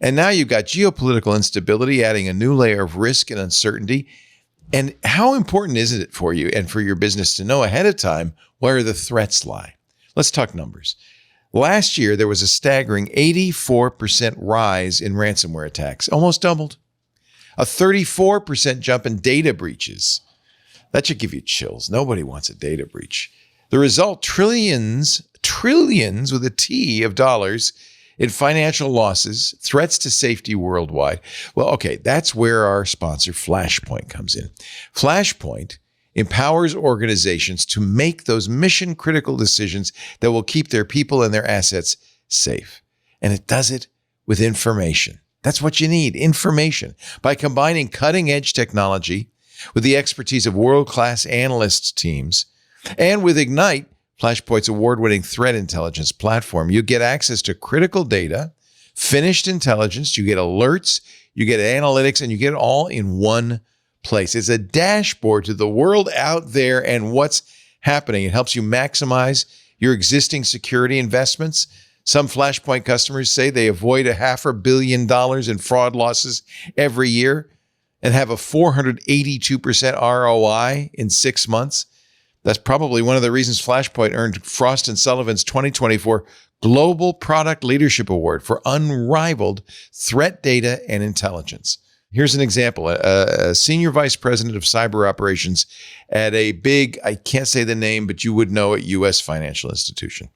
And now you've got geopolitical instability adding a new layer of risk and uncertainty. And how important is it for you and for your business to know ahead of time where the threats lie? Let's talk numbers. Last year, there was a staggering 84% rise in ransomware attacks, almost doubled. A 34% jump in data breaches. That should give you chills. Nobody wants a data breach. The result, trillions with a T of dollars in financial losses, threats to safety worldwide. Well, okay, that's where our sponsor Flashpoint comes in. Flashpoint empowers organizations to make those mission-critical decisions that will keep their people and their assets safe. And it does it with information. That's what you need, information. By combining cutting-edge technology with the expertise of world-class analysts teams, and with Ignite, Flashpoint's award-winning threat intelligence platform, you get access to critical data, finished intelligence, you get alerts, you get analytics, and you get it all in one place. It's a dashboard to the world out there and what's happening. It helps you maximize your existing security investments. Some Flashpoint customers say they avoid $500 million in fraud losses every year and have a 482% ROI in 6 months. That's probably one of the reasons Flashpoint earned Frost & Sullivan's 2024 Global Product Leadership Award for unrivaled threat data and intelligence. Here's an example. A senior vice president of cyber operations at a big, I can't say the name, but you would know it, U.S. financial institution.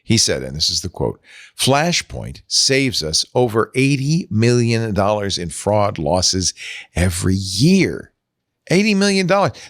He said, and this is the quote, Flashpoint saves us over $80 million in fraud losses every year. $80 million.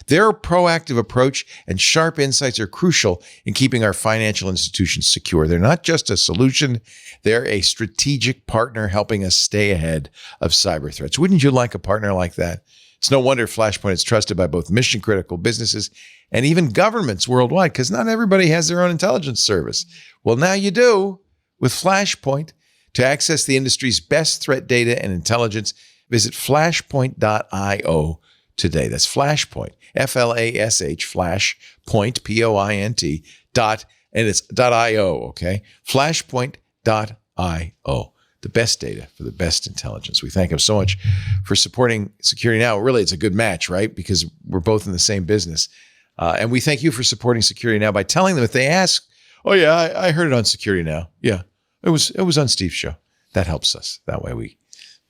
Their proactive approach and sharp insights are crucial in keeping our financial institutions secure. They're not just a solution, they're a strategic partner helping us stay ahead of cyber threats. Wouldn't you like a partner like that? It's no wonder Flashpoint is trusted by both mission-critical businesses and even governments worldwide, because not everybody has their own intelligence service. Well, now you do with Flashpoint. To access the industry's best threat data and intelligence, visit flashpoint.io today. That's Flashpoint, F-L-A-S-H, Flashpoint, P-O-I-N-T, and it's .io, okay? Flashpoint.io, the best data for the best intelligence. We thank him so much for supporting Security Now. Really, it's a good match, right? Because we're both in the same business. And we thank you for supporting Security Now by telling them if they ask, oh yeah, I heard it on Security Now. Yeah, it was on Steve's show. That helps us. That way we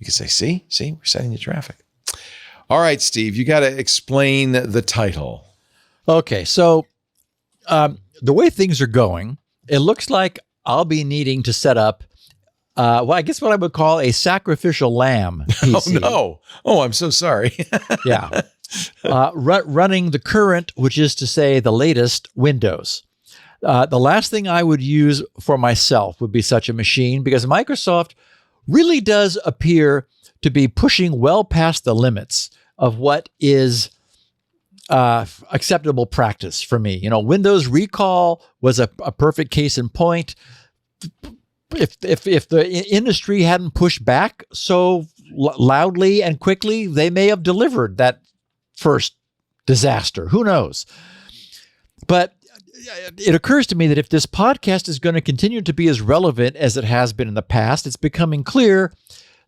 can say, see, we're setting the traffic. All right, Steve, you got to explain the title. Okay, so the way things are going, it looks like I'll be needing to set up, I guess what I would call a sacrificial lamb PC. Oh, no. Oh, I'm so sorry. Yeah. Running the current, which is to say the latest Windows. The last thing I would use for myself would be such a machine, because Microsoft really does appear to be pushing well past the limits of what is acceptable practice for me. You know, Windows recall was a perfect case in point. If the industry hadn't pushed back so loudly and quickly, they may have delivered that first disaster. Who knows? But it occurs to me that if this podcast is going to continue to be as relevant as it has been in the past, it's becoming clear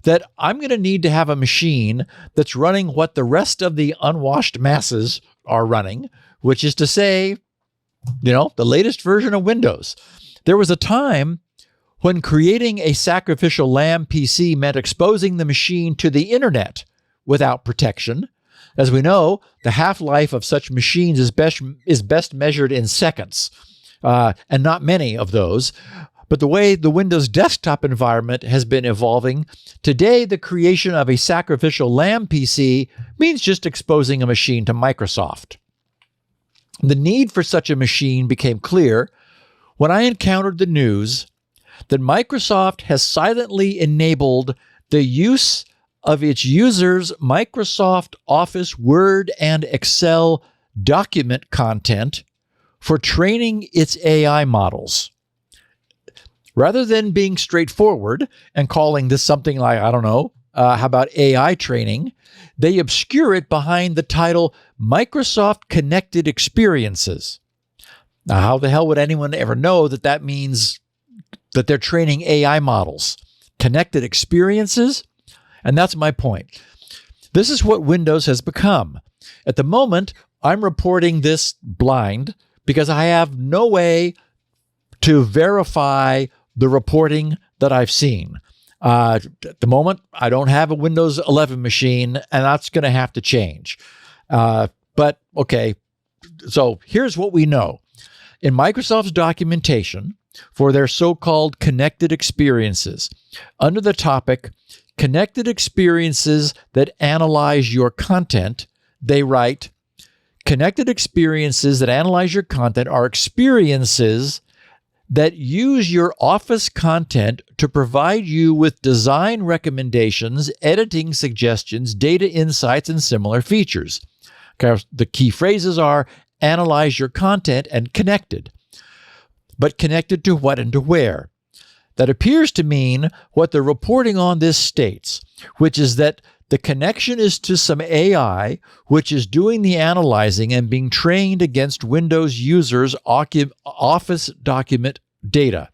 that I'm going to need to have a machine that's running what the rest of the unwashed masses are running, which is to say, you know, the latest version of Windows. There was a time when creating a sacrificial lamb PC meant exposing the machine to the internet without protection. As we know, the half-life of such machines is best measured in seconds, and not many of those. But the way the Windows desktop environment has been evolving, today the creation of a sacrificial lamb PC means just exposing a machine to Microsoft. The need for such a machine became clear when I encountered the news that Microsoft has silently enabled the use of its users' Microsoft Office Word and Excel document content for training its AI models. Rather than being straightforward and calling this something like, I don't know, how about AI training, they obscure it behind the title Microsoft Connected Experiences. Now, how the hell would anyone ever know that that means that they're training AI models? Connected experiences? And that's my point. This is what Windows has become. At the moment, I'm reporting this blind because I have no way to verify the reporting that I've seen. At the moment, I don't have a Windows 11 machine, and that's going to have to change. But okay, so here's what we know. In Microsoft's documentation, for their so-called connected experiences. Under the topic, connected experiences that analyze your content, they write, connected experiences that analyze your content are experiences that use your Office content to provide you with design recommendations, editing suggestions, data insights, and similar features. Okay, the key phrases are analyze your content and connected. But connected to what and to where? That appears to mean what the reporting on this states, which is that the connection is to some AI, which is doing the analyzing and being trained against Windows users' Office document data.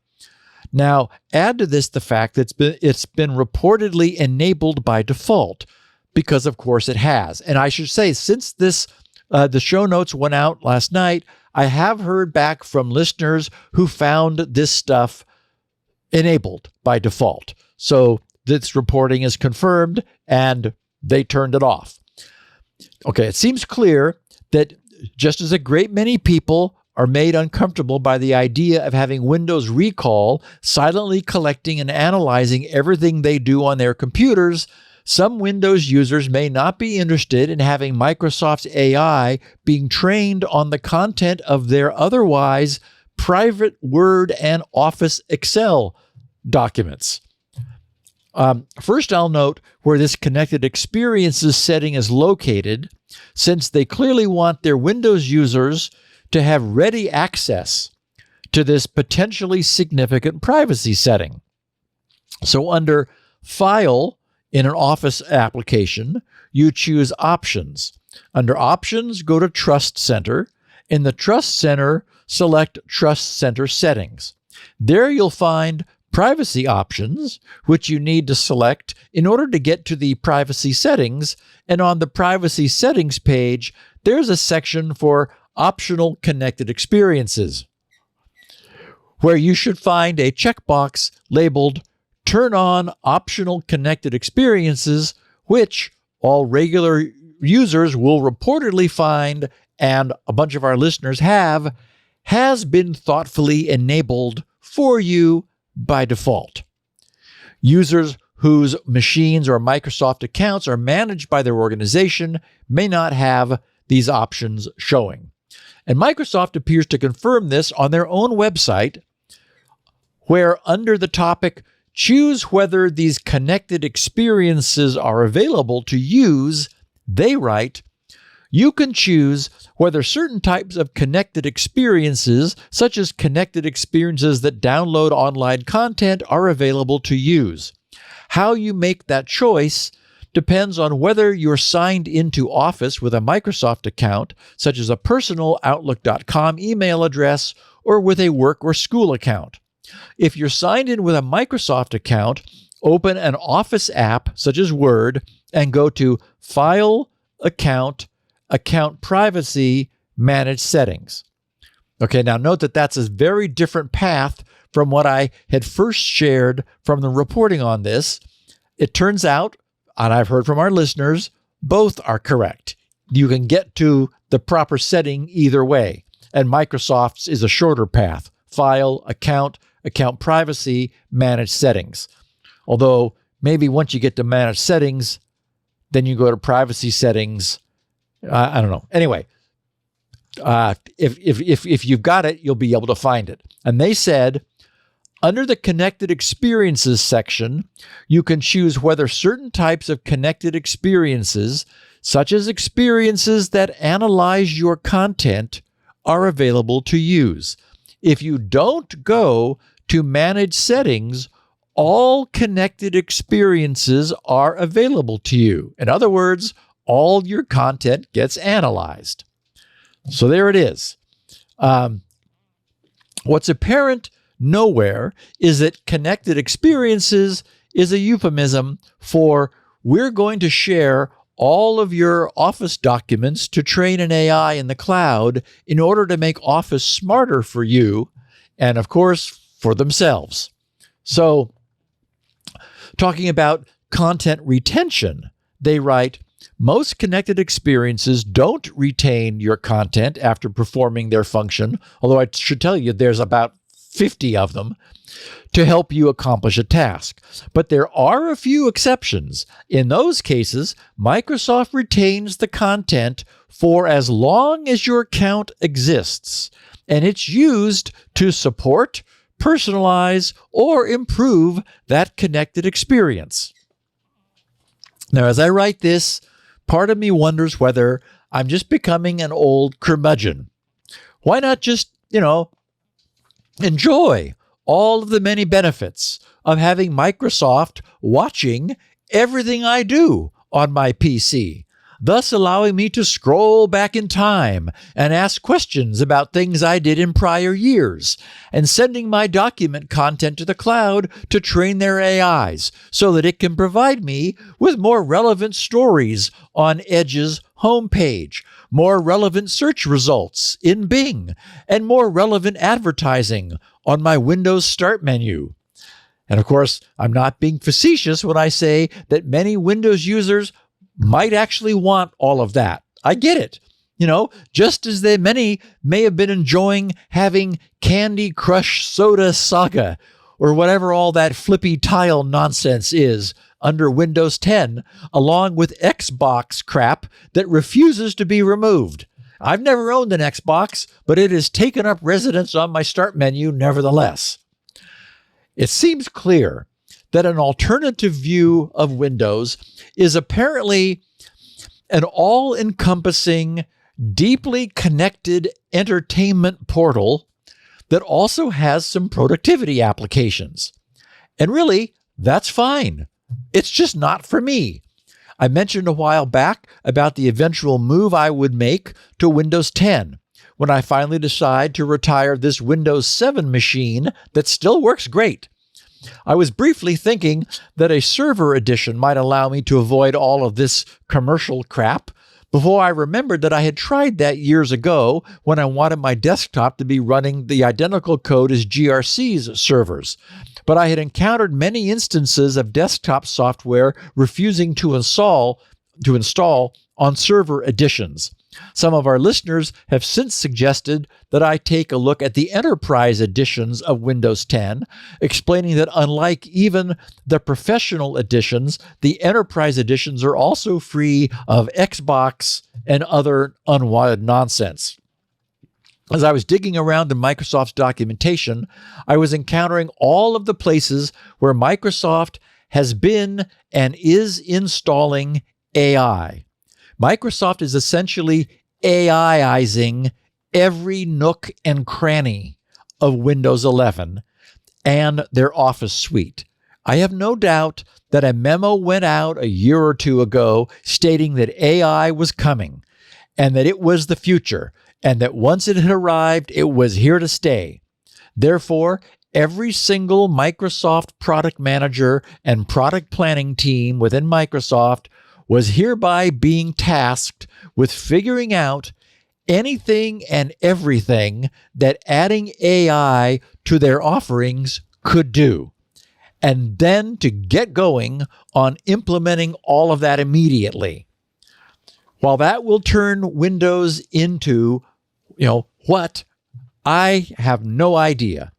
Now, add to this the fact that it's been reportedly enabled by default, because of course it has. And I should say, since the show notes went out last night, I have heard back from listeners who found this stuff enabled by default. So this reporting is confirmed and they turned it off. Okay, it seems clear that just as a great many people are made uncomfortable by the idea of having Windows recall silently collecting and analyzing everything they do on their computers, some Windows users may not be interested in having Microsoft's AI being trained on the content of their otherwise private Word and Office Excel documents. First, I'll note where this connected experiences setting is located, since they clearly want their Windows users to have ready access to this potentially significant privacy setting. So under File in an Office application, you choose Options. Under Options, go to Trust Center. In the Trust Center, select Trust Center Settings. There you'll find privacy options, which you need to select in order to get to the privacy settings. And on the privacy settings page, there's a section for optional connected experiences, where you should find a checkbox labeled Turn on optional connected experiences, which all regular users will reportedly find, and a bunch of our listeners has been thoughtfully enabled for you by default. Users whose machines or Microsoft accounts are managed by their organization may not have these options showing. And Microsoft appears to confirm this on their own website, where under the topic, choose whether these connected experiences are available to use, they write, you can choose whether certain types of connected experiences, such as connected experiences that download online content, are available to use. How you make that choice depends on whether you're signed into Office with a Microsoft account, such as a personal Outlook.com email address, or with a work or school account. If you're signed in with a Microsoft account, open an Office app, such as Word, and go to File, Account Privacy, Manage Settings. Okay, now note that that's a very different path from what I had first shared from the reporting on this. It turns out, and I've heard from our listeners, both are correct. You can get to the proper setting either way, and Microsoft's is a shorter path. File, Account Privacy, Manage Settings. Although maybe once you get to Manage Settings, then you go to Privacy Settings. I don't know. Anyway, if you've got it, you'll be able to find it. And they said, under the Connected Experiences section, you can choose whether certain types of connected experiences, such as experiences that analyze your content, are available to use. If you don't go to Manage Settings, all connected experiences are available to you. In other words, all your content gets analyzed. So there it is. What's apparent nowhere is that connected experiences is a euphemism for we're going to share all of your Office documents to train an AI in the cloud in order to make Office smarter for you and, of course, for themselves. So, talking about content retention, they write, most connected experiences don't retain your content after performing their function, although I should tell you there's about 50 of them to help you accomplish a task. But there are a few exceptions. In those cases, Microsoft retains the content for as long as your account exists, and it's used to support, personalize, or improve that connected experience. Now, as I write this, part of me wonders whether I'm just becoming an old curmudgeon. Why not just, enjoy all of the many benefits of having Microsoft watching everything I do on my PC, thus allowing me to scroll back in time and ask questions about things I did in prior years, and sending my document content to the cloud to train their AIs so that it can provide me with more relevant stories on Edge's homepage, more relevant search results in Bing, and more relevant advertising on my Windows Start menu. And of course, I'm not being facetious when I say that many Windows users might actually want all of that. I get it. Just as many may have been enjoying having Candy Crush Soda Saga or whatever all that flippy tile nonsense is under Windows 10, along with Xbox crap that refuses to be removed. I've never owned an Xbox, but it has taken up residence on my Start menu nevertheless. It seems clear that an alternative view of Windows is apparently an all-encompassing, deeply connected entertainment portal that also has some productivity applications. And really, that's fine. It's just not for me. I mentioned a while back about the eventual move I would make to Windows 10 when I finally decide to retire this Windows 7 machine that still works great. I was briefly thinking that a server edition might allow me to avoid all of this commercial crap before I remembered that I had tried that years ago when I wanted my desktop to be running the identical code as GRC's servers. But I had encountered many instances of desktop software refusing to install on server editions. Some of our listeners have since suggested that I take a look at the enterprise editions of Windows 10, explaining that unlike even the professional editions, the enterprise editions are also free of Xbox and other unwanted nonsense. As I was digging around in Microsoft's documentation, I was encountering all of the places where Microsoft has been and is installing AI. Microsoft is essentially AIizing every nook and cranny of Windows 11 and their Office suite. I have no doubt that a memo went out a year or two ago stating that AI was coming and that it was the future, and that once it had arrived, it was here to stay. Therefore, every single Microsoft product manager and product planning team within Microsoft was hereby being tasked with figuring out anything and everything that adding AI to their offerings could do, and then to get going on implementing all of that immediately. While that will turn Windows into, what? I have no idea.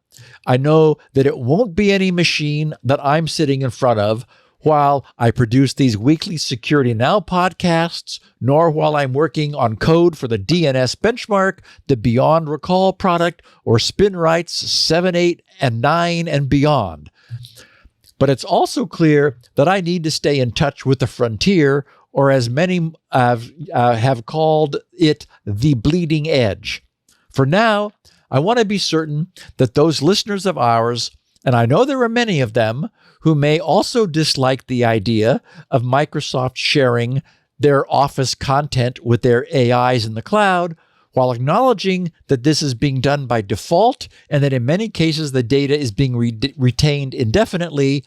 I know that it won't be any machine that I'm sitting in front of while I produce these weekly Security Now podcasts, nor while I'm working on code for the DNS benchmark, the Beyond Recall product, or SpinRight's 7, 8, and 9 and beyond. But it's also clear that I need to stay in touch with the frontier, or as many have called it, the bleeding edge. For now, I want to be certain that those listeners of ours, and I know there are many of them, who may also dislike the idea of Microsoft sharing their Office content with their AIs in the cloud, while acknowledging that this is being done by default and that in many cases the data is being retained indefinitely,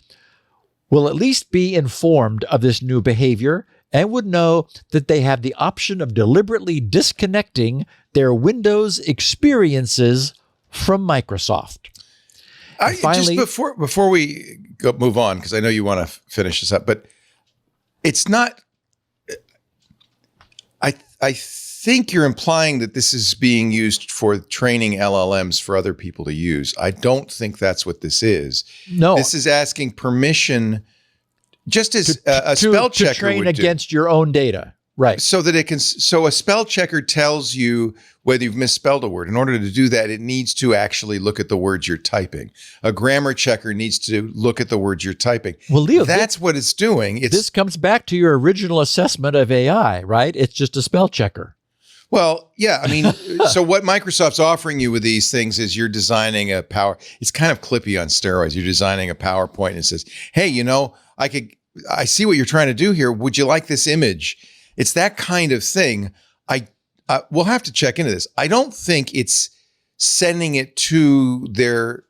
will at least be informed of this new behavior and would know that they have the option of deliberately disconnecting their Windows experiences from Microsoft. Finally, just before we move on, because I know you want to finish this up, but it's not. I think you're implying that this is being used for training LLMs for other people to use. I don't think that's what this is. No. This is asking permission, just as a spell checker to train would do. against your own data. Right. So that it can, so a spell checker tells you whether you've misspelled a word. In order to do that, it needs to actually look at the words you're typing. A grammar checker needs to look at the words you're typing. Well, Leo, that's what it's doing. This comes back to your original assessment of AI, right? It's just a spell checker. Well, yeah. I mean, so what Microsoft's offering you with these things is you're designing a it's kind of Clippy on steroids. You're designing a PowerPoint and it says, hey, I see what you're trying to do here. Would you like this image? It's that kind of thing. We'll have to check into this. I don't think it's sending it to their,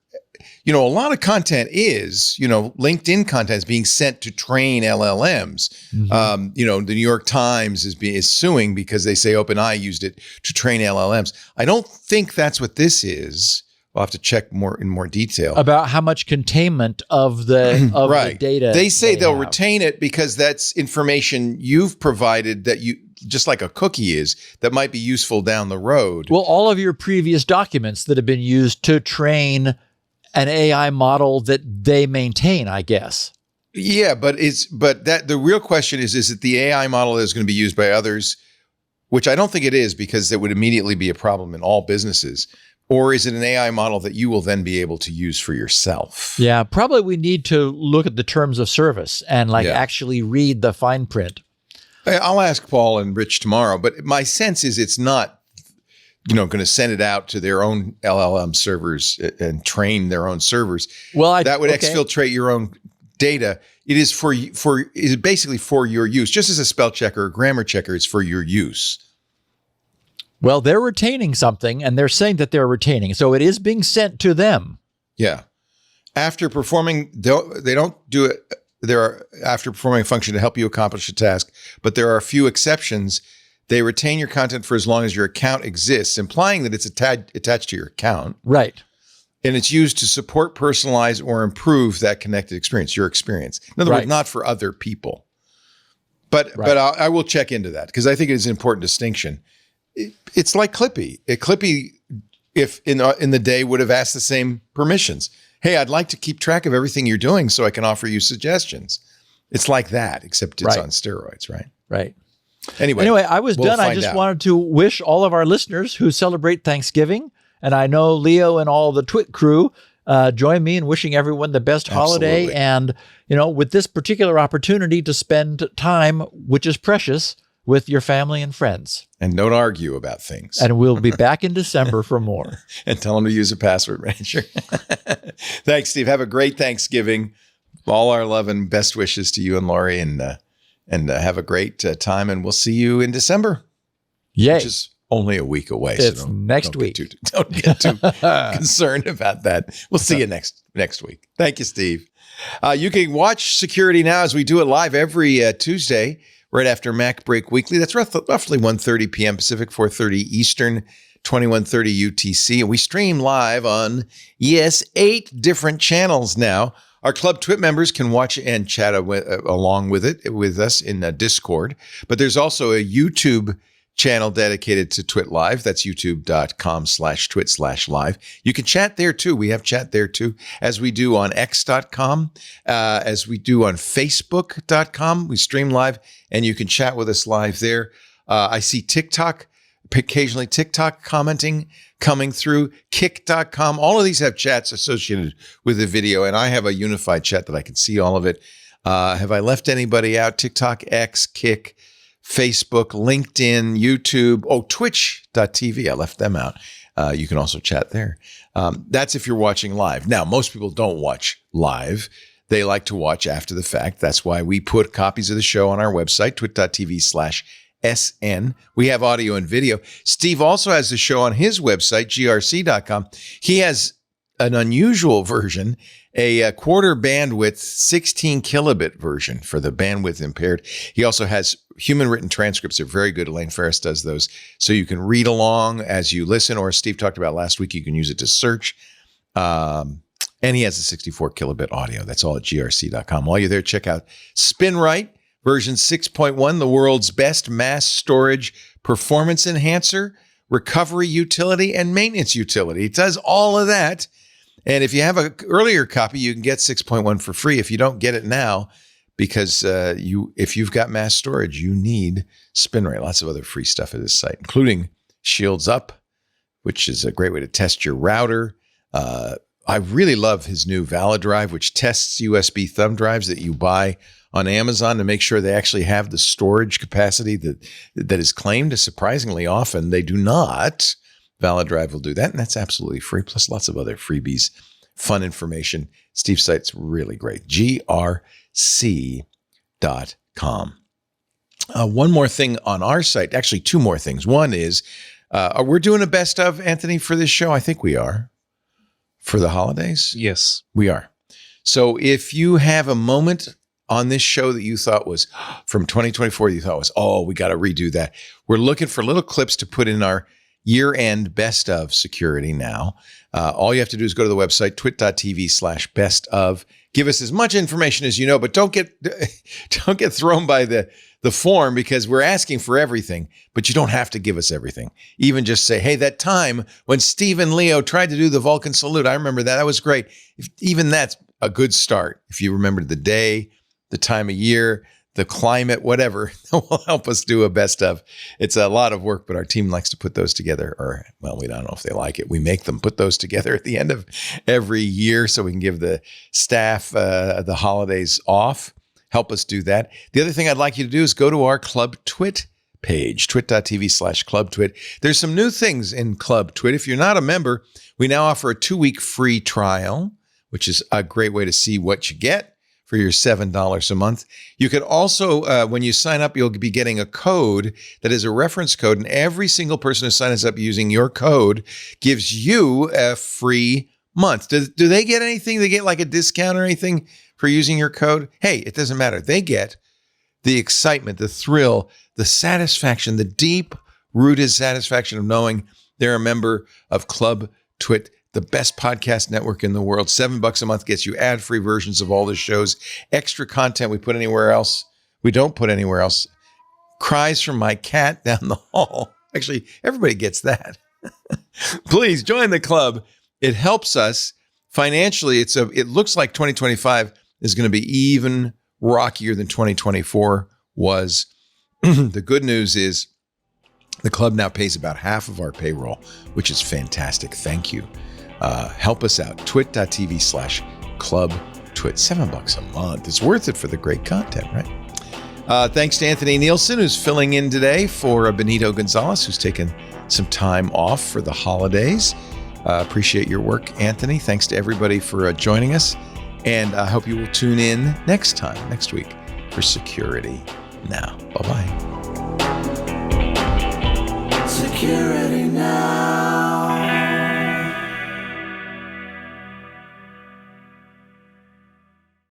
a lot of content is, LinkedIn content is being sent to train LLMs. Mm-hmm. The New York Times is suing because they say OpenAI used it to train LLMs. I don't think that's what this is. We'll have to check in more detail about how much containment of the right. the data. They say they'll retain it because that's information you've provided that you, just like a cookie is, that might be useful down the road. Well, all of your previous documents that have been used to train an AI model that they maintain, I guess. Yeah, but the real question is it the AI model that is going to be used by others, which I don't think it is, because it would immediately be a problem in all businesses. Or is it an AI model that you will then be able to use for yourself? Yeah, probably we need to look at the terms of service and actually read the fine print. I'll ask Paul and Rich tomorrow, but my sense is it's not, going to send it out to their own LLM servers and train their own servers. Well, that would exfiltrate your own data. It is is basically for your use, just as a spell checker or grammar checker is for your use. Well, they're retaining something, and they're saying that they're retaining. So it is being sent to them. Yeah. After performing, they don't do it. After performing a function to help you accomplish a task, but there are a few exceptions. They retain your content for as long as your account exists, implying that it's attached to your account. Right. And it's used to support, personalize, or improve that connected experience, your experience. In other words, not for other people. But I will check into that because I think it is an important distinction. It's like Clippy. Clippy, if in the day, would have asked the same permissions. Hey, I'd like to keep track of everything you're doing so I can offer you suggestions. It's like that, except it's on steroids, right? Right. Anyway, I was done. I just wanted to wish all of our listeners who celebrate Thanksgiving, and I know Leo and all the Twit crew join me in wishing everyone the best holiday. And, with this particular opportunity to spend time, which is precious, with your family and friends. And don't argue about things. And we'll be back in December for more. And tell them to use a password manager. Thanks, Steve. Have a great Thanksgiving. All our love and best wishes to you and Lori, and have a great time. And we'll see you in December. Yay. Which is only a week away. It's next week. Don't get too concerned about that. We'll see you next week. Thank you, Steve. You can watch Security Now as we do it live every Tuesday, right after Mac Break Weekly. That's roughly 1:30 p.m. Pacific, 4:30 Eastern, 21:30 UTC. And we stream live on, 8 different channels now. Our Club Twit members can watch and chat along with us in Discord. But there's also a YouTube channel dedicated to Twit Live. That's youtube.com/twit/live. You can chat there too. We have chat there too, as we do on x.com, as we do on facebook.com. We stream live and you can chat with us live there. I see occasionally TikTok commenting coming through, kick.com. All of these have chats associated with the video, and I have a unified chat that I can see all of it. Have I left anybody out? TikTok, X, Kick, Facebook, LinkedIn, YouTube, twitch.tv. I left them out. You can also chat there. That's if you're watching live. Now, most people don't watch live. They like to watch after the fact. That's why we put copies of the show on our website, twit.tv/SN. We have audio and video. Steve also has the show on his website, grc.com. He has an unusual version, a quarter bandwidth, 16 kilobit version for the bandwidth impaired. He also has human written transcripts. They're very good. Elaine Ferris does those. So you can read along as you listen, or as Steve talked about last week, you can use it to search. And he has a 64 kilobit audio. That's all at grc.com. While you're there, check out SpinRite version 6.1, the world's best mass storage performance enhancer, recovery utility, and maintenance utility. It does all of that. And if you have an earlier copy, you can get 6.1 for free. If you don't get it now, because if you've got mass storage, you need SpinRay. Lots of other free stuff at this site, including Shields Up, which is a great way to test your router. I really love his new Valid Drive, which tests USB thumb drives that you buy on Amazon to make sure they actually have the storage capacity that is claimed. Surprisingly often, they do not. Valid Drive will do that, and that's absolutely free, plus lots of other freebies, fun information. Steve's site's really great, grc.com. One more thing on our site, actually two more things. One is, we're doing a best of, Anthony, for this show. I think we are. For the holidays? Yes. We are. So if you have a moment on this show that you thought was from 2024, you thought was, oh, we got to redo that. We're looking for little clips to put in our year-end best of security now. All you have to do is go to the website, twit.tv/best of. Give us as much information as you know, but don't get thrown by the form, because we're asking for everything, but you don't have to give us everything. Even just say, hey, that time when Steve and Leo tried to do the Vulcan salute, I remember that. That was great. Even that's a good start. If you remember the day, the time of year, the climate, whatever, that will help us do a best of. It's a lot of work, but our team likes to put those together. Or, well, we don't know if they like it. We make them put those together at the end of every year so we can give the staff the holidays off. Help us do that. The other thing I'd like you to do is go to our Club Twit page, twit.tv/clubtwit. There's some new things in Club Twit. If you're not a member, we now offer a 2-week free trial, which is a great way to see what you get for your $7 a month. You could also, when you sign up, you'll be getting a code that is a reference code, and every single person who signs up using your code gives you a free month. Do they get anything? They get like a discount or anything for using your code? Hey, it doesn't matter. They get the excitement, the thrill, the satisfaction, the deep-rooted satisfaction of knowing they're a member of Club Twit, the best podcast network in the world. $7 a month gets you ad-free versions of all the shows, extra content we put anywhere else. We don't put anywhere else. Cries from my cat down the hall. Actually, everybody gets that. Please join the club. It helps us financially. It looks like 2025 is going to be even rockier than 2024 was. The good news is the club now pays about half of our payroll, which is fantastic. Thank you. Help us out. twit.tv/clubtwit. $7 a month. It's worth it for the great content, right? Thanks to Anthony Nielsen, who's filling in today for Benito Gonzalez, who's taken some time off for the holidays. Appreciate your work, Anthony. Thanks to everybody for joining us. And I hope you will tune in next week, for Security Now. Bye-bye. Security Now.